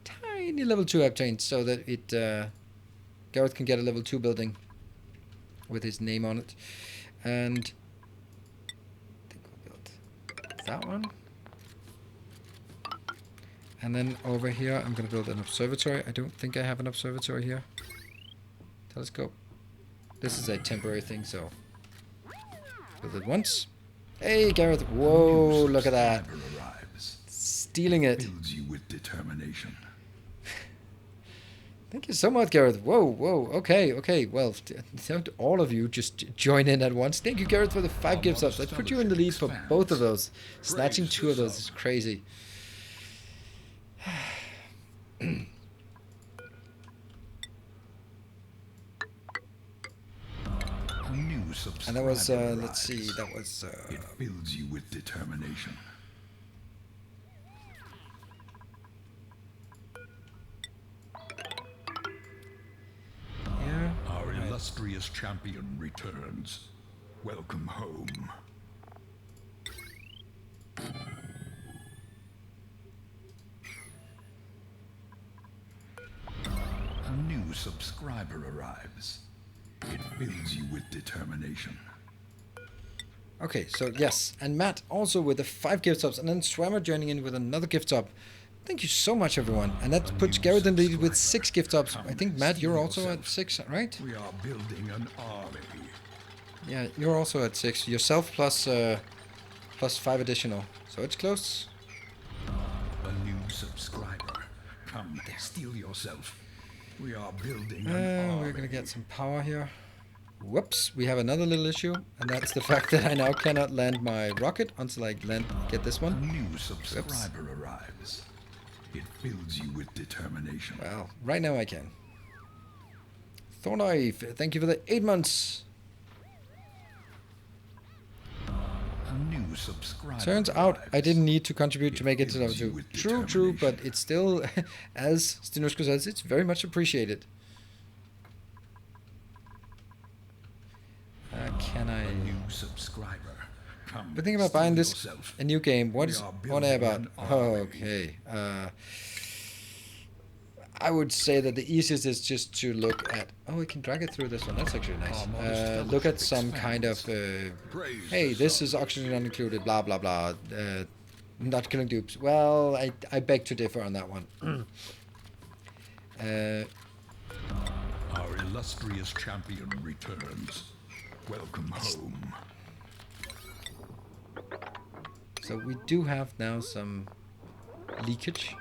Tiny level 2 hype train so that it... Gareth can get a level 2 building with his name on it. And... I think we'll build that one. And then over here, I'm going to build an observatory. I don't think I have an observatory here. Telescope. This is a temporary thing, so... Build it once. Hey, Gareth. Whoa, look at that. Stealing it. Fills you with determination. Thank you so much, Gareth. Whoa, whoa. Okay, okay. Well, don't all of you just join in at once. Thank you, Gareth, for the 5 gift subs. Let's put you in the lead for both of those. Snatching 2 of those is crazy. And that was, let's see, that was... It fills you with determination. Yeah. Our illustrious champion returns. Welcome home. A new subscriber arrives. It fills you with determination. Okay, so yes, and Matt also with the 5 gift subs, and then Swammer joining in with another gift sub. Thank you so much, everyone. And that puts Gareth in the lead with 6 gift subs. I think, Matt, you're also at 6, right? We are building an army. Yeah, you're also at 6. Yourself plus 5 additional. So it's close. A new subscriber. Come, steal yourself. We are building an army. We're gonna get some power here. Whoops, we have another little issue, and that's the fact that I now cannot land my rocket until I get this one. A new subscriber arrives. It fills you with determination. Well, right now I can. Thornknife, thank you for the 8 months. A new subscriber Turns out arrives. I didn't need to contribute to make it to level fills you 2. with True, but determination. it's still, as Stinushko says, it's very much appreciated. Can I... A new subscriber. Come, But think about buying this yourself. a new game. What We is are what I building about? an Oh, army. okay. I would say that the easiest is just to look at. Oh, we can drag it through this one. That's actually nice. Our modest Look at fellowship some kind of. Praise Hey, the this sun. is oxygen not included. Blah blah blah. Not killing dupes. Well, I beg to differ on that one. Our illustrious champion returns. Welcome home. So we do have now some leakage.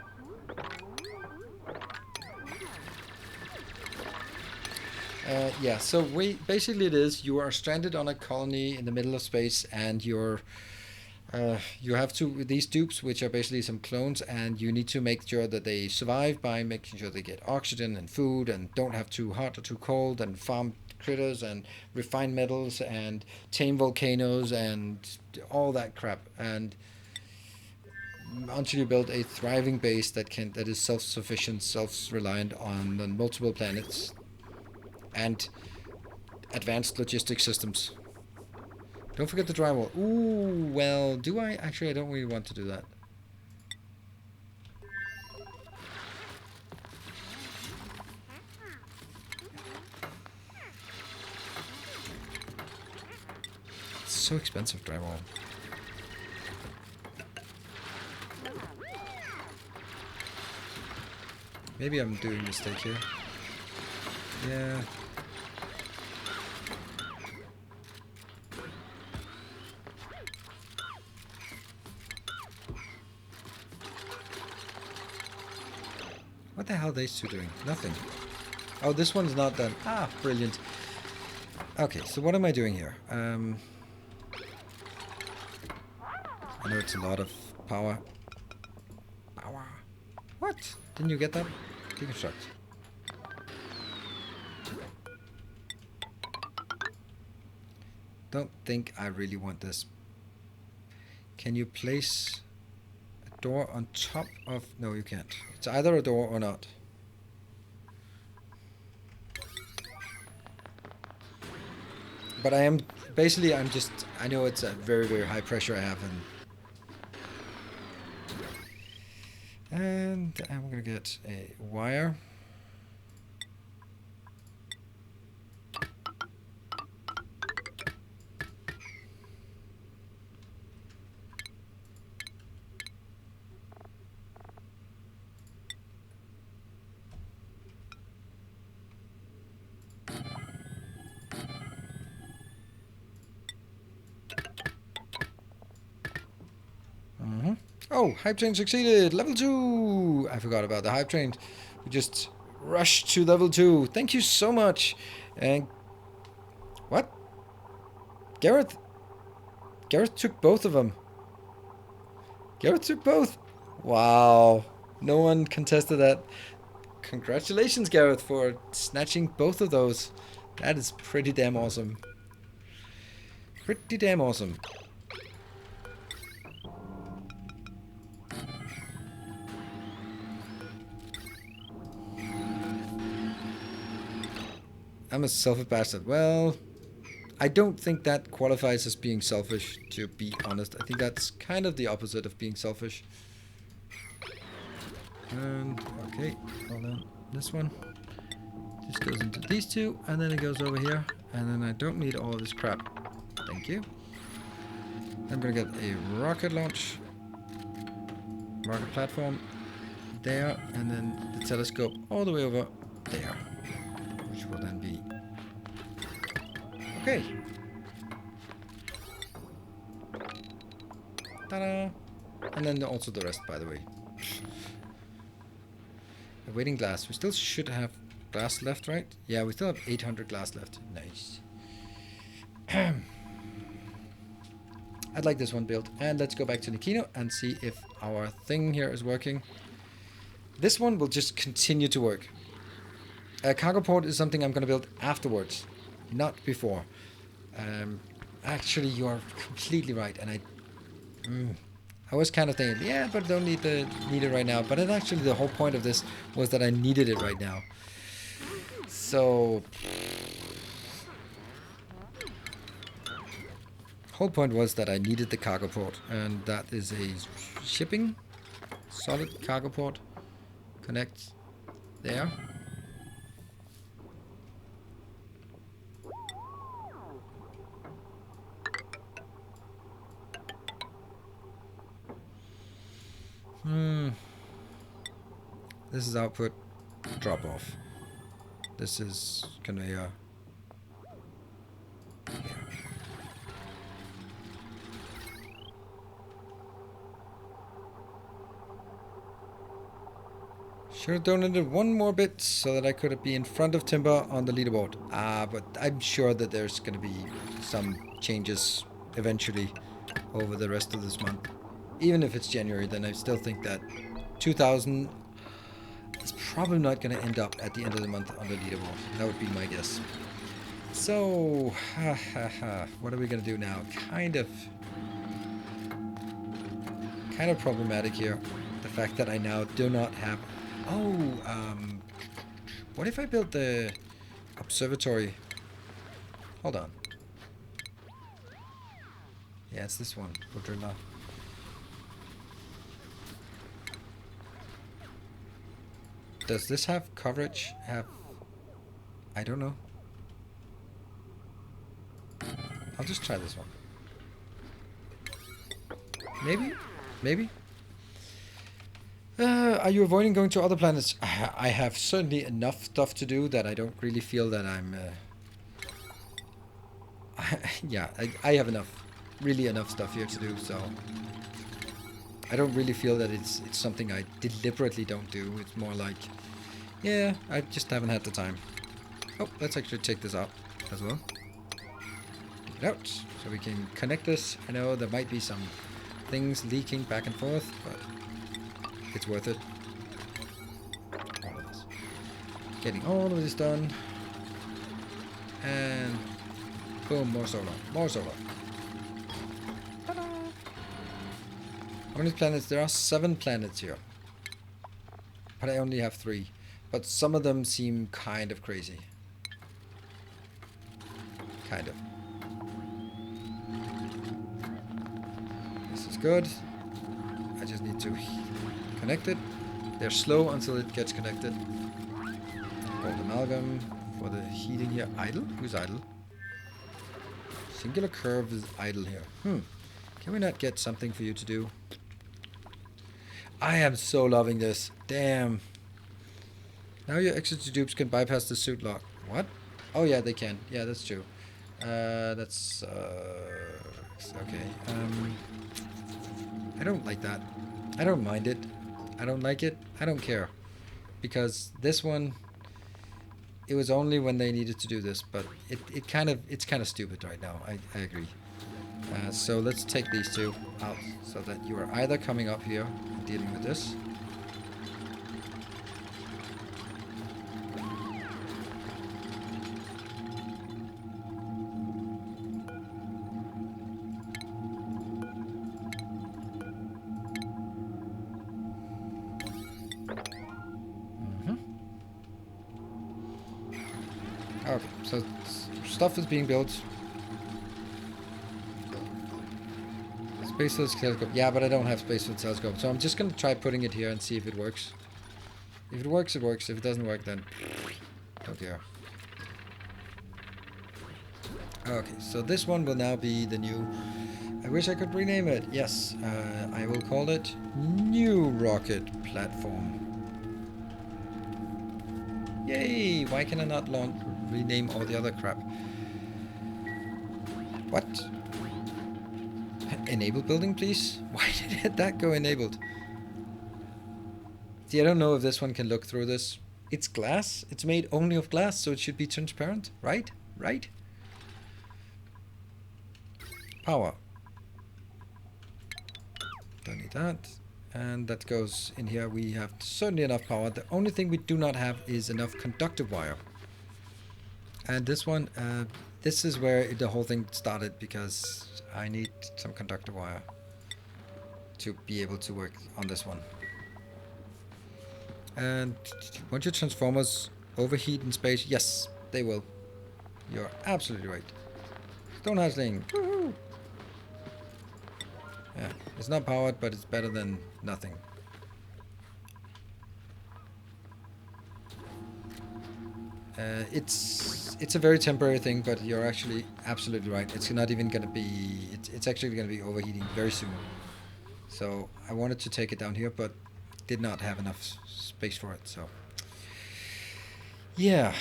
Yeah, so basically it is you are stranded on a colony in the middle of space, and you have these dupes, which are basically some clones, and you need to make sure that they survive by making sure they get oxygen and food and don't have too hot or too cold, and farm critters and refine metals and tame volcanoes and all that crap, and until you build a thriving base that is self-sufficient, self-reliant on multiple planets and advanced logistic systems. Don't forget the drywall. Ooh, well, do I? Actually, I don't really want to do that. It's so expensive, drywall. Maybe I'm doing a mistake here. Yeah. What the hell are these two doing? Nothing. Oh, this one's not done. Ah, brilliant. Okay, so what am I doing here? I know it's a lot of power. Power. What? Didn't you get that? Deconstruct. Don't think I really want this. Can you place a door on top of... No, you can't. It's either a door or not. But I am... Basically, I'm just... I know it's a very, very high pressure I have, and I'm gonna get a wire. Oh, hype train succeeded! Level 2! I forgot about the hype train. We just rushed to level 2. Thank you so much! And... What? Gareth? Gareth took both of them. Gareth took both! Wow. No one contested that. Congratulations, Gareth, for snatching both of those. That is pretty damn awesome. Pretty damn awesome. I'm a selfish bastard. Well, I don't think that qualifies as being selfish, to be honest. I think that's kind of the opposite of being selfish. And, okay, hold on. This one. This goes into these two, and then it goes over here. And then I don't need all this crap. Thank you. I'm gonna get a rocket launch. Rocket platform. There, and then the telescope all the way over there. Which will then be... Okay. Ta-da! And then also the rest, by the way. Awaiting glass. We still should have glass left, right? Yeah, we still have 800 glass left. Nice. I'd like this one built. And let's go back to Nikino and see if our thing here is working. This one will just continue to work. A cargo port is something I'm going to build afterwards, not before. Actually, you are completely right, and I was kind of thinking, yeah, but don't need it right now. But it actually, the whole point of this was that I needed it right now. So, whole point was that I needed the cargo port, and that is a shipping solid cargo port. Connect there. This is output, drop off. This is conveyor. Here. Should have donated one more bit so that I could be in front of Timber on the leaderboard. But I'm sure that there's going to be some changes eventually over the rest of this month. Even if it's January, then I still think that 2,000 is probably not going to end up at the end of the month on the leaderboard. That would be my guess. So, what are we going to do now? Kind of problematic here. The fact that I now do not have... Oh, what if I built the observatory? Hold on. Yeah, it's this one. Quadrilla. Does this have coverage? I don't know. I'll just try this one. Maybe. Are you avoiding going to other planets? I have certainly enough stuff to do that I don't really feel that I'm... yeah, I have really enough stuff here to do, so... I don't really feel that it's something I deliberately don't do. It's more like, yeah, I just haven't had the time. Oh, let's actually take this out as well. Take it out, so we can connect this. I know there might be some things leaking back and forth, but... it's worth it. All of this. Getting all of this done. And boom, more solar. More solar. Ta-da! How many planets? There are 7 planets here. But I only have 3. But some of them seem kind of crazy. Kind of. This is good. I just need to... connected. They're slow until it gets connected. Gold amalgam for the heating here. Idle? Who's idle? Singular curve is idle here. Can we not get something for you to do? I am so loving this. Damn. Now your exit to dupes can bypass the suit lock. What? Oh yeah, they can. Yeah, that's true. That's okay. I don't like that. I don't mind it. I don't like it. I don't care. Because this one, it was only when they needed to do this, but it's kind of stupid right now. I agree. So let's take these 2 out so that you are either coming up here and dealing with this. Okay, so stuff is being built. Spacefield telescope. Yeah, but I don't have Spacefield telescope, so I'm just gonna try putting it here and see if it works. If it works, it works. If it doesn't work, then don't care. Okay, so this one will now be the new... I wish I could rename it. Yes, I will call it New Rocket Platform. Yay! Why can I not rename all the other crap? What? Enable building, please? Why did that go enabled? See, I don't know if this one can look through this. It's glass. It's made only of glass, so it should be transparent, right? Right? Power. Don't need that. And that goes in here. We have certainly enough power. The only thing we do not have is enough conductive wire. And this one, this is where the whole thing started, because I need some conductive wire to be able to work on this one. And won't your transformers overheat in space? Yes, they will. You're absolutely right. Stone hatchling. Woohoo! Yeah, it's not powered, but it's better than nothing. It's a very temporary thing, but you're actually absolutely right. It's not even going to be... It's actually going to be overheating very soon. So I wanted to take it down here, but did not have enough space for it. So yeah.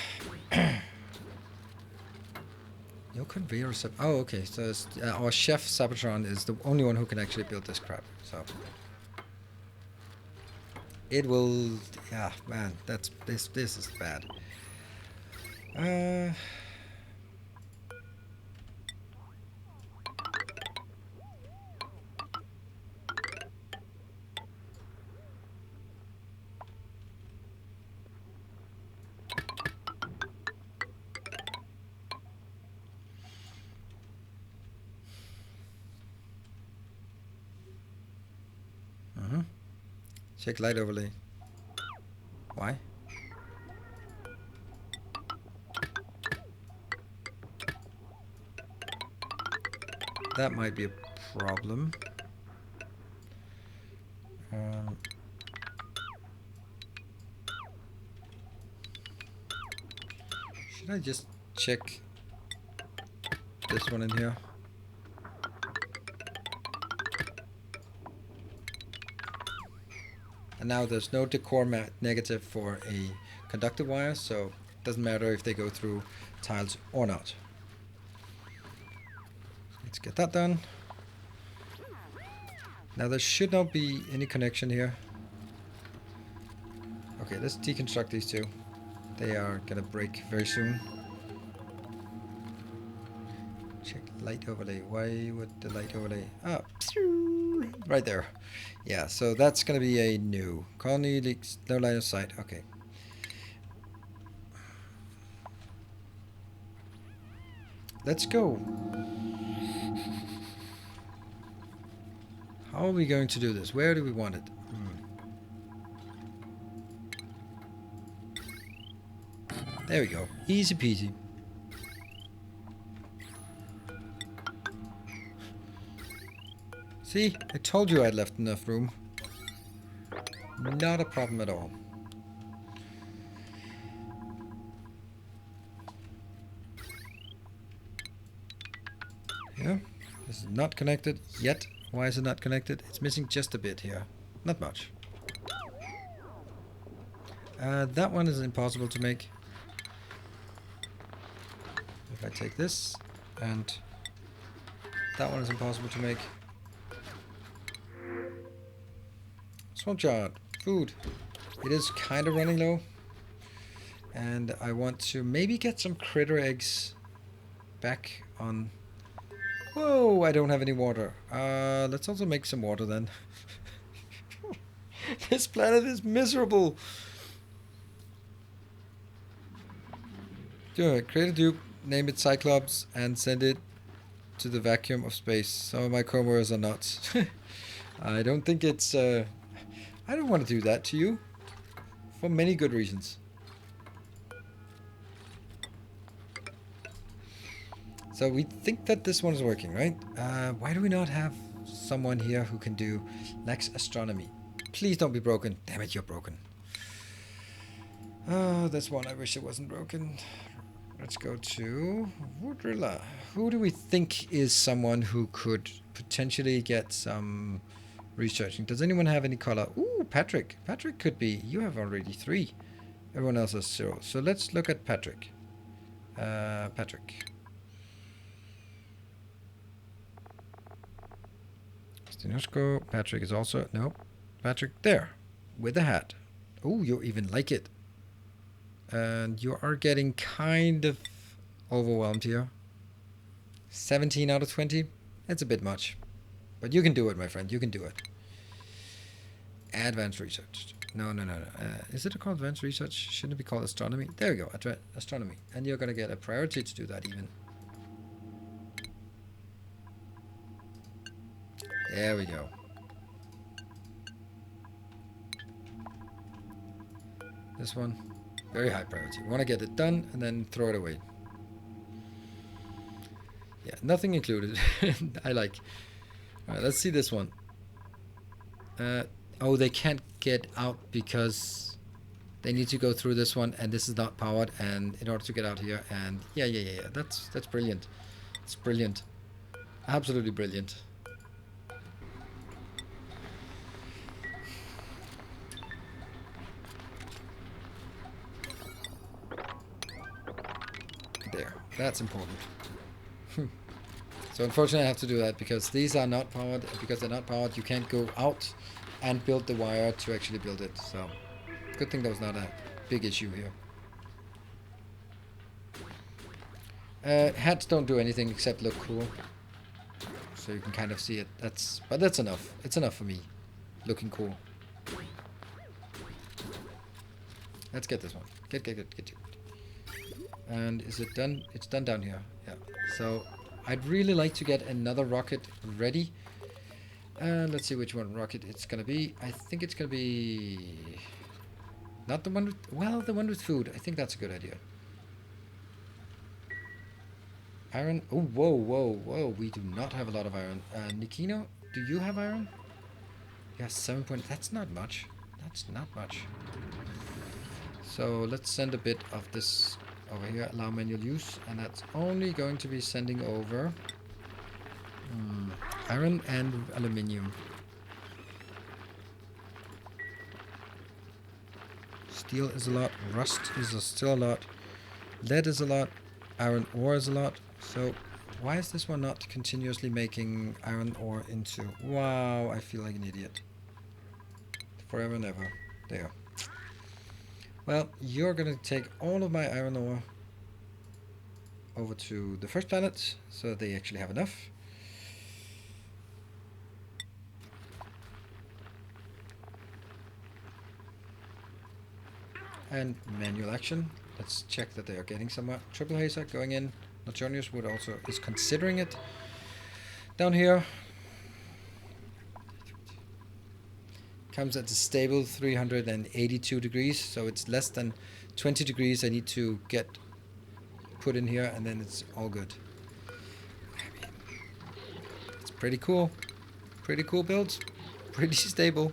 No conveyor oh, okay. So our chef Sabatron is the only one who can actually build this crap. So it will. Yeah, man, that's this is bad. Uh. Check light overlay. Why? That might be a problem. Should I just check this one in here? And now there's no decor negative for a conductive wire, so it doesn't matter if they go through tiles or not. Let's get that done. Now there should not be any connection here. Okay, let's deconstruct these two. They are gonna break very soon. Check light overlay. Why would the light overlay? Ah, right there. Yeah, so that's gonna be a new. Colony leaks, no line of sight. Okay. Let's go. How are we going to do this? Where do we want it? There we go. Easy peasy. See? I told you I'd left enough room. Not a problem at all. Yeah. This is not connected yet. Why is it not connected? It's missing just a bit here. Not much. That one is impossible to make. If I take this, and that one is impossible to make. Swamp chart, food. It is kind of running low. And I want to maybe get some critter eggs back on. Whoa, I don't have any water. Let's also make some water then. This planet is miserable. Do it. Create a dupe, name it Cyclops, and send it to the vacuum of space. Some of my co-workers are nuts. I don't think it's... I don't want to do that to you. For many good reasons. So we think that this one is working, right? Why do we not have someone here who can do Lex Astronomy? Please don't be broken. Damn it, you're broken. Oh, that's one I wish it wasn't broken. Let's go to Woodrilla. Who do we think is someone who could potentially get some researching? Does anyone have any color? Ooh, Patrick. Patrick could be. You have already 3. Everyone else has 0. So let's look at Patrick. Patrick. Stinosko. Patrick is also... No. Patrick there. With a hat. Oh, you even like it. And you are getting kind of overwhelmed here. 17 out of 20. It's a bit much. But you can do it, my friend. You can do it. Advanced research. No. Is it called advanced research? Shouldn't it be called astronomy? There we go. Astronomy. And you're going to get a priority to do that even. There we go. This one. Very high priority. We want to get it done and then throw it away. Yeah, nothing included. I like. Alright, let's see this one. Oh, they can't get out because they need to go through this one, and this is not powered. And in order to get out here, and yeah. That's brilliant. It's brilliant. Absolutely brilliant. There. That's important. So unfortunately I have to do that because these are not powered. Because they're not powered, you can't go out and build the wire to actually build it. So good thing that was not a big issue here. Hats don't do anything except look cool. So you can kind of see it. But that's enough. It's enough for me. Looking cool. Let's get this one. Get. And is it done? It's done down here. Yeah. So I'd really like to get another rocket ready. And let's see which one rocket it's gonna be. I think it's gonna be not the one with, well, the one with food. I think that's a good idea. Iron. Oh, whoa. We do not have a lot of iron. Nikino, do you have iron? Yeah, 7 point. That's not much. That's not much. So let's send a bit of this over here. Allow manual use. And that's only going to be sending over iron and aluminium. Steel is a lot. Rust is still a lot. Lead is a lot. Iron ore is a lot. So why is this one not continuously making iron ore into... Wow, I feel like an idiot. Forever and ever. There. Well, you're going to take all of my iron ore over to the first planet so that they actually have enough. And manual action. Let's check that they are getting somewhere. Triple hazer going in. Notorious wood also is considering it. Down here. Comes at a stable 382 degrees. So it's less than 20 degrees I need to get put in here. And then it's all good. I mean, it's pretty cool. Pretty cool build. Pretty stable.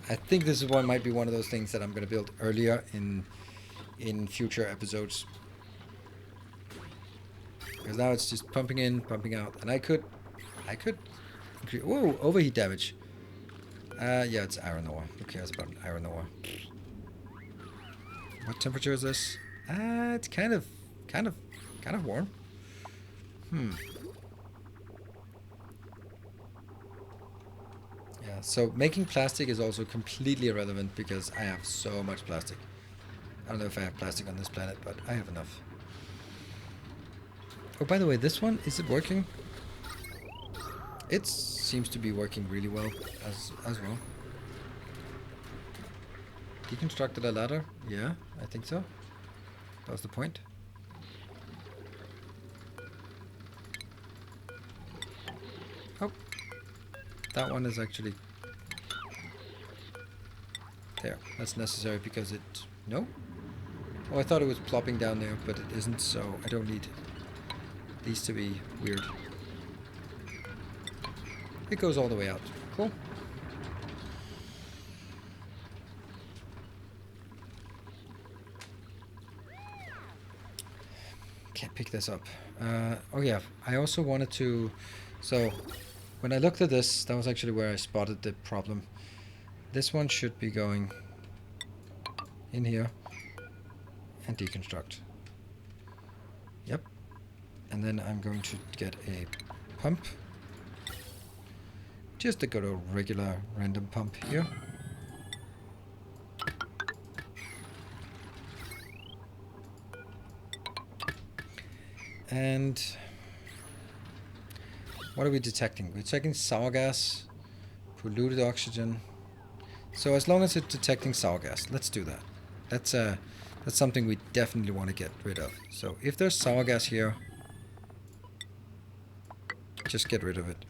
I think this is might be one of those things that I'm going to build earlier in future episodes. Because now it's just pumping in, pumping out. And I could increase... Whoa, overheat damage. Yeah, it's iron ore. Who cares about iron ore? What temperature is this? It's kind of warm. Yeah, so making plastic is also completely irrelevant because I have so much plastic. I don't know if I have plastic on this planet, but I have enough. Oh, by the way, this one, is it working? It seems to be working really well as well. Deconstructed a ladder? Yeah, I think so. That was the point. Oh, that one is actually there. That's necessary because it... No? Oh, I thought it was plopping down there, but it isn't, so I don't need these to be weird. It goes all the way out. Cool. Can't pick this up. Oh yeah, I also wanted to... So, when I looked at this, that was actually where I spotted the problem. This one should be going in here and deconstruct. Yep. And then I'm going to get a pump. Just to go to a regular random pump here. And what are we detecting? We're detecting sour gas, polluted oxygen. So as long as it's detecting sour gas, let's do that. That's something we definitely want to get rid of. So if there's sour gas here, just get rid of it.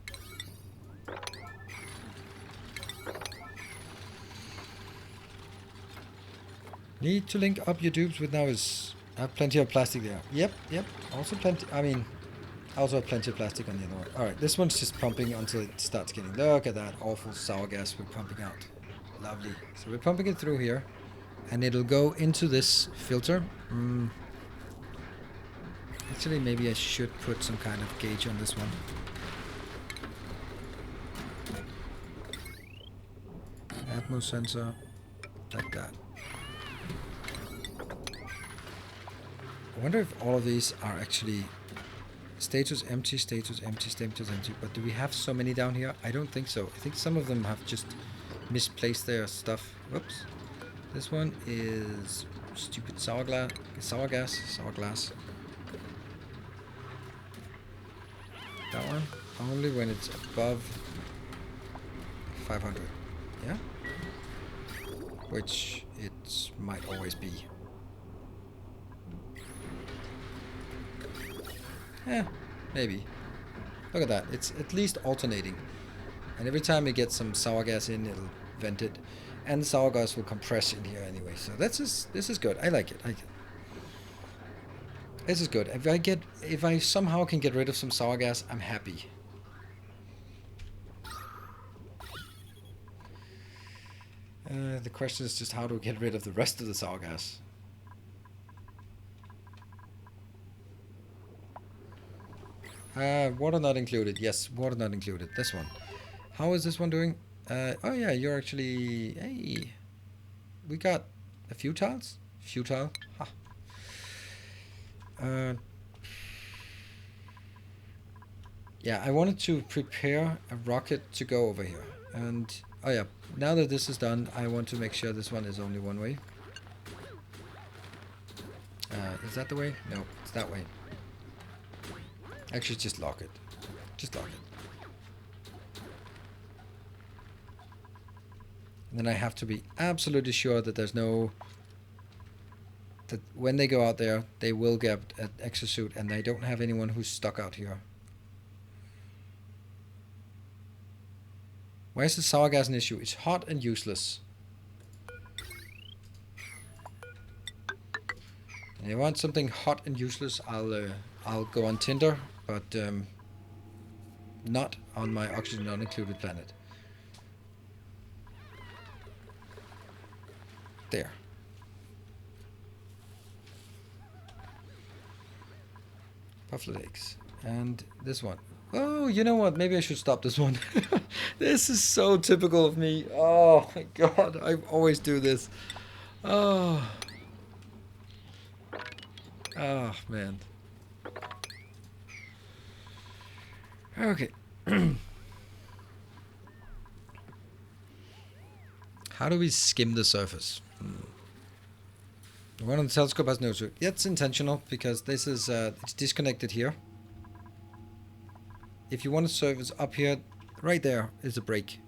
Need to link up your dupes with now is... I have plenty of plastic there. Yep. Also plenty... I mean, I also have plenty of plastic on the other one. Alright, this one's just pumping until it starts getting... Look at that awful sour gas we're pumping out. Lovely. So we're pumping it through here. And it'll go into this filter. Actually, maybe I should put some kind of gauge on this one. Atmos sensor. Like that. I wonder if all of these are actually Status empty, status empty, status empty. But do we have so many down here? I don't think so. I think some of them have just misplaced their stuff. Whoops. This one is stupid sour glass. Sour glass. That one only when it's above 500. Yeah. Which it might always be. Yeah, maybe. Look at that. It's at least alternating. And every time it gets some sour gas in, it'll vent it. And the sour gas will compress in here anyway. So this is good. I like it. This is good. If I somehow can get rid of some sour gas, I'm happy. The question is just how to get rid of the rest of the sour gas. Water not included. Yes, water not included. This one. How is this one doing? Oh yeah, you're actually... Hey. We got a few tiles? Futile. Ha. Yeah, I wanted to prepare a rocket to go over here. And... Oh yeah, now that this is done, I want to make sure this one is only one way. Is that the way? No, it's that way. Actually, just lock it. Just lock it. And then I have to be absolutely sure that there's no... That when they go out there, they will get an exosuit and they don't have anyone who's stuck out here. Why is the sour gas an issue? It's hot and useless. And if you want something hot and useless, I'll go on Tinder, but not on my oxygen non-included planet. There. Pufflet eggs. And this one. Oh, you know what? Maybe I should stop this one. This is so typical of me. Oh my god, I always do this. Oh. Oh, man. Okay. How do we skim the surface? The one on the telescope has no suit. That's intentional because this is it's disconnected here. If you want a surface up here, right there is a break.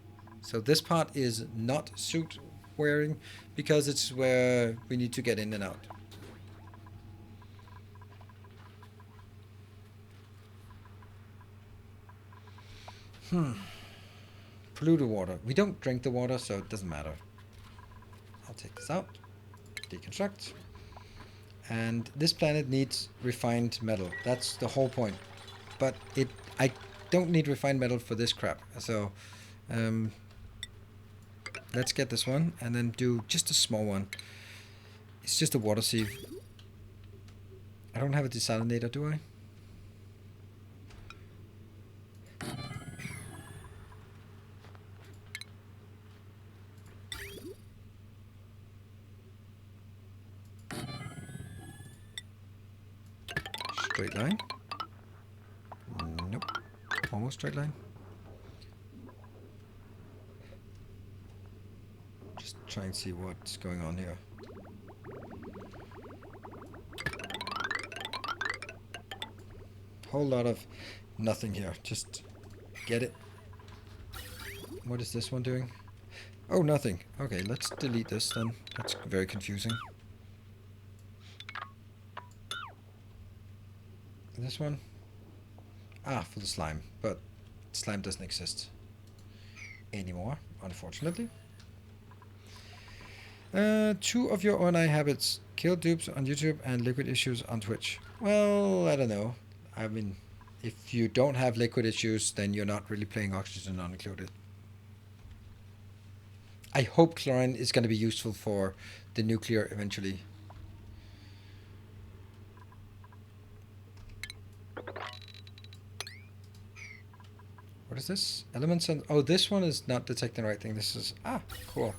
So this part is not suit wearing because it's where we need to get in and out. Polluted water. We don't drink the water, so it doesn't matter. I'll take this out. Deconstruct. And this planet needs refined metal. That's the whole point. But I don't need refined metal for this crap. So let's get this one and then do just a small one. It's just a water sieve. I don't have a desalinator, do I? Straight line. Nope. Almost straight line. Just try and see what's going on here. Whole lot of nothing here. Just get it. What is this one doing? Oh, nothing. Okay, let's delete this then. That's very confusing. This one? Ah, for the slime. But slime doesn't exist anymore, unfortunately. 2 of your own eye habits. Kill dupes on YouTube and liquid issues on Twitch. Well, I don't know. I mean, if you don't have liquid issues, then you're not really playing oxygen non-included. I hope chlorine is going to be useful for the nuclear eventually. What is this? Elements and... Oh, this one is not detecting the right thing. This is... Ah, cool.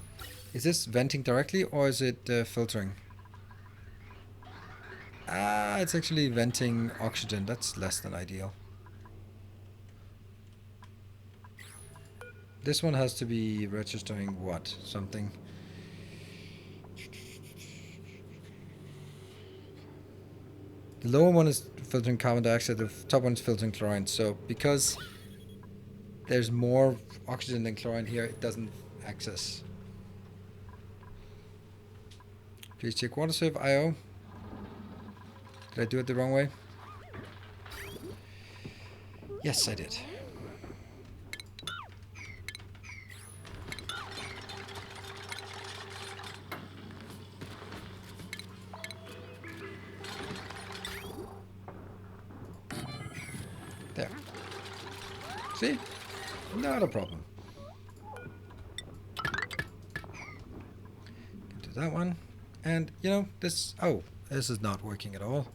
Is this venting directly or is it filtering? Ah, Ah, it's actually venting oxygen. That's less than ideal. This one has to be registering what? Something. The lower one is filtering carbon dioxide, the top one is filtering chlorine. So because there's more oxygen than chlorine here, it doesn't access. Please check water save IO. Did I do it the wrong way? Yes, I did. There. See? Not a problem. Do that one. And, you know, this... Oh, this is not working at all.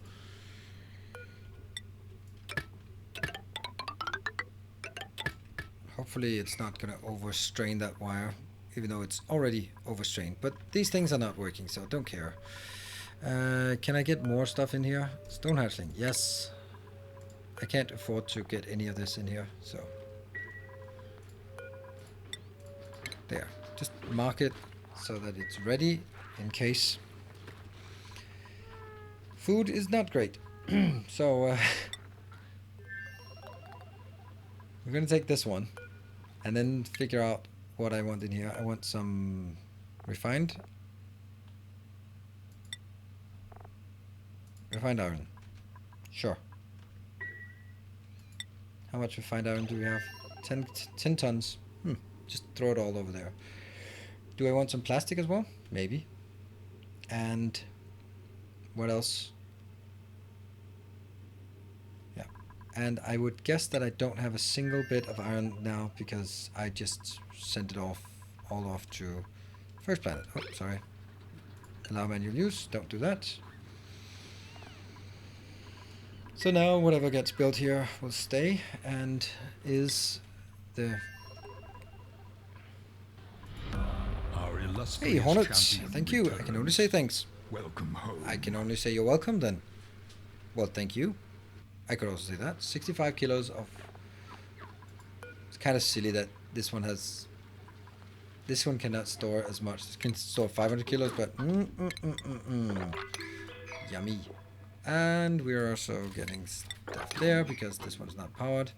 Hopefully it's not going to overstrain that wire, even though it's already overstrained. But these things are not working, so don't care. Can I get more stuff in here? Stone hatchling, yes. I can't afford to get any of this in here, so... There. Just mark it so that it's ready in case. Food is not great. So, we're going to take this one and then figure out what I want in here. I want some refined iron. Sure. How much refined iron do we have? 10 tons. Just throw it all over there. Do I want some plastic as well? Maybe. And what else? Yeah. And I would guess that I don't have a single bit of iron now because I just sent it all off to first planet. Oh, sorry. Allow manual use. Don't do that. So now whatever gets built here will stay and is the... Hey, Hornets, thank you. I can only say thanks. Welcome home. I can only say you're welcome then. Well, thank you. I could also say that. 65 kilos of... It's kind of silly that this one has... This one cannot store as much. It can store 500 kilos, but... Yummy. And we're also getting stuff there because this one's not powered.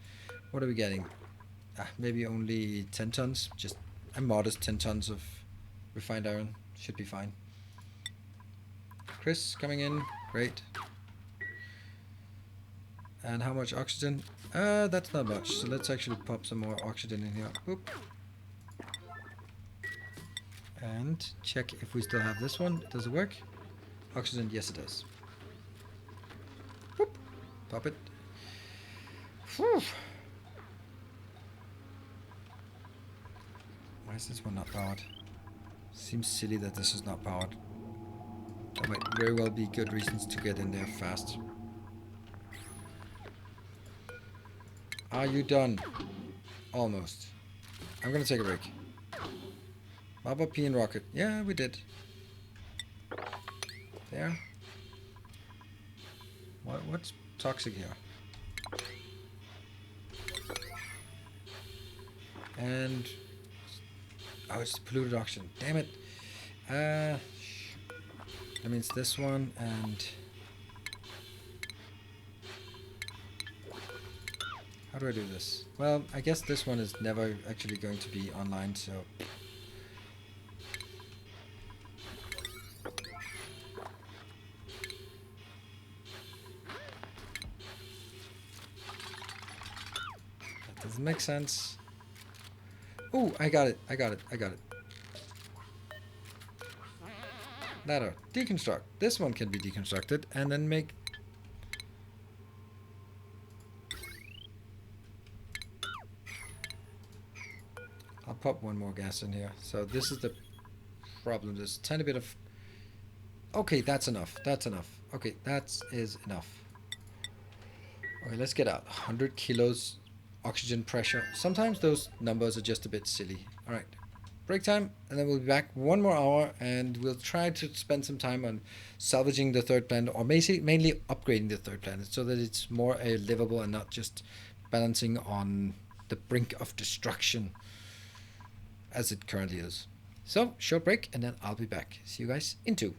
What are we getting? Maybe only 10 tons. Just a modest 10 tons of refined iron. Should be fine. Chris coming in. Great. And how much oxygen? That's not much. So let's actually pop some more oxygen in here. Oop. And check if we still have this one. Does it work? Oxygen, yes it does. Boop. Pop it. Whew. Why is this one not powered? Seems silly that this is not powered. There might very well be good reasons to get in there fast. Are you done? Almost. I'm gonna take a break. Baba P and Rocket. Yeah, we did. There. What's toxic here? And... Oh, it's polluted oxygen. Damn it. That means this one and... How do I do this? Well, I guess this one is never actually going to be online, so... That doesn't make sense. Oh, I got it. Ladder. Deconstruct. This one can be deconstructed and then make... I'll pop one more gas in here. So this is the problem. There's a tiny bit of... Okay, that's enough. Okay, that is enough. Okay, let's get out. 100 kilos oxygen pressure. Sometimes those numbers are just a bit silly. Alright. break time, and then we'll be back 1 more hour, and we'll try to spend some time on salvaging the third planet, or mainly upgrading the third planet, so that it's more livable and not just balancing on the brink of destruction as it currently is. So, short break, and then I'll be back. See you guys in 2.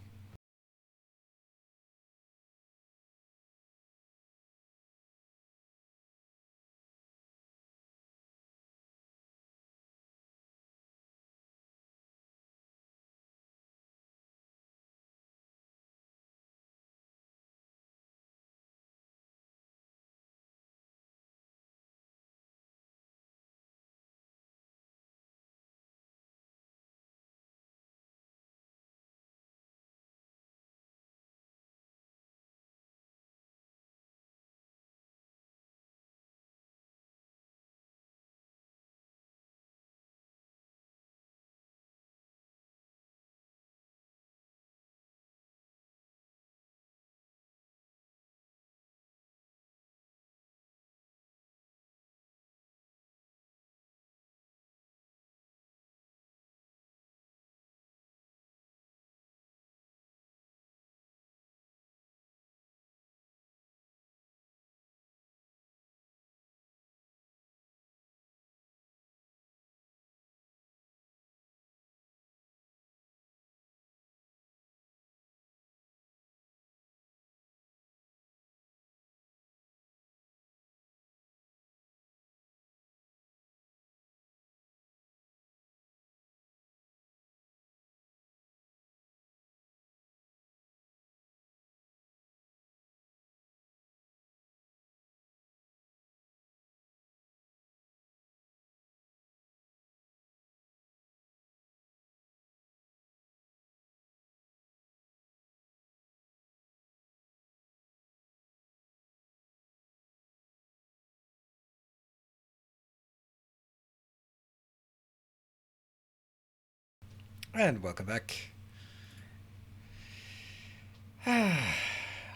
And welcome back.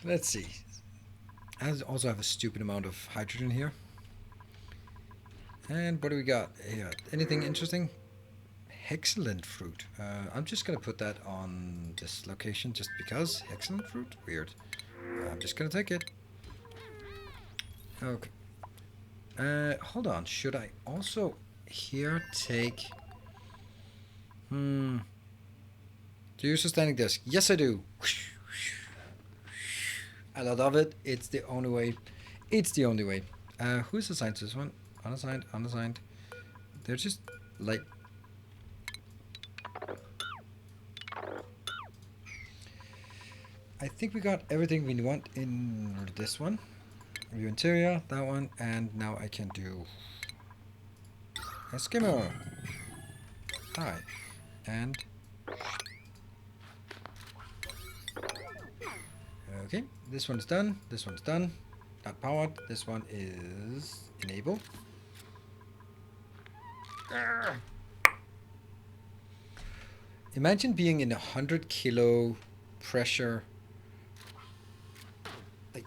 Let's see. I also have a stupid amount of hydrogen here. And what do we got here? Anything interesting? Excellent fruit. I'm just gonna put that on this location just because. Excellent fruit? Weird. I'm just gonna take it. Okay. Hold on. Should I also here take... Do you use a standing desk? Yes, I do. I love it. It's the only way. It's the only way. Who's assigned to this one? Unassigned, unassigned. They're just like... I think we got everything we want in this one. View interior, that one, and now I can do a skimmer. Hi. And... Okay, this one's done, this one's done. Not powered, this one is enabled. Imagine being in 100 kilo pressure. Like,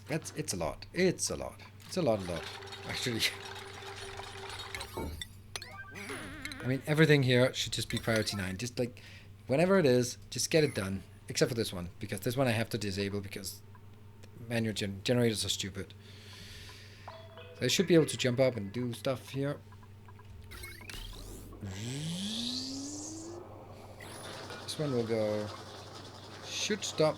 it's a lot. It's a lot. It's a lot, actually. I mean, everything here should just be priority 9. Just like, whenever it is, just get it done. Except for this one, because this one I have to disable because manual generators are stupid. So I should be able to jump up and do stuff here. This one will go... Should stop.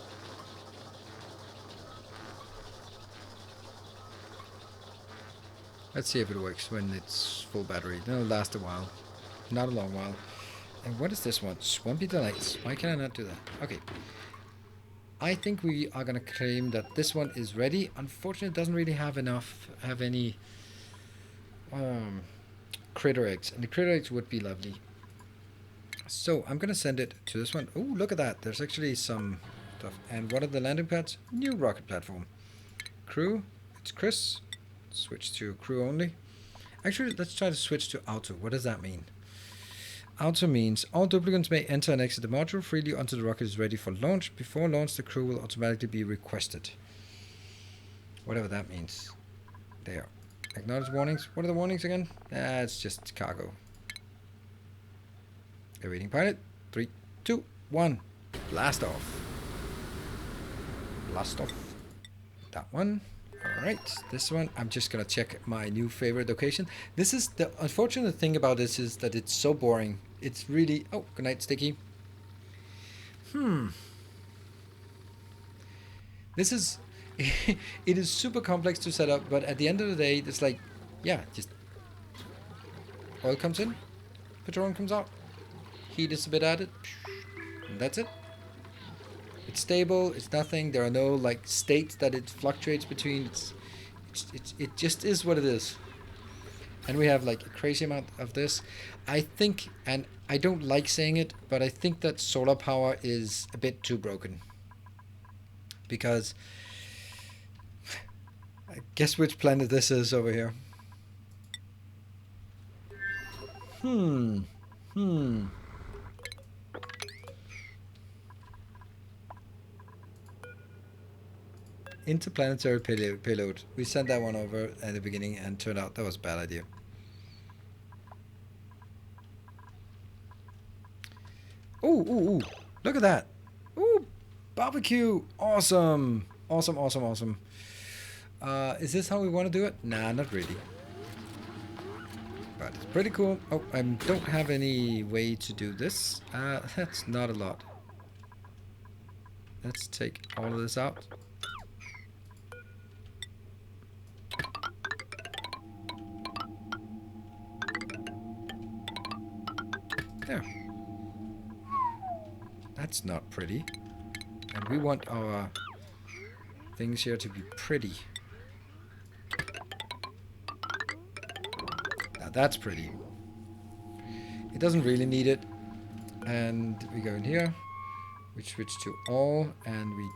Let's see if it works when it's full battery. Then it'll last a while. Not a long while. And what is this one? Swampy Delights. Why can I not do that? Okay. I think we are going to claim that this one is ready. Unfortunately, it doesn't really have any critter eggs. And the critter eggs would be lovely. So I'm going to send it to this one. Oh, look at that. There's actually some stuff. And what are the landing pads? New rocket platform. Crew. It's Chris. Switch to crew only. Actually, let's try to switch to auto. What does that mean? Auto means all duplicants may enter and exit the module freely until the rocket is ready for launch. Before launch, the crew will automatically be requested. Whatever that means. There. Acknowledge warnings. What are the warnings again? It's just cargo. Awaiting pilot. 3, 2, 1. Blast off. Blast off. That one. Alright, this one, I'm just gonna check my new favorite location. This is the unfortunate thing about this is that it's so boring. It's really... Oh, good night, Sticky. This is... it is super complex to set up, but at the end of the day, it's like, yeah, just... Oil comes in, petroleum comes out, heat is a bit added, and that's it. It's stable, it's nothing, there are no like states that it fluctuates between, it just is what it is. And we have like a crazy amount of this. I think, and I don't like saying it, but I think that solar power is a bit too broken. Because, guess which planet this is over here? Interplanetary payload. We sent that one over at the beginning and turned out that was a bad idea. Ooh, look at that. Ooh, barbecue. Awesome. Awesome. Is this how we want to do it? Nah, not really. But it's pretty cool. Oh, I don't have any way to do this. That's not a lot. Let's take all of this out. There. That's not pretty. And we want our things here to be pretty. Now that's pretty. It doesn't really need it. And we go in here. We switch to all and we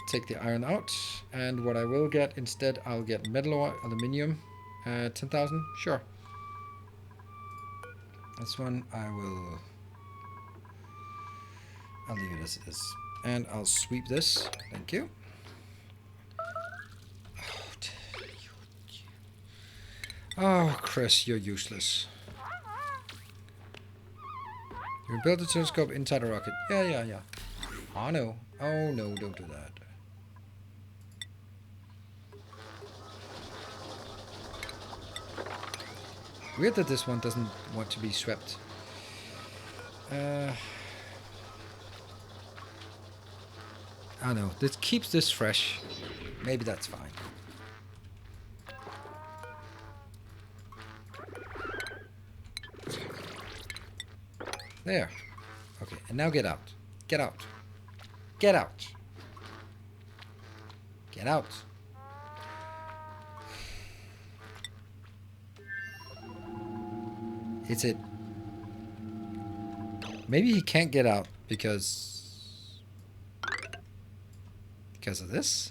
take the iron out. And what I will get instead, I'll get metal or aluminium. 10,000, sure. This one I'll leave it as it is. And I'll sweep this. Thank you. Oh, Chris, you're useless. You can build a telescope inside a rocket. Yeah. Oh no. Oh no, don't do that. Weird that this one doesn't want to be swept. I don't know. This keeps this fresh. Maybe that's fine. There. Okay, and now get out. Get out. Get out. Get out. Is it... Maybe he can't get out because of this?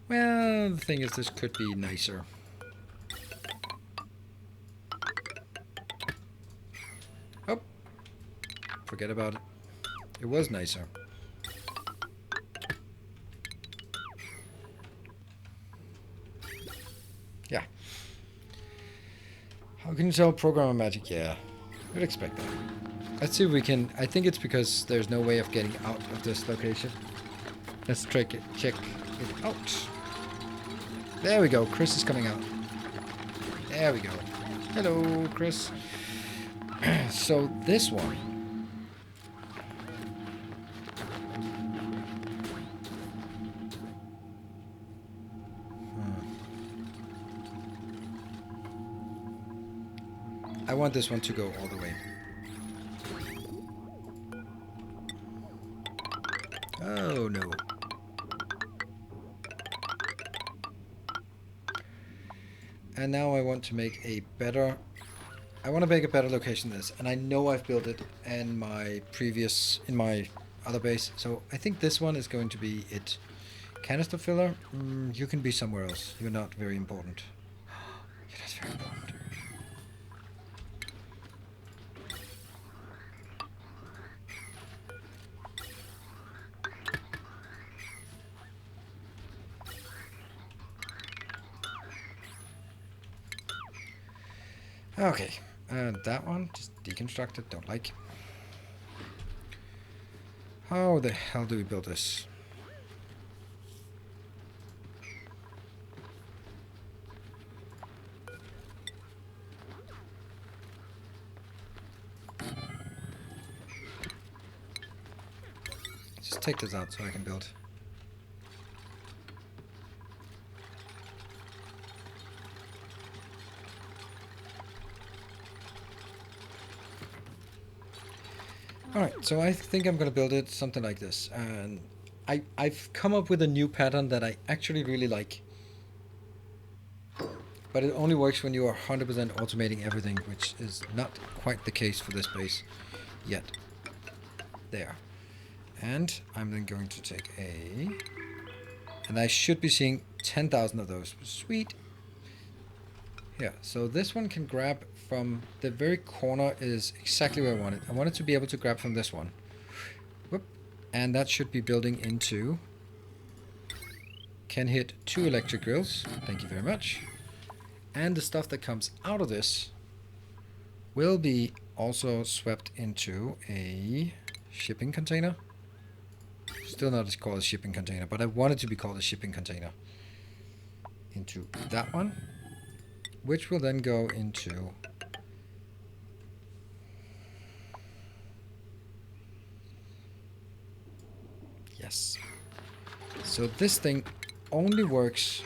Well, the thing is, this could be nicer. Oh, forget about it. It was nicer. Yeah. How can you tell programmer magic? Yeah, I'd expect that. Let's see if we can. I think it's because there's no way of getting out of this location. Let's check it out. There we go. Chris is coming out. There we go. Hello, Chris. So this one. I want this one to go all the way. Oh no. And now I want to make a better... I want to make a better location than this. And I know I've built it in my previous... in my other base. So I think this one is going to be it. Canister filler? You can be somewhere else. You're not very important. You're not very important. Okay, that one just deconstructed. Don't like. How the hell do we build this? Just take this out so I can build. Alright, so I think I'm going to build it something like this. And I've come up with a new pattern that I actually really like. But it only works when you are 100% automating everything, which is not quite the case for this base yet. There. And I'm then going to take a... And I should be seeing 10,000 of those. Sweet. Yeah, so this one can grab from the very corner is exactly where I want it. I want it to be able to grab from this one. Whoop. And that should be building into... Can hit 2 electric grills. Thank you very much. And the stuff that comes out of this will be also swept into a shipping container. Still not called a shipping container, but I want it to be called a shipping container. Into that one, which will then go into yes. So this thing only works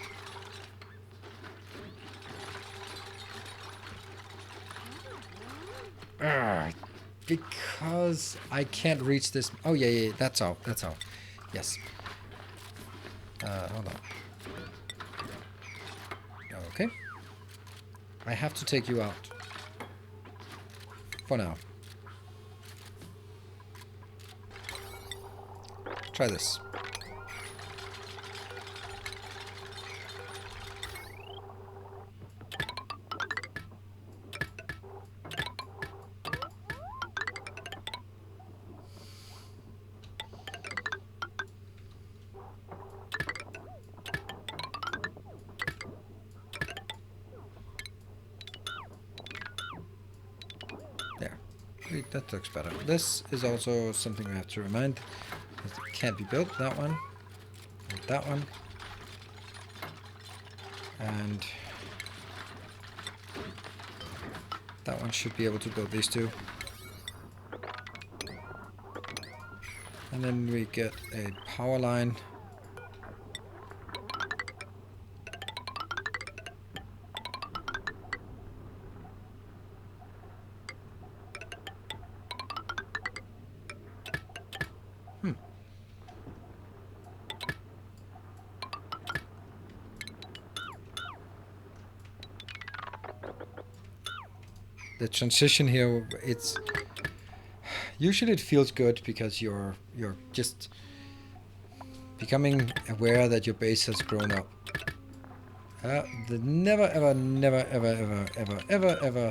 because I can't reach this. Oh yeah, that's all. That's all. Yes. Hold on. Okay. I have to take you out. For now. Try this. That looks better. This is also something we have to remind. It can't be built. That one. And that one. And that one should be able to build these two. And then we get a power line. The transition here, it's usually it feels good because you're just becoming aware that your base has grown up. Never ever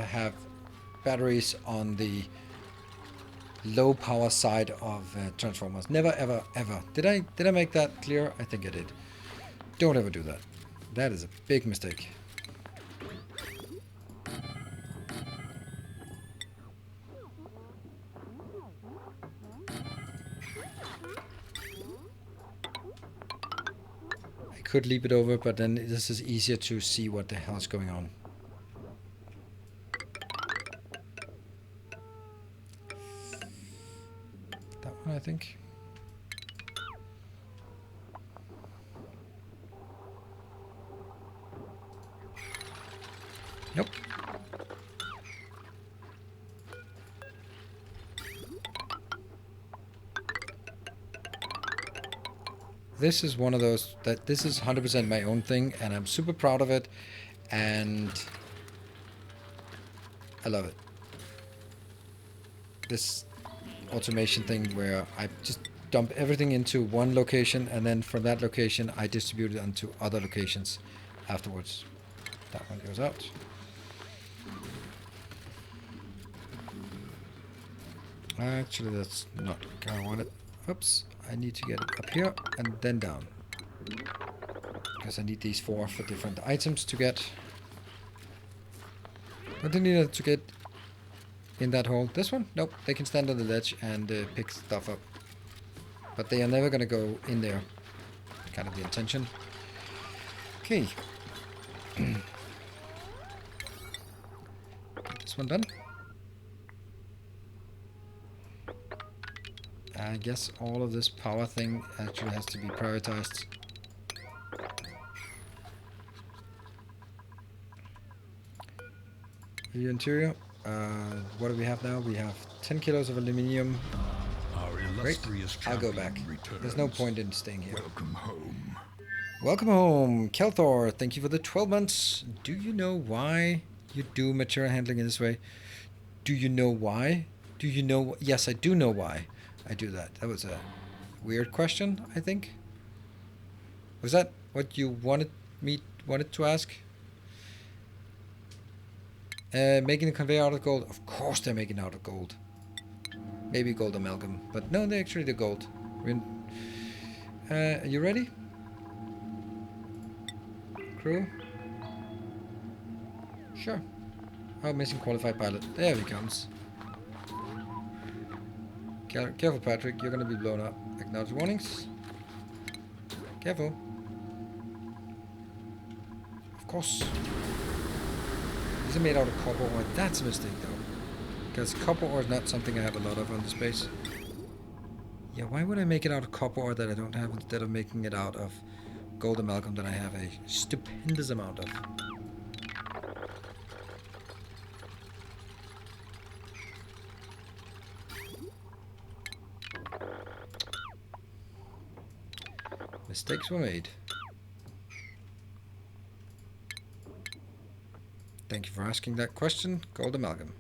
have batteries on the low power side of transformers. Never ever. Did I make that clear? I think I did. Don't ever do that. That is a big mistake. Could leap it over, but then this is easier to see what the hell is going on. That one, I think. Nope. This is one of those that this is 100% my own thing, and I'm super proud of it, and I love it. This automation thing where I just dump everything into one location, and then from that location I distribute it onto other locations afterwards. That one goes out. Actually, that's not how I want it. Oops. I need to get it up here and then down. Because I need these 4 for different items to get. Don't they need to get in that hole? This one? Nope. They can stand on the ledge and pick stuff up. But they are never going to go in there. Kind of the intention. Okay. This one done. I guess all of this power thing actually has to be prioritized. The interior. What do we have now? We have 10 kilos of aluminium. Great. I'll go back. There's no point in staying here. Welcome home. Welcome home, Kelthor. Thank you for the 12 months. Do you know why you do material handling in this way? Do you know why? Do you know? Yes, I do know why I do that. That was a weird question, I think. Was that what you wanted to ask? Making the conveyor out of gold. Of course they're making it out of gold. Maybe gold amalgam, but no, they're actually the gold. Are you ready? Crew? Sure. Oh, missing qualified pilot. There he comes. Careful, Patrick. You're going to be blown up. Acknowledge warnings. Careful. Of course. These are made out of copper ore. That's a mistake, though. Because copper ore is not something I have a lot of on this base. Yeah, why would I make it out of copper ore that I don't have instead of making it out of gold amalgam that I have a stupendous amount of? Mistakes were made. Thank you for asking that question, gold amalgam.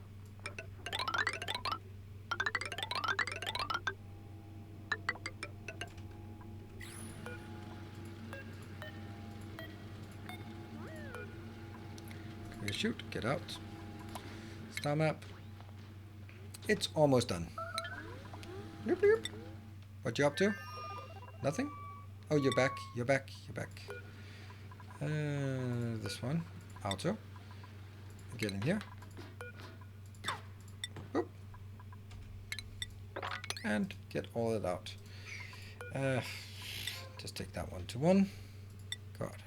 Shoot, get out. Starmap. It's almost done. Bloop, bloop. What you up to? Nothing? Oh, you're back. You're back. You're back. This one. Auto. Get in here. Boop. And get all it out. Just take that one to one. God.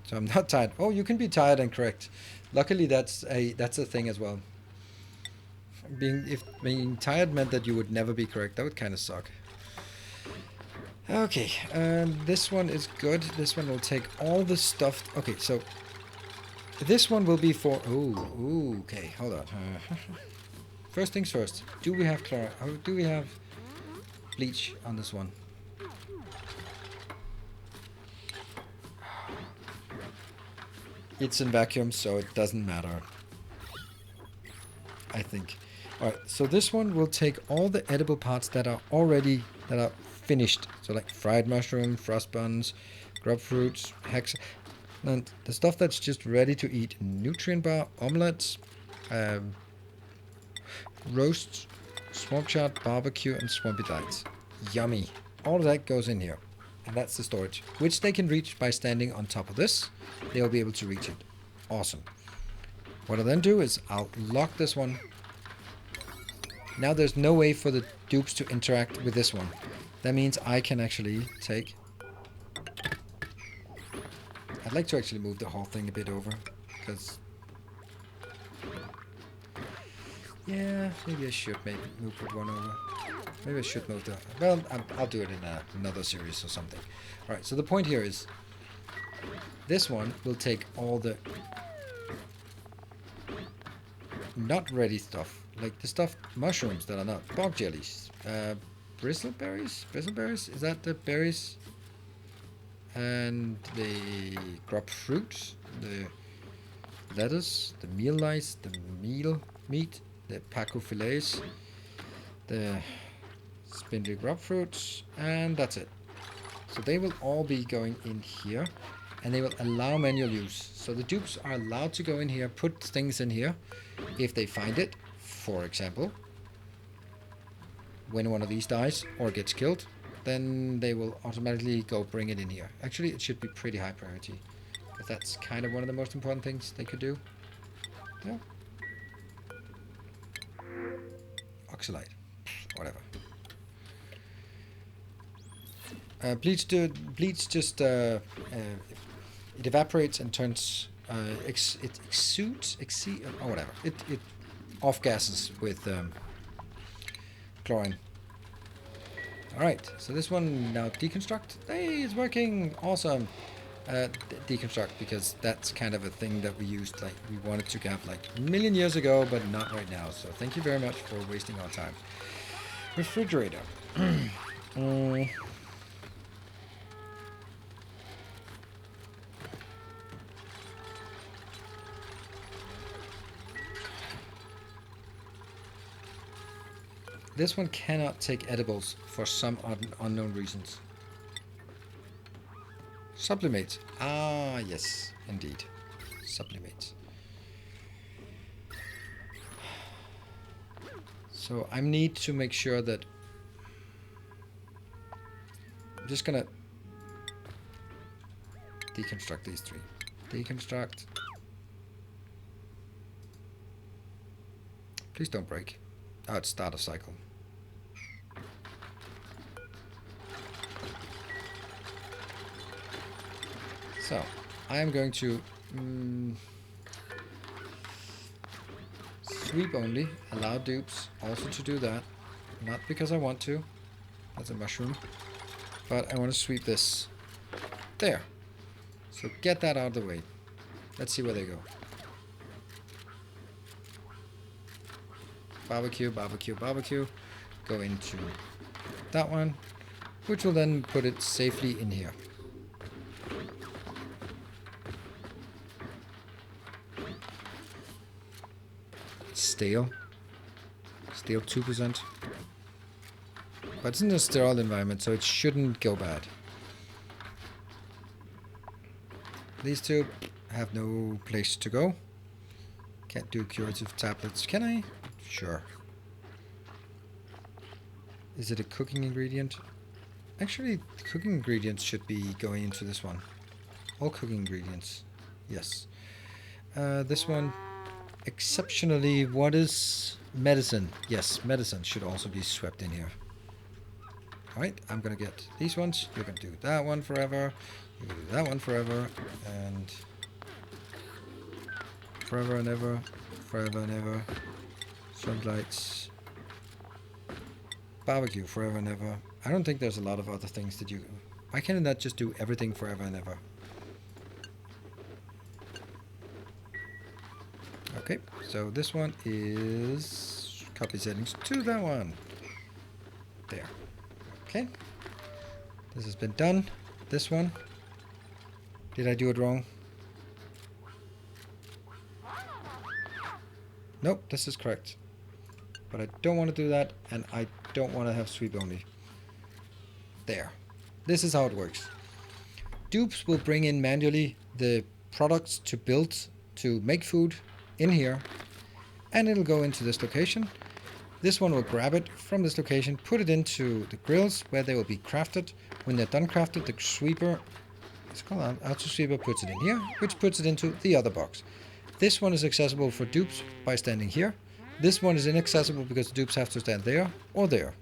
So I'm not tired. Oh, you can be tired and correct. Luckily, that's a thing as well. Being tired meant that you would never be correct. That would kind of suck. Okay, this one is good. This one will take all the stuff. Okay, so this one will be for. Ooh, okay. Hold on. First things first. Do we have chlorine? Or do we have bleach on this one? It's in vacuum, so it doesn't matter. I think. Alright, so this one will take all the edible parts that are finished. So like fried mushroom, frost buns, grub fruits, hex, and the stuff that's just ready to eat. Nutrient bar, omelets, roasts, swamp chat, barbecue, and swampy delights. Yummy. All of that goes in here. And that's the storage, which they can reach by standing on top of this. They'll be able to reach it. Awesome. What I'll then do is I'll lock this one. Now there's no way for the dupes to interact with this one. That means I can actually take... I'd like to actually move the whole thing a bit over, because... Yeah, maybe I should move it one over. Maybe I should move the... Well, I'll do it in another series or something. Alright, so the point here is... This one will take all the... not ready stuff. Like the stuff... Mushrooms that are not. Bog jellies. Bristleberries? Bristleberries? Is that the berries? And the grub fruit. The lettuce. The meal lice. The meal meat. The pacu fillets. The... spindly grub fruits, and that's it. So they will all be going in here, and they will allow manual use. So the dupes are allowed to go in here, put things in here, if they find it. For example, when one of these dies or gets killed, then they will automatically go bring it in here. Actually, it should be pretty high priority. Because that's kind of one of the most important things they could do. Yeah. Oxalite. Whatever. Bleach just it evaporates and turns it exudes or whatever. It off gases with chlorine. All right, so this one now deconstruct. Hey, it's working. Awesome. Deconstruct, because that's kind of a thing that we used, like we wanted to have like a million years ago, but not right now. So thank you very much for wasting our time. Refrigerator. This one cannot take edibles for some unknown reasons. Sublimate. Ah, yes, indeed. Sublimate. So I need to make sure that... I'm just gonna deconstruct these three. Deconstruct. Please don't break. Oh, it's start a cycle. So, I am going to sweep only, allow dupes also to do that. Not because I want to, that's a mushroom, but I want to sweep this. There. So get that out of the way. Let's see where they go. Barbecue, barbecue, barbecue. Go into that one, which will then put it safely in here. Stale. Stale 2%. But it's in a sterile environment, so it shouldn't go bad. These two have no place to go. Can't do curative tablets, can I? Sure. Is it a cooking ingredient? Actually, cooking ingredients should be going into this one. All cooking ingredients. Yes. This one... Exceptionally, what is medicine? Yes, medicine should also be swept in here. Alright, I'm gonna get these ones. You're gonna do that one forever. You're gonna do that one forever. And forever and ever. Forever and ever. Sunlights. Barbecue forever and ever. I don't think there's a lot of other things that you... Why can't that just do everything forever and ever? Okay, so this one is copy settings to that one. There. Okay. This has been done. This one. Did I do it wrong? Nope, this is correct. But I don't want to do that, and I don't want to have sweep only. There. This is how it works. Dupes will bring in manually the products to build, to make food in here, and it'll go into this location. This one will grab it from this location, put it into the grills where they will be crafted. When they're done crafted, the sweeper, it's called auto sweeper, puts it in here, which puts it into the other box. This one is accessible for dupes by standing here. This one is inaccessible because the dupes have to stand there or there.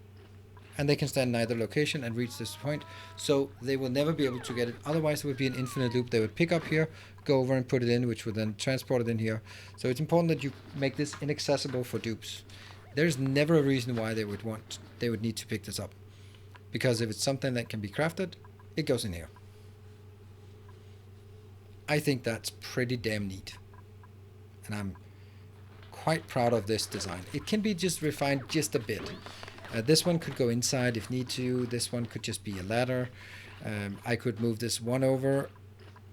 And they can stand in either location and reach this point. So they will never be able to get it. Otherwise, it would be an infinite loop. They would pick up here, go over and put it in, which would then transport it in here. So it's important that you make this inaccessible for dupes. There's never a reason why they would need to pick this up. Because if it's something that can be crafted, it goes in here. I think that's pretty damn neat. And I'm quite proud of this design. It can be just refined just a bit. This one could go inside if need to. This one could just be a ladder. I could move this one over,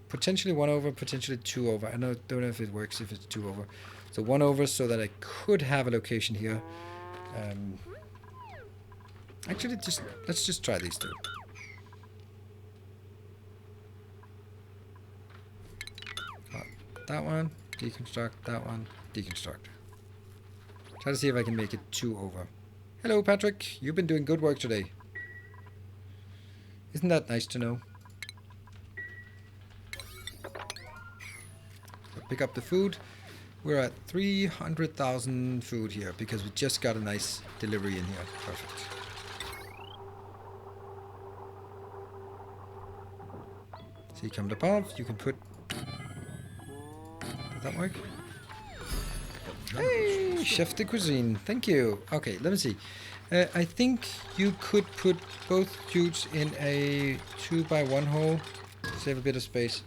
potentially one over, potentially two over. I don't know if it works if it's two over. So one over so that I could have a location here. Actually, let's just try these two. That one, deconstruct, that one, deconstruct. Try to see if I can make it two over. Hello, Patrick. You've been doing good work today. Isn't that nice to know? pick up the food. We're at 300,000 food here because we just got a nice delivery in here. Perfect. So you come above, you can put... Does that work? Hey, chef de cuisine, thank you. Okay, let me see. I think you could put both jutes in a 2x1 hole. Save a bit of space.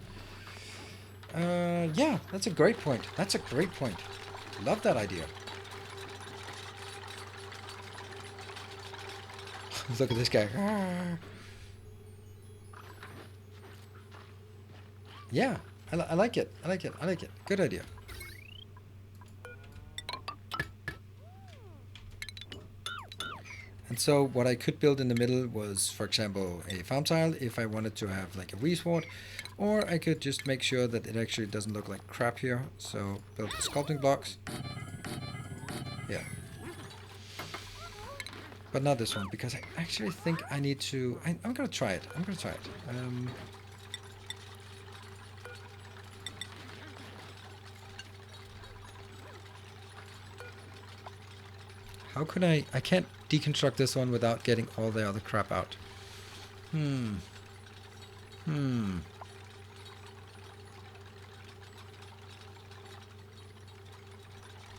Yeah, that's a great point. That's a great point. Love that idea. Look at this guy. Yeah, I like it. I like it. I like it. Good idea. And so what I could build in the middle was, for example, a farm tile if I wanted to have like a resort, or I could just make sure that it actually doesn't look like crap here. So build the sculpting blocks. Yeah. But not this one, because I actually think I need to... I'm gonna try it. I'm gonna try it. How could I can't deconstruct this one without getting all the other crap out. I'm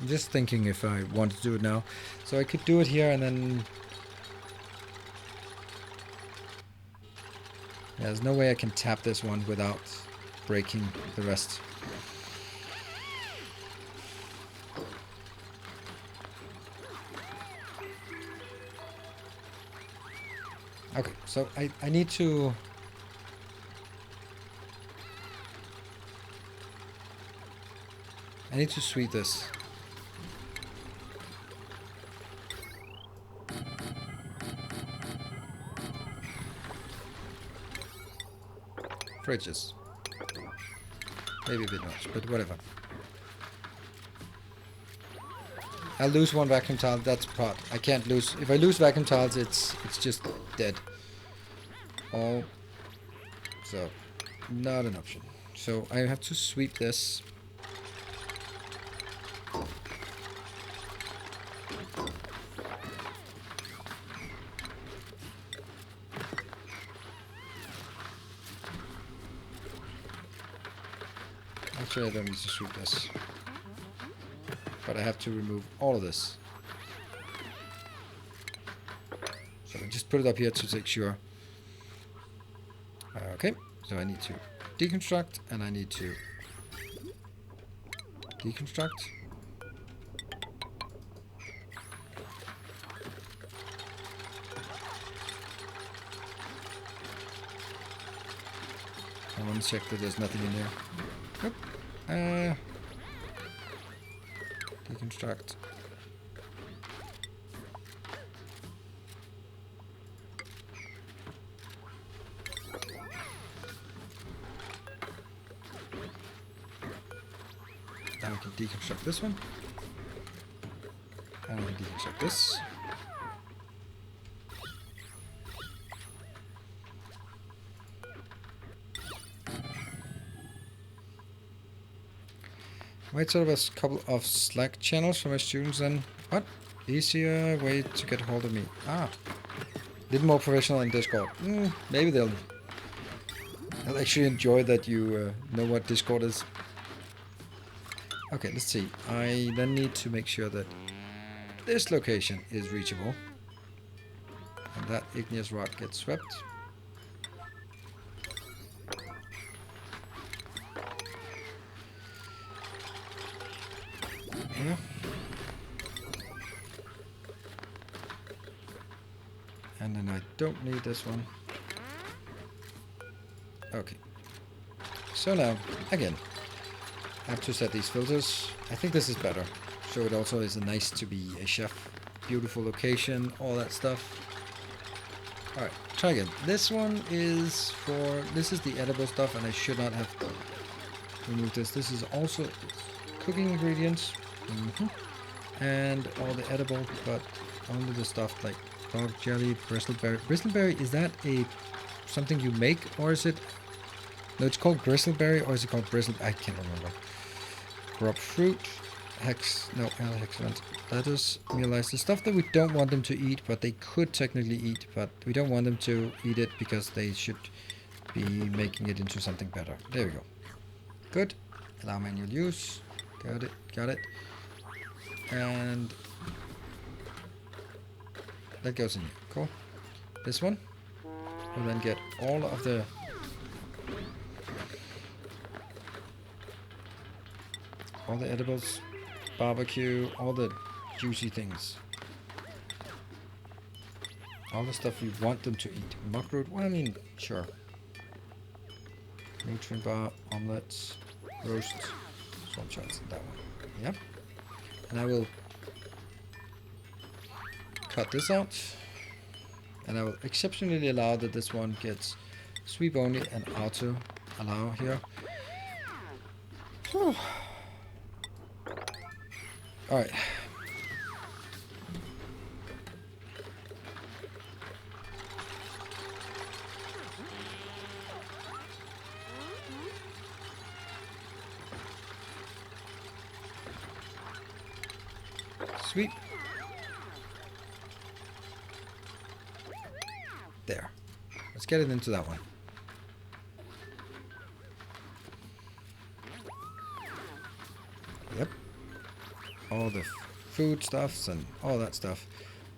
just thinking if I want to do it now. So I could do it here and then... Yeah, there's no way I can tap this one without breaking the rest. Okay, so I need to... I need to sweep this. Fridges. Maybe a bit much, but whatever. I'll lose one vacuum tile, that's part. I can't lose... If I lose vacuum tiles, it's just dead. Oh. So, not an option. So, I have to sweep this. Actually, I don't need to sweep this. But I have to remove all of this. So I just put it up here to make sure. Okay, so I need to deconstruct and I need to deconstruct. I want to check that there's nothing in there. Nope. Deconstruct. Now we can deconstruct this one. And we can deconstruct this. Wait, sort of a couple of Slack channels for my students and what? Easier way to get hold of me. Ah. Little more professional in Discord. Maybe they'll actually enjoy that you know what Discord is. Okay, let's see. I then need to make sure that this location is reachable. And that igneous rock gets swept. Yeah. And then I don't need this one. Okay. So now, again, I have to set these filters. I think this is better. So it also is nice to be a chef. Beautiful location, all that stuff. Alright, try again. This one is for... This is the edible stuff and I should not have removed this. This is also cooking ingredients. And all the edible, but only the stuff like dog jelly, bristleberry. Bristleberry, is that something you make, or is it... No, it's called bristleberry, or is it called bristle... I can't remember. Crop fruit. Excellent. Lettuce, realize the stuff that we don't want them to eat, but they could technically eat, but we don't want them to eat it because they should be making it into something better. There we go. Good. Allow manual use. Got it. And that goes in here. Cool. This one will then get all of the edibles, barbecue, all the juicy things. All the stuff we want them to eat. Muckroot, well, I mean, sure. Nutrient bar, omelets, roasts, swamp shots, that one. Yep. And I will cut this out. And I will exceptionally allow that this one gets sweep only and auto allow here. Whew. Alright. Sweep. There. Let's get it into that one. Yep. All the food stuffs and all that stuff.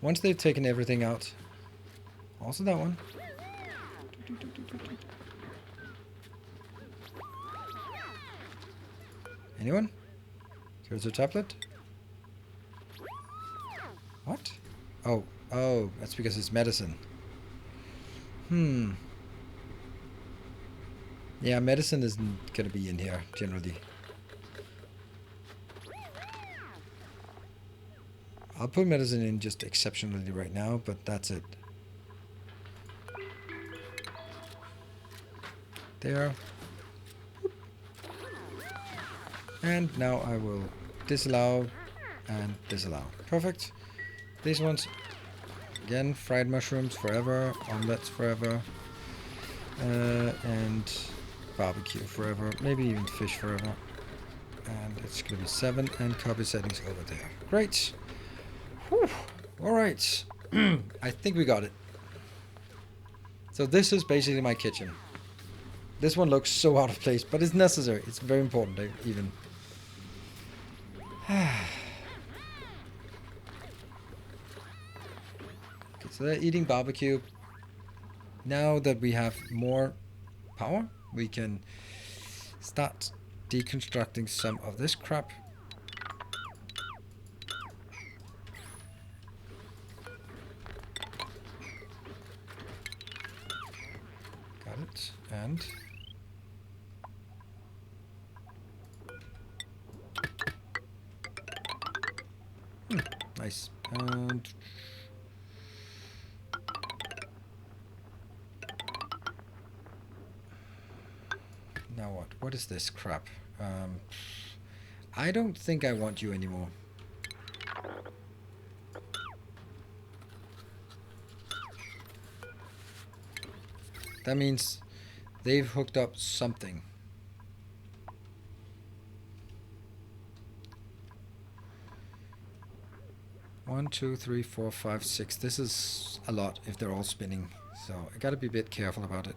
Once they've taken everything out, also that one. Anyone? Here's a tablet. What? Oh, that's because it's medicine. Yeah, medicine isn't gonna be in here, generally. I'll put medicine in just exceptionally right now, but that's it. There. And now I will disallow and disallow. Perfect. These ones, again, fried mushrooms forever, omelets forever, and barbecue forever, maybe even fish forever. And it's going to be 7 and copy settings over there. Great. Whew. All right. I think we got it. So this is basically my kitchen. This one looks so out of place, but it's necessary. It's very important, even. So they're eating barbecue. Now that we have more power, we can start deconstructing some of this crap. Got it. And nice. And now what? What is this crap? I don't think I want you anymore. That means they've hooked up something. One, two, three, four, five, six. This is a lot if they're all spinning. So I gotta be a bit careful about it.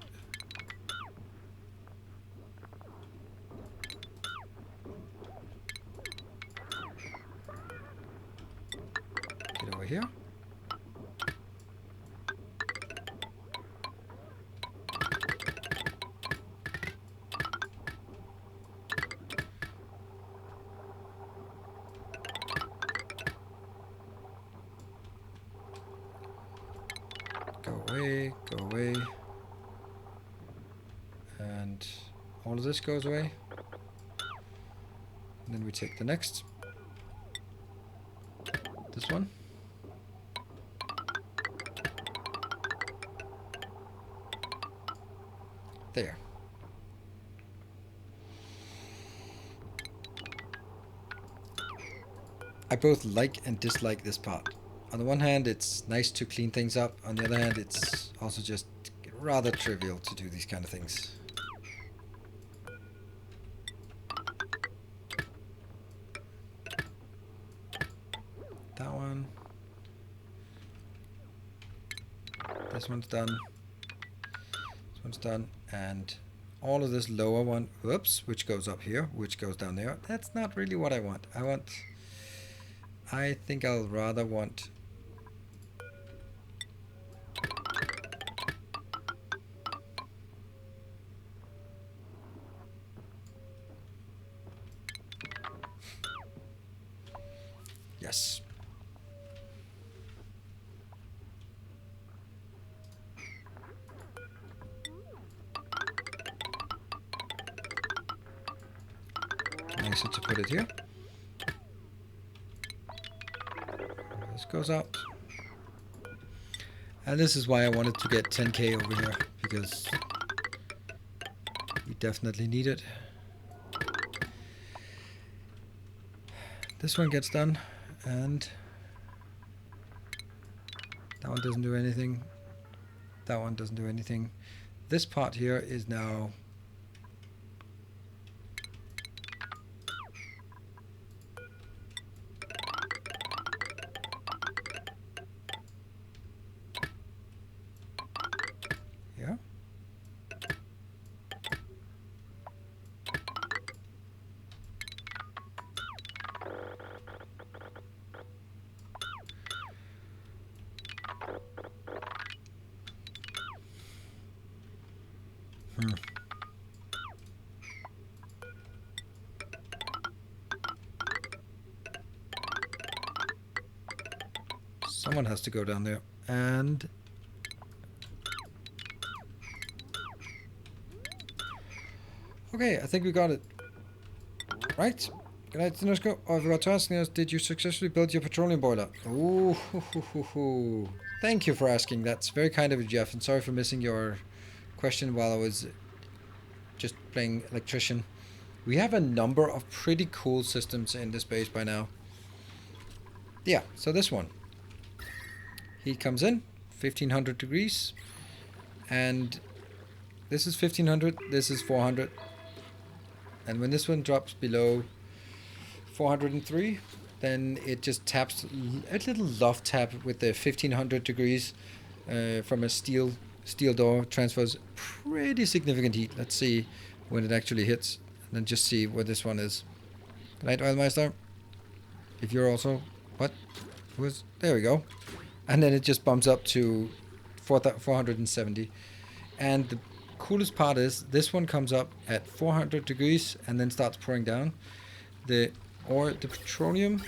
Get over here. Go away. And all of this goes away. And then we take the next. This one. There. I both like and dislike this part. On the one hand, it's nice to clean things up. On the other hand, it's also just rather trivial to do these kind of things. That one. This one's done. This one's done. And all of this lower one, whoops, which goes up here, which goes down there. That's not really what I want. I think I'll rather want yes. Nicer to put it here. This goes up. And this is why I wanted to get 10k over here, because we definitely need it. This one gets done, and that one doesn't do anything. That one doesn't do anything. This part here is now here. Someone has to go down there, and okay, I think we got it. Right? Good night, Sinosco. Oh, I forgot to ask you, did you successfully build your petroleum boiler? Ooh, thank you for asking. That's very kind of you, Jeff, and sorry for missing your question while I was just playing electrician. We have a number of pretty cool systems in this base by now. Yeah, so this one. Heat comes in, 1500 degrees, and this is 1500, this is 400. And when this one drops below 403, then it just taps a little loft tap with the 1500 degrees from a steel door, transfers pretty significant heat. Let's see when it actually hits, and then just see where this one is. Good night, Oilmeister. If you're also, what was, there we go. And then it just bumps up to 470. And the coolest part is this one comes up at 400 degrees and then starts pouring down. The petroleum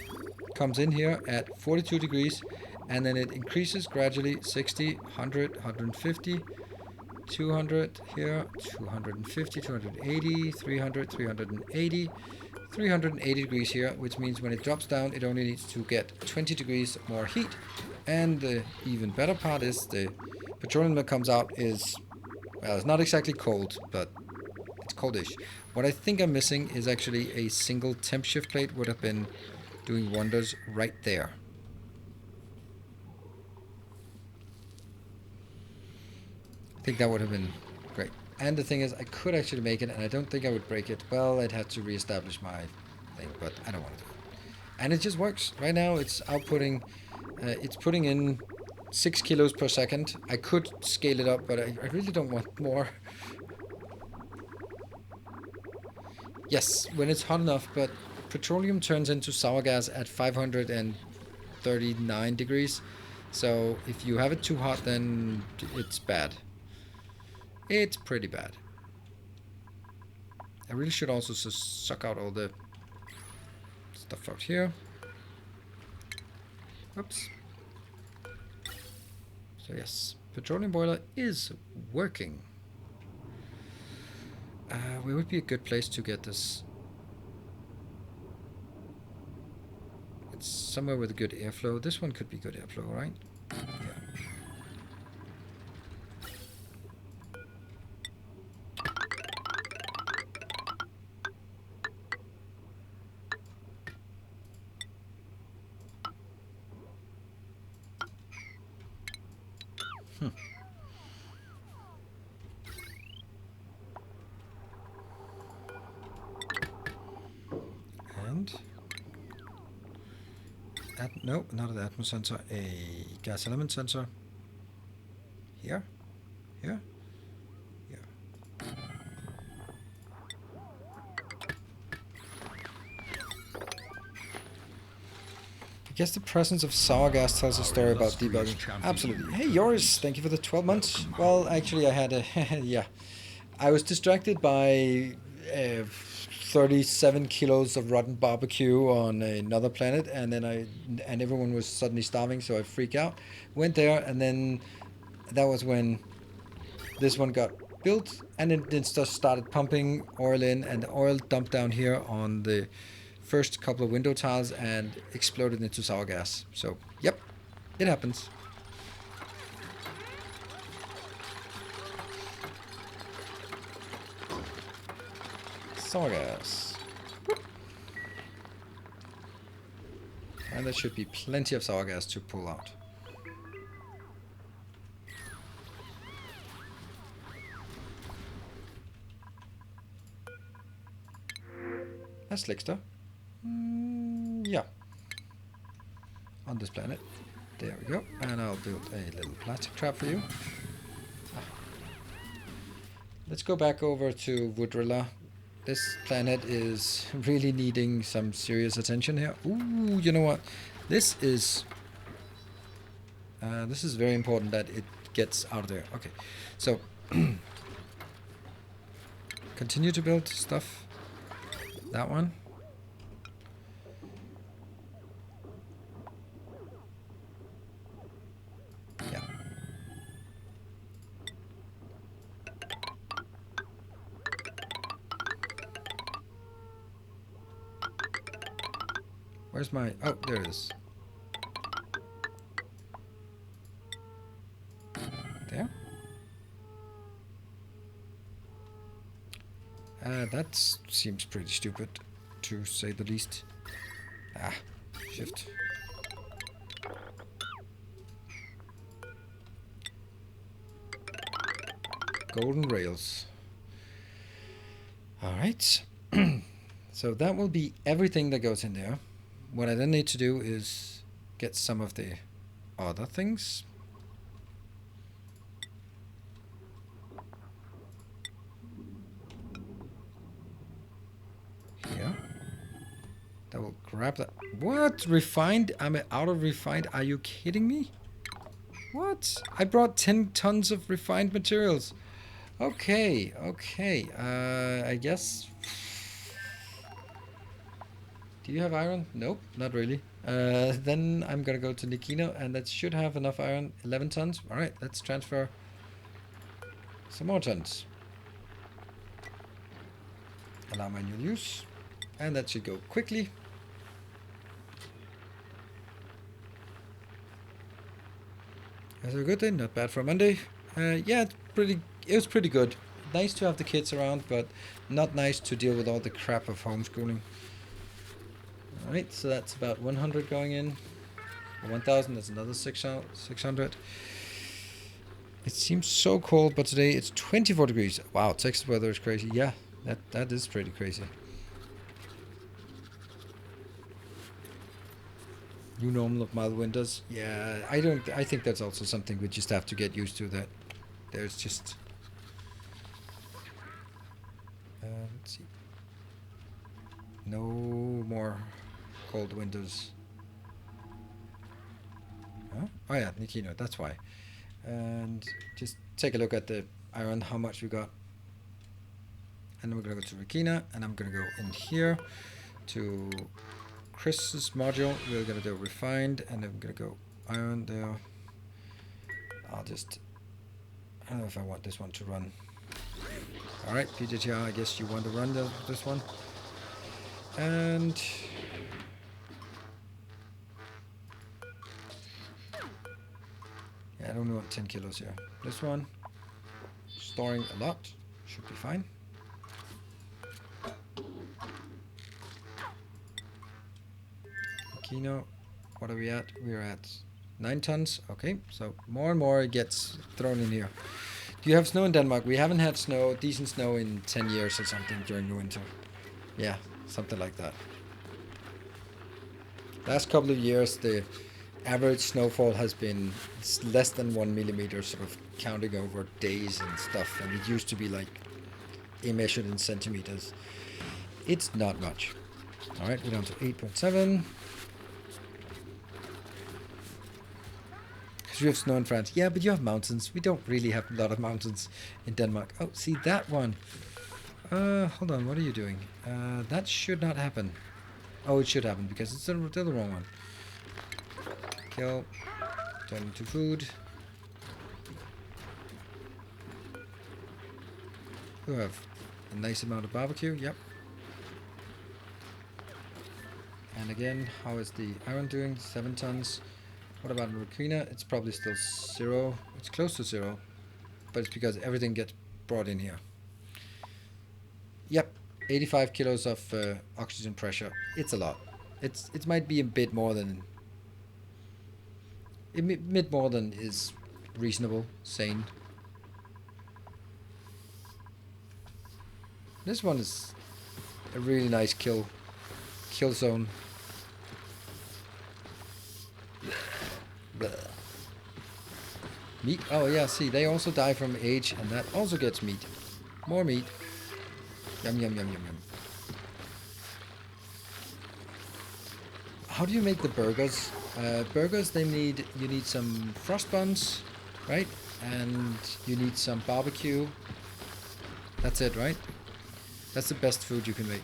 comes in here at 42 degrees, and then it increases gradually 60, 100, 150, 200 here, 250, 280, 300, 380, 380 degrees here, which means when it drops down, it only needs to get 20 degrees more heat. And the even better part is the petroleum that comes out is, well, it's not exactly cold, but it's coldish. What I think I'm missing is actually a single temp shift plate. Would have been doing wonders right there. I think that would have been great. And the thing is, I could actually make it, and I don't think I would break it. Well, I'd have to reestablish my thing, but I don't want to do it. And it just works. Right now, it's outputting, it's putting in 6 kilos per second. I could scale it up, but I really don't want more. Yes, when it's hot enough, but petroleum turns into sour gas at 539 degrees. So if you have it too hot, then it's bad. It's pretty bad. I really should also suck out all the stuff out here. Oops. So yes, petroleum boiler is working. Where would be a good place to get this? It's somewhere with a good airflow. This one could be good airflow, right? Yeah. And No, not an atmos sensor. A gas element sensor. Here. Here. Here. I guess the presence of sour gas tells a story about debugging. Absolutely. Hey, yours. Thank you for the 12 months. Well, actually, I had a... yeah. I was distracted by 37 kilos of rotten barbecue on another planet, and then and everyone was suddenly starving, so I freaked out. Went there, and then that was when this one got built, and it just started pumping oil in, and the oil dumped down here on the first couple of window tiles and exploded into sour gas. So, yep, it happens. Sour gas. And there should be plenty of sour gas to pull out. That's Slickster. Yeah. On this planet. There we go. And I'll build a little plastic trap for you. Let's go back over to Woodrilla. This planet is really needing some serious attention here. Ooh, you know what? This is very important that it gets out of there. Okay, so continue to build stuff. That one. Yeah. Where's my... Oh, there it is. There. That seems pretty stupid, to say the least. Ah, shift. Golden rails. Alright. So that will be everything that goes in there. What I then need to do is get some of the other things. Here. That will grab that. What? Refined? I'm out of refined? Are you kidding me? What? I brought 10 tons of refined materials. Okay, okay. I guess... Do you have iron? Nope, not really. Then I'm gonna go to Nikino, and that should have enough iron. 11 tons. All right, let's transfer some more tons. Allow manual use, and that should go quickly. That's a good thing. Not bad for a Monday. Yeah, it was pretty good. Nice to have the kids around, but not nice to deal with all the crap of homeschooling. Alright, so that's about 100 going in. 1,000, that's another 600. It seems so cold, but today it's 24 degrees. Wow, Texas weather is crazy. Yeah, that is pretty crazy. New normal of mild winters. Yeah, I think that's also something we just have to get used to, that there's just... let's see. No more cold winters. Huh? Oh yeah, Nikino, that's why. And just take a look at the iron, how much we got. And then we're gonna go to Rikina, and I'm gonna go in here to Chris's module. We're gonna do refined, and then we're gonna go iron there. I don't know if I want this one to run. Alright, PGTR, I guess you want to run this one. And yeah, I don't want 10 kilos here. This one, storing a lot, should be fine. Kino, what are we at? We're at 9 tons. Okay, so more and more it gets thrown in here. Do you have snow in Denmark? We haven't had snow, decent snow, in 10 years or something during the winter. Yeah, something like that. Last couple of years, the average snowfall has been less than 1 millimeter, sort of counting over days and stuff. And it used to be like measured in centimeters. It's not much. All right, we're down to 8.7. Because you have snow in France. Yeah, but you have mountains. We don't really have a lot of mountains in Denmark. Oh, see that one. Hold on. What are you doing? That should not happen. Oh, it should happen because it's still the wrong one. Kill. Turn into food. We have a nice amount of barbecue. Yep. And again, how is the iron doing? 7 tons. What about Rukina? It's probably still 0. It's close to 0. But it's because everything gets brought in here. Yep. 85 kilos of oxygen pressure. It's a lot. It might be a bit more than... A bit more than is reasonable, sane. This one is a really nice kill zone. Blah. Meat? Oh yeah, see, they also die from age, and that also gets meat. More meat. Yum, yum, yum, yum, yum. How do you make the burgers? Burgers, you need some frost buns, right? And you need some barbecue. That's it, right? That's the best food you can make.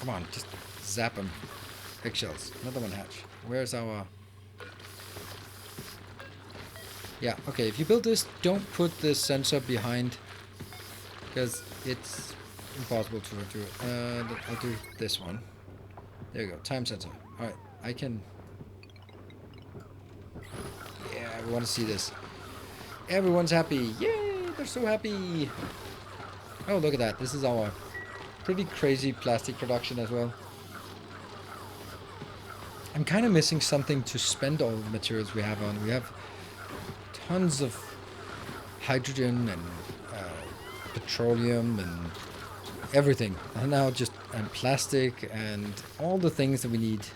Come on, just zap them. Eggshells. Another one hatch. Where's our... Yeah, okay, if you build this, don't put the sensor behind, because it's impossible to do it. I'll do this one. There you go, time sensor. Alright, I can... Yeah, we want to see this. Everyone's happy. Yay, they're so happy. Oh, look at that. This is our pretty crazy plastic production as well. I'm kind of missing something to spend all the materials we have on. We have tons of hydrogen and petroleum and everything. And now just and plastic and all the things that we need.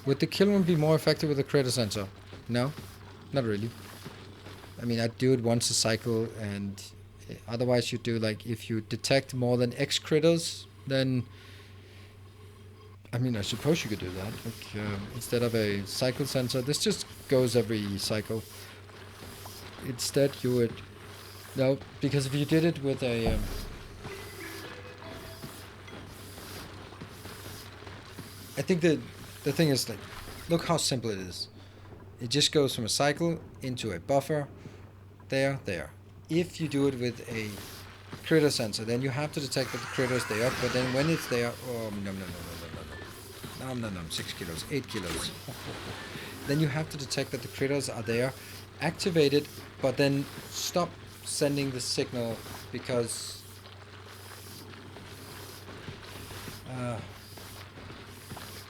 Would the kill room be more effective with a critter sensor? No, not really. I mean, I'd do it once a cycle, and otherwise you do like if you detect more than X critters, then I mean, I suppose you could do that. Like, instead of a cycle sensor, this just goes every cycle. Instead, you would... No, because if you did it with a... I think the thing is, like, look how simple it is. It just goes from a cycle into a buffer. There. If you do it with a critter sensor, then you have to detect that the critter is there, but then when it's there... Oh, no. 6 kilos, 8 kilos. Then you have to detect that the critters are there, activate it, but then stop sending the signal because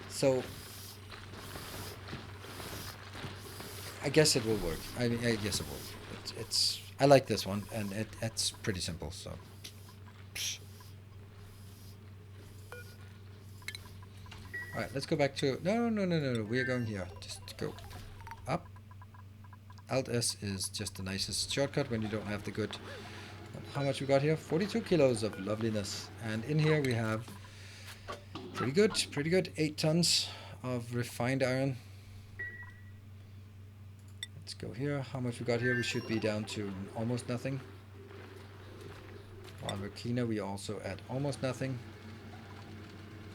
so I guess it will work. I mean, I guess it will. It's I like this one, and it's pretty simple. So. Alright, let's go back to... No. We are going here. Just go up. Alt-S is just the nicest shortcut when you don't have the good... How much we got here? 42 kilos of loveliness. And in here we have... Pretty good. 8 tons of refined iron. Let's go here. How much we got here? We should be down to almost nothing. On Rukina we also add almost nothing.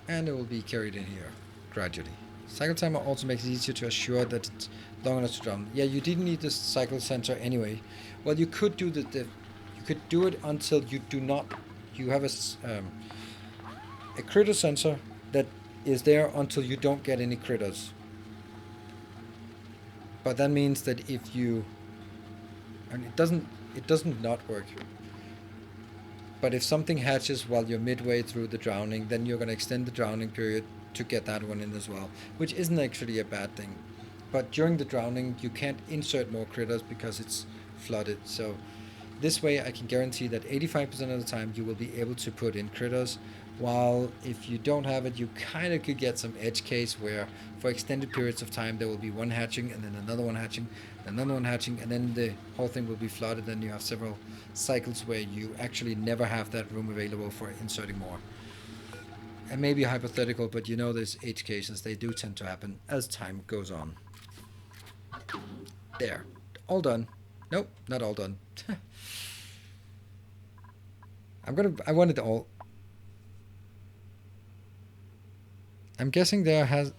And it will be carried in here gradually. Cycle timer also makes it easier to assure that it's long enough to drown. Yeah, you didn't need the cycle sensor anyway. Well, you could do you could do it until you do not. You have a critter sensor that is there until you don't get any critters. But that means that if you, and it doesn't not work. But if something hatches while you're midway through the drowning, then you're going to extend the drowning period to get that one in as well, which isn't actually a bad thing. But during the drowning, you can't insert more critters because it's flooded. So This way I can guarantee that 85% of the time you will be able to put in critters, while if you don't have it, you kind of could get some edge case where for extended periods of time there will be one hatching and then another one hatching, another one hatching, and then the whole thing will be flooded, and you have several cycles where you actually never have that room available for inserting more. And maybe hypothetical, but you know there's edge cases, they do tend to happen as time goes on. There. All done. Nope, not all done. I want it all. I'm guessing there's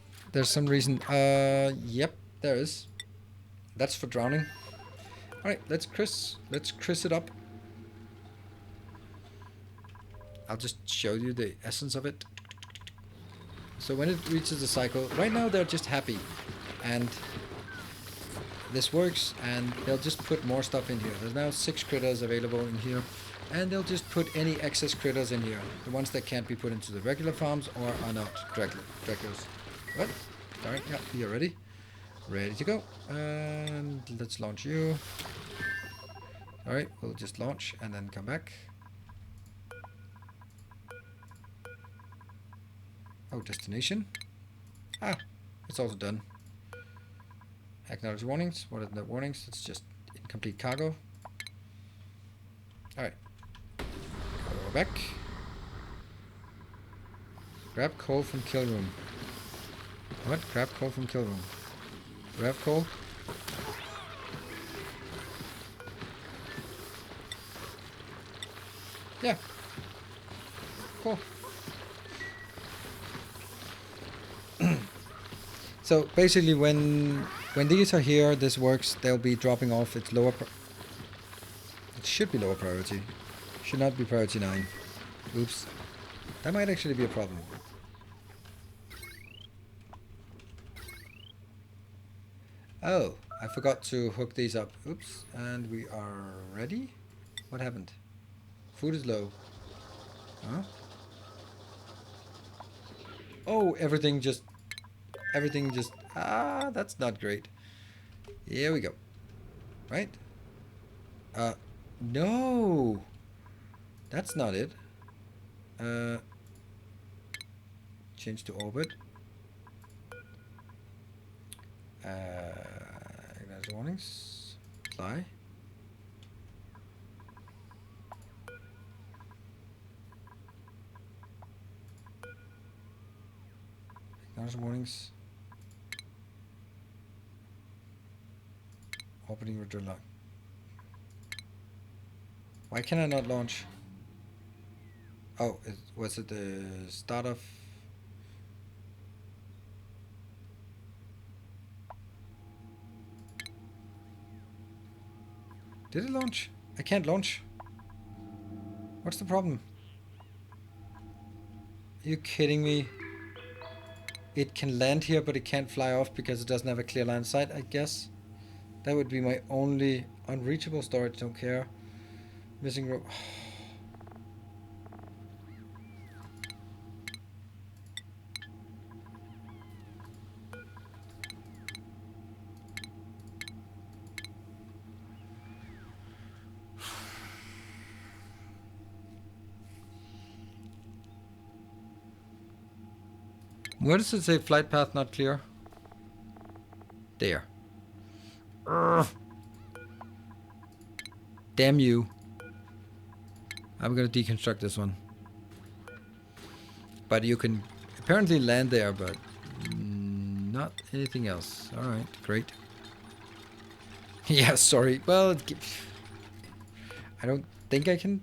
some reason. Yep, there is. That's for drowning. Alright, let's Chris it up. I'll just show you the essence of it. So when it reaches the cycle, right now they're just happy. And this works, and they'll just put more stuff in here. There's now 6 critters available in here, and they'll just put any excess critters in here. The ones that can't be put into the regular farms or are not Dracos. What? Sorry, yeah, you're ready. Ready to go. And let's launch you. Alright, we'll just launch and then come back. Oh, destination. Ah, it's also done. Acknowledge warnings. What are the warnings? It's just incomplete cargo. Alright. Go back. Grab coal from kill room. What? Grab coal from kill room. Grab coal. Yeah. Cool. So basically when these are here, this works. They'll be dropping off. It's lower. It should be lower priority. Should not be priority 9. Oops. That might actually be a problem. Oh, I forgot to hook these up. Oops. And we are ready. What happened? Food is low. Huh? Oh, everything just... that's not great. Here we go. Right? No! That's not it. Change to orbit. Ignite warnings. Fly. Ignite warnings. Opening return lock. Why can I not launch? Oh, was it the start of... Did it launch? I can't launch. What's the problem? Are you kidding me? It can land here, but it can't fly off because it doesn't have a clear line of sight, I guess. That would be my only unreachable storage, don't care. Missing rope. Where does it say flight path not clear? There. Urgh. Damn you. I'm gonna deconstruct this one. But you can apparently land there, but not anything else. Alright, great. Yeah, sorry. Well, I don't think I can...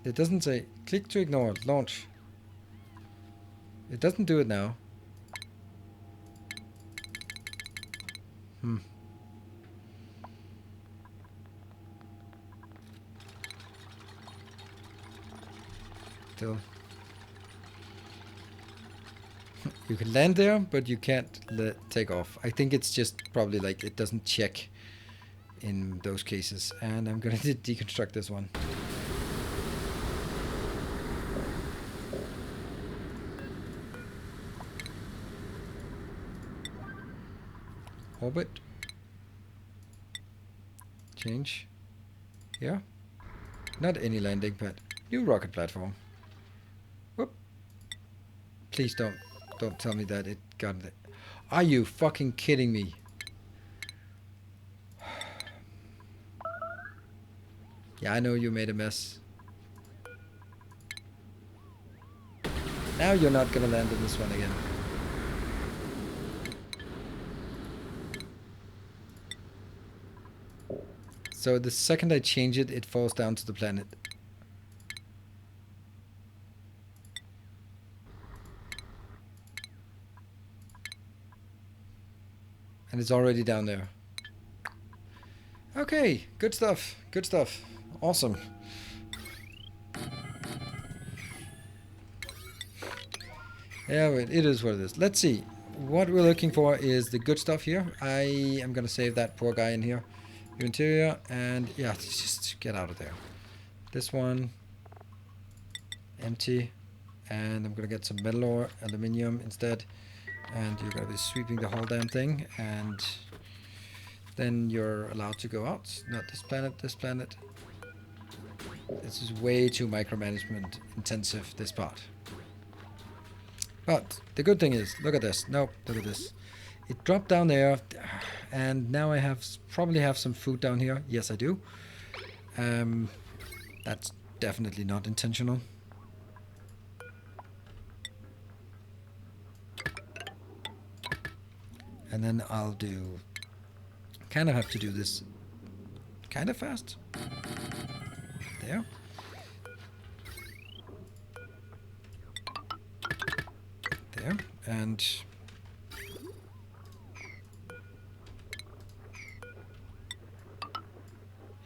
It doesn't say click to ignore, launch. It doesn't do it now. Still. You can land there, but you can't take off. I think it's just probably like it doesn't check in those cases. And I'm gonna deconstruct this one. Orbit. Change. Here. Not any landing pad. New rocket platform. Whoop. Please don't tell me that it got it. Are you fucking kidding me? Yeah, I know you made a mess. Now you're not gonna land in this one again. So the second I change it, it falls down to the planet. And it's already down there. Okay, good stuff. Good stuff. Awesome. Yeah, it is what it is. Let's see. What we're looking for is the good stuff here. I am going to save that poor guy in here. Your interior, and yeah, just get out of there. This one, empty. And I'm going to get some metal or aluminium instead. And you're going to be sweeping the whole damn thing. And then you're allowed to go out. Not this planet, this planet. This is way too micromanagement intensive, this part. But the good thing is, look at this. Nope, look at this. It dropped down there, and now I probably have some food down here. Yes, I do. That's definitely not intentional. And then I'll do... kind of have to do this kind of fast. There. There. And...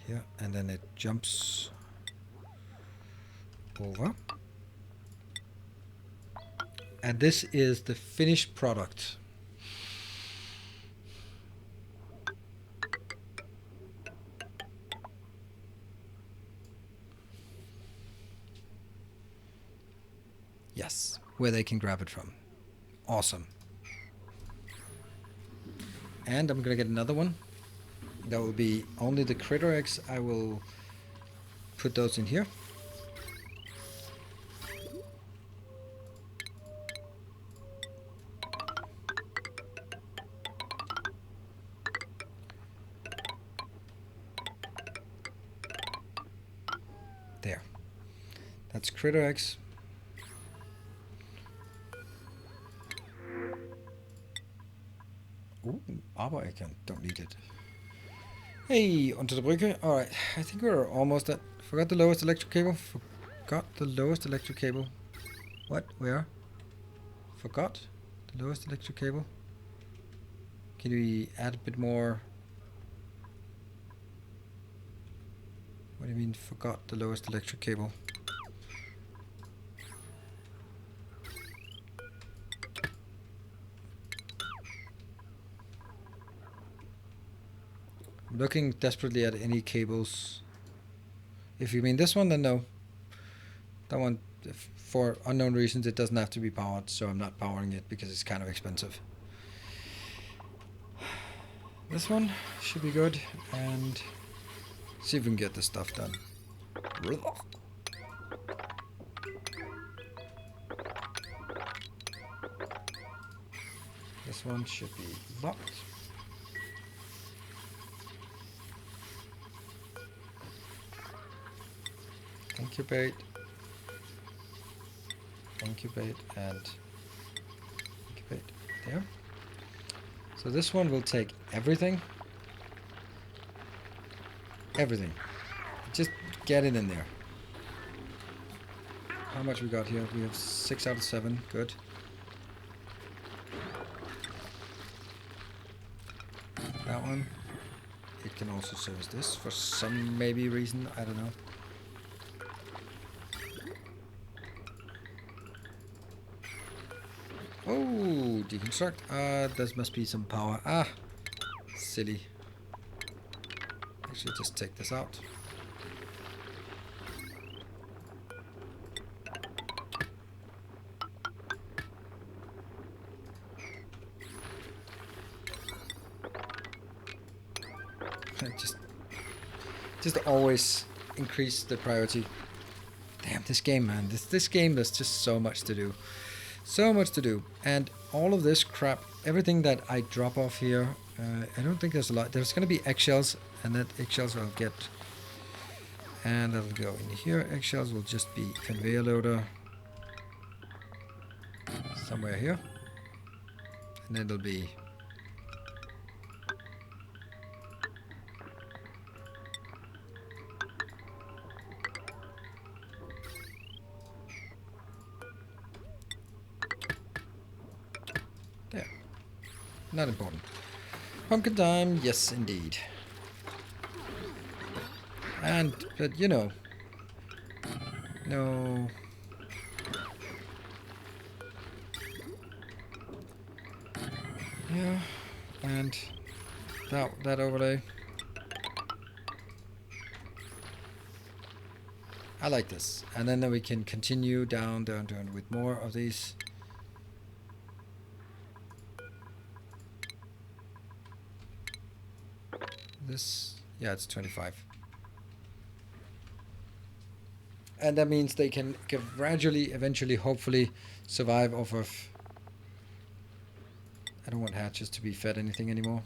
here. And then it jumps over. And this is the finished product. Yes, where they can grab it from. Awesome. And I'm gonna get another one. That will be only the critter eggs. I will put those in here. There. That's critter eggs. Ooh, aber I don't need it. Hey, onto the Brücke. Alright, I think we're almost at... Forgot the lowest electric cable. Forgot the lowest electric cable. What? Where? Forgot the lowest electric cable. Can we add a bit more? What do you mean, forgot the lowest electric cable? I'm looking desperately at any cables. If you mean this one, then no. That one, for unknown reasons, it doesn't have to be powered, so I'm not powering it because it's kind of expensive. This one should be good, and see if we can get this stuff done. This one should be locked. Incubate, incubate, and incubate there. So this one will take everything. Everything. Just get it in there. How much we got here? We have 6 out of 7. Good. That one. It can also service this for some maybe reason. I don't know. Oh, deconstruct. There must be some power. Ah, silly. Actually, just take this out. Just Just always increase the priority. Damn, this game, man. This game, there's just so much to do. So much to do. And all of this crap, everything that I drop off here, I don't think there's a lot. There's going to be eggshells, and that eggshells I'll get. And that'll go in here. Eggshells will just be conveyor loader. Somewhere here. And then it'll be... there. Not important. Pumpkin time, yes indeed. And, but you know, no. Yeah, and that overlay. I like this. And then we can continue down with more of these. This, yeah, it's 25. And that means they can gradually, eventually, hopefully survive off of... I don't want hatches to be fed anything anymore.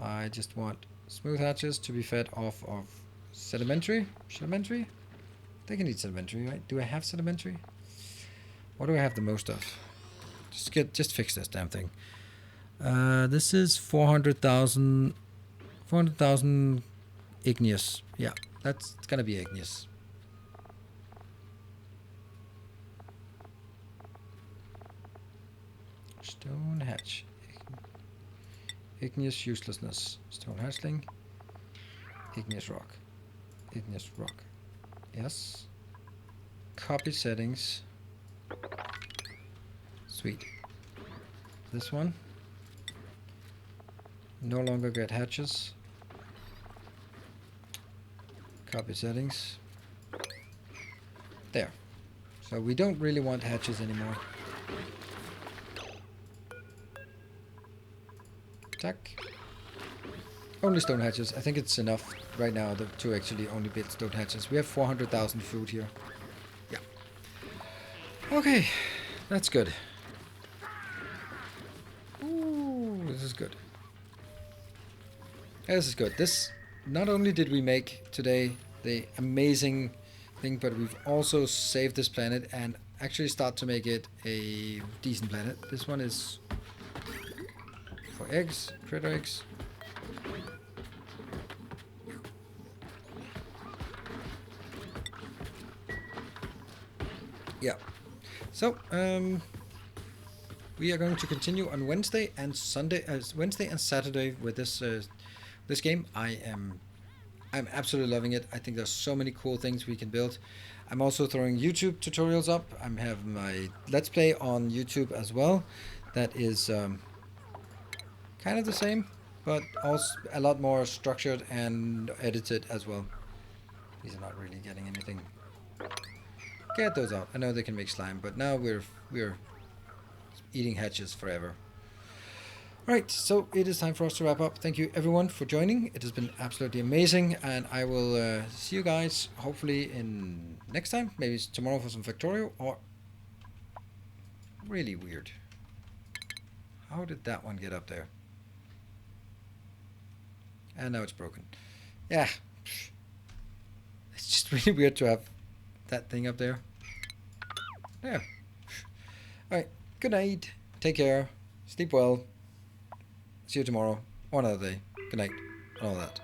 I just want smooth hatches to be fed off of sedimentary. Sedimentary? They can eat sedimentary, right? Do I have sedimentary? What do I have the most of? Just fix this damn thing. This is 400,000 igneous. Yeah, that's gonna be igneous. Stone hatch. Igneous uselessness. Stone hatchling. Igneous rock. Igneous rock. Yes. Copy settings. Sweet. This one. No longer get hatches. Copy settings. There. So we don't really want hatches anymore. Tack. Only stone hatches. I think it's enough right now to actually only build stone hatches. We have 400,000 food here. Yeah. Okay. That's good. Ooh, this is good. This is good. This, not only did we make today the amazing thing, but we've also saved this planet and actually start to make it a decent planet. This one is for eggs, critter eggs. Yeah. So, we are going to continue on Wednesday and Sunday, Wednesday and Saturday with this this game. I'm absolutely loving it. I think there's so many cool things we can build. I'm also throwing YouTube tutorials up. I'm having my Let's Play on YouTube as well. That is kind of the same, but also a lot more structured and edited as well. These are not really getting anything. Get those out. I know they can make slime, but now we're eating hatches forever. Alright, so it is time for us to wrap up. Thank you everyone for joining. It has been absolutely amazing, and I will see you guys hopefully in next time. Maybe it's tomorrow for some Factorio, or... Really weird. How did that one get up there? And now it's broken. Yeah. It's just really weird to have that thing up there. Yeah. Alright, good night. Take care. Sleep well. See you tomorrow or another day. Good night. And all that.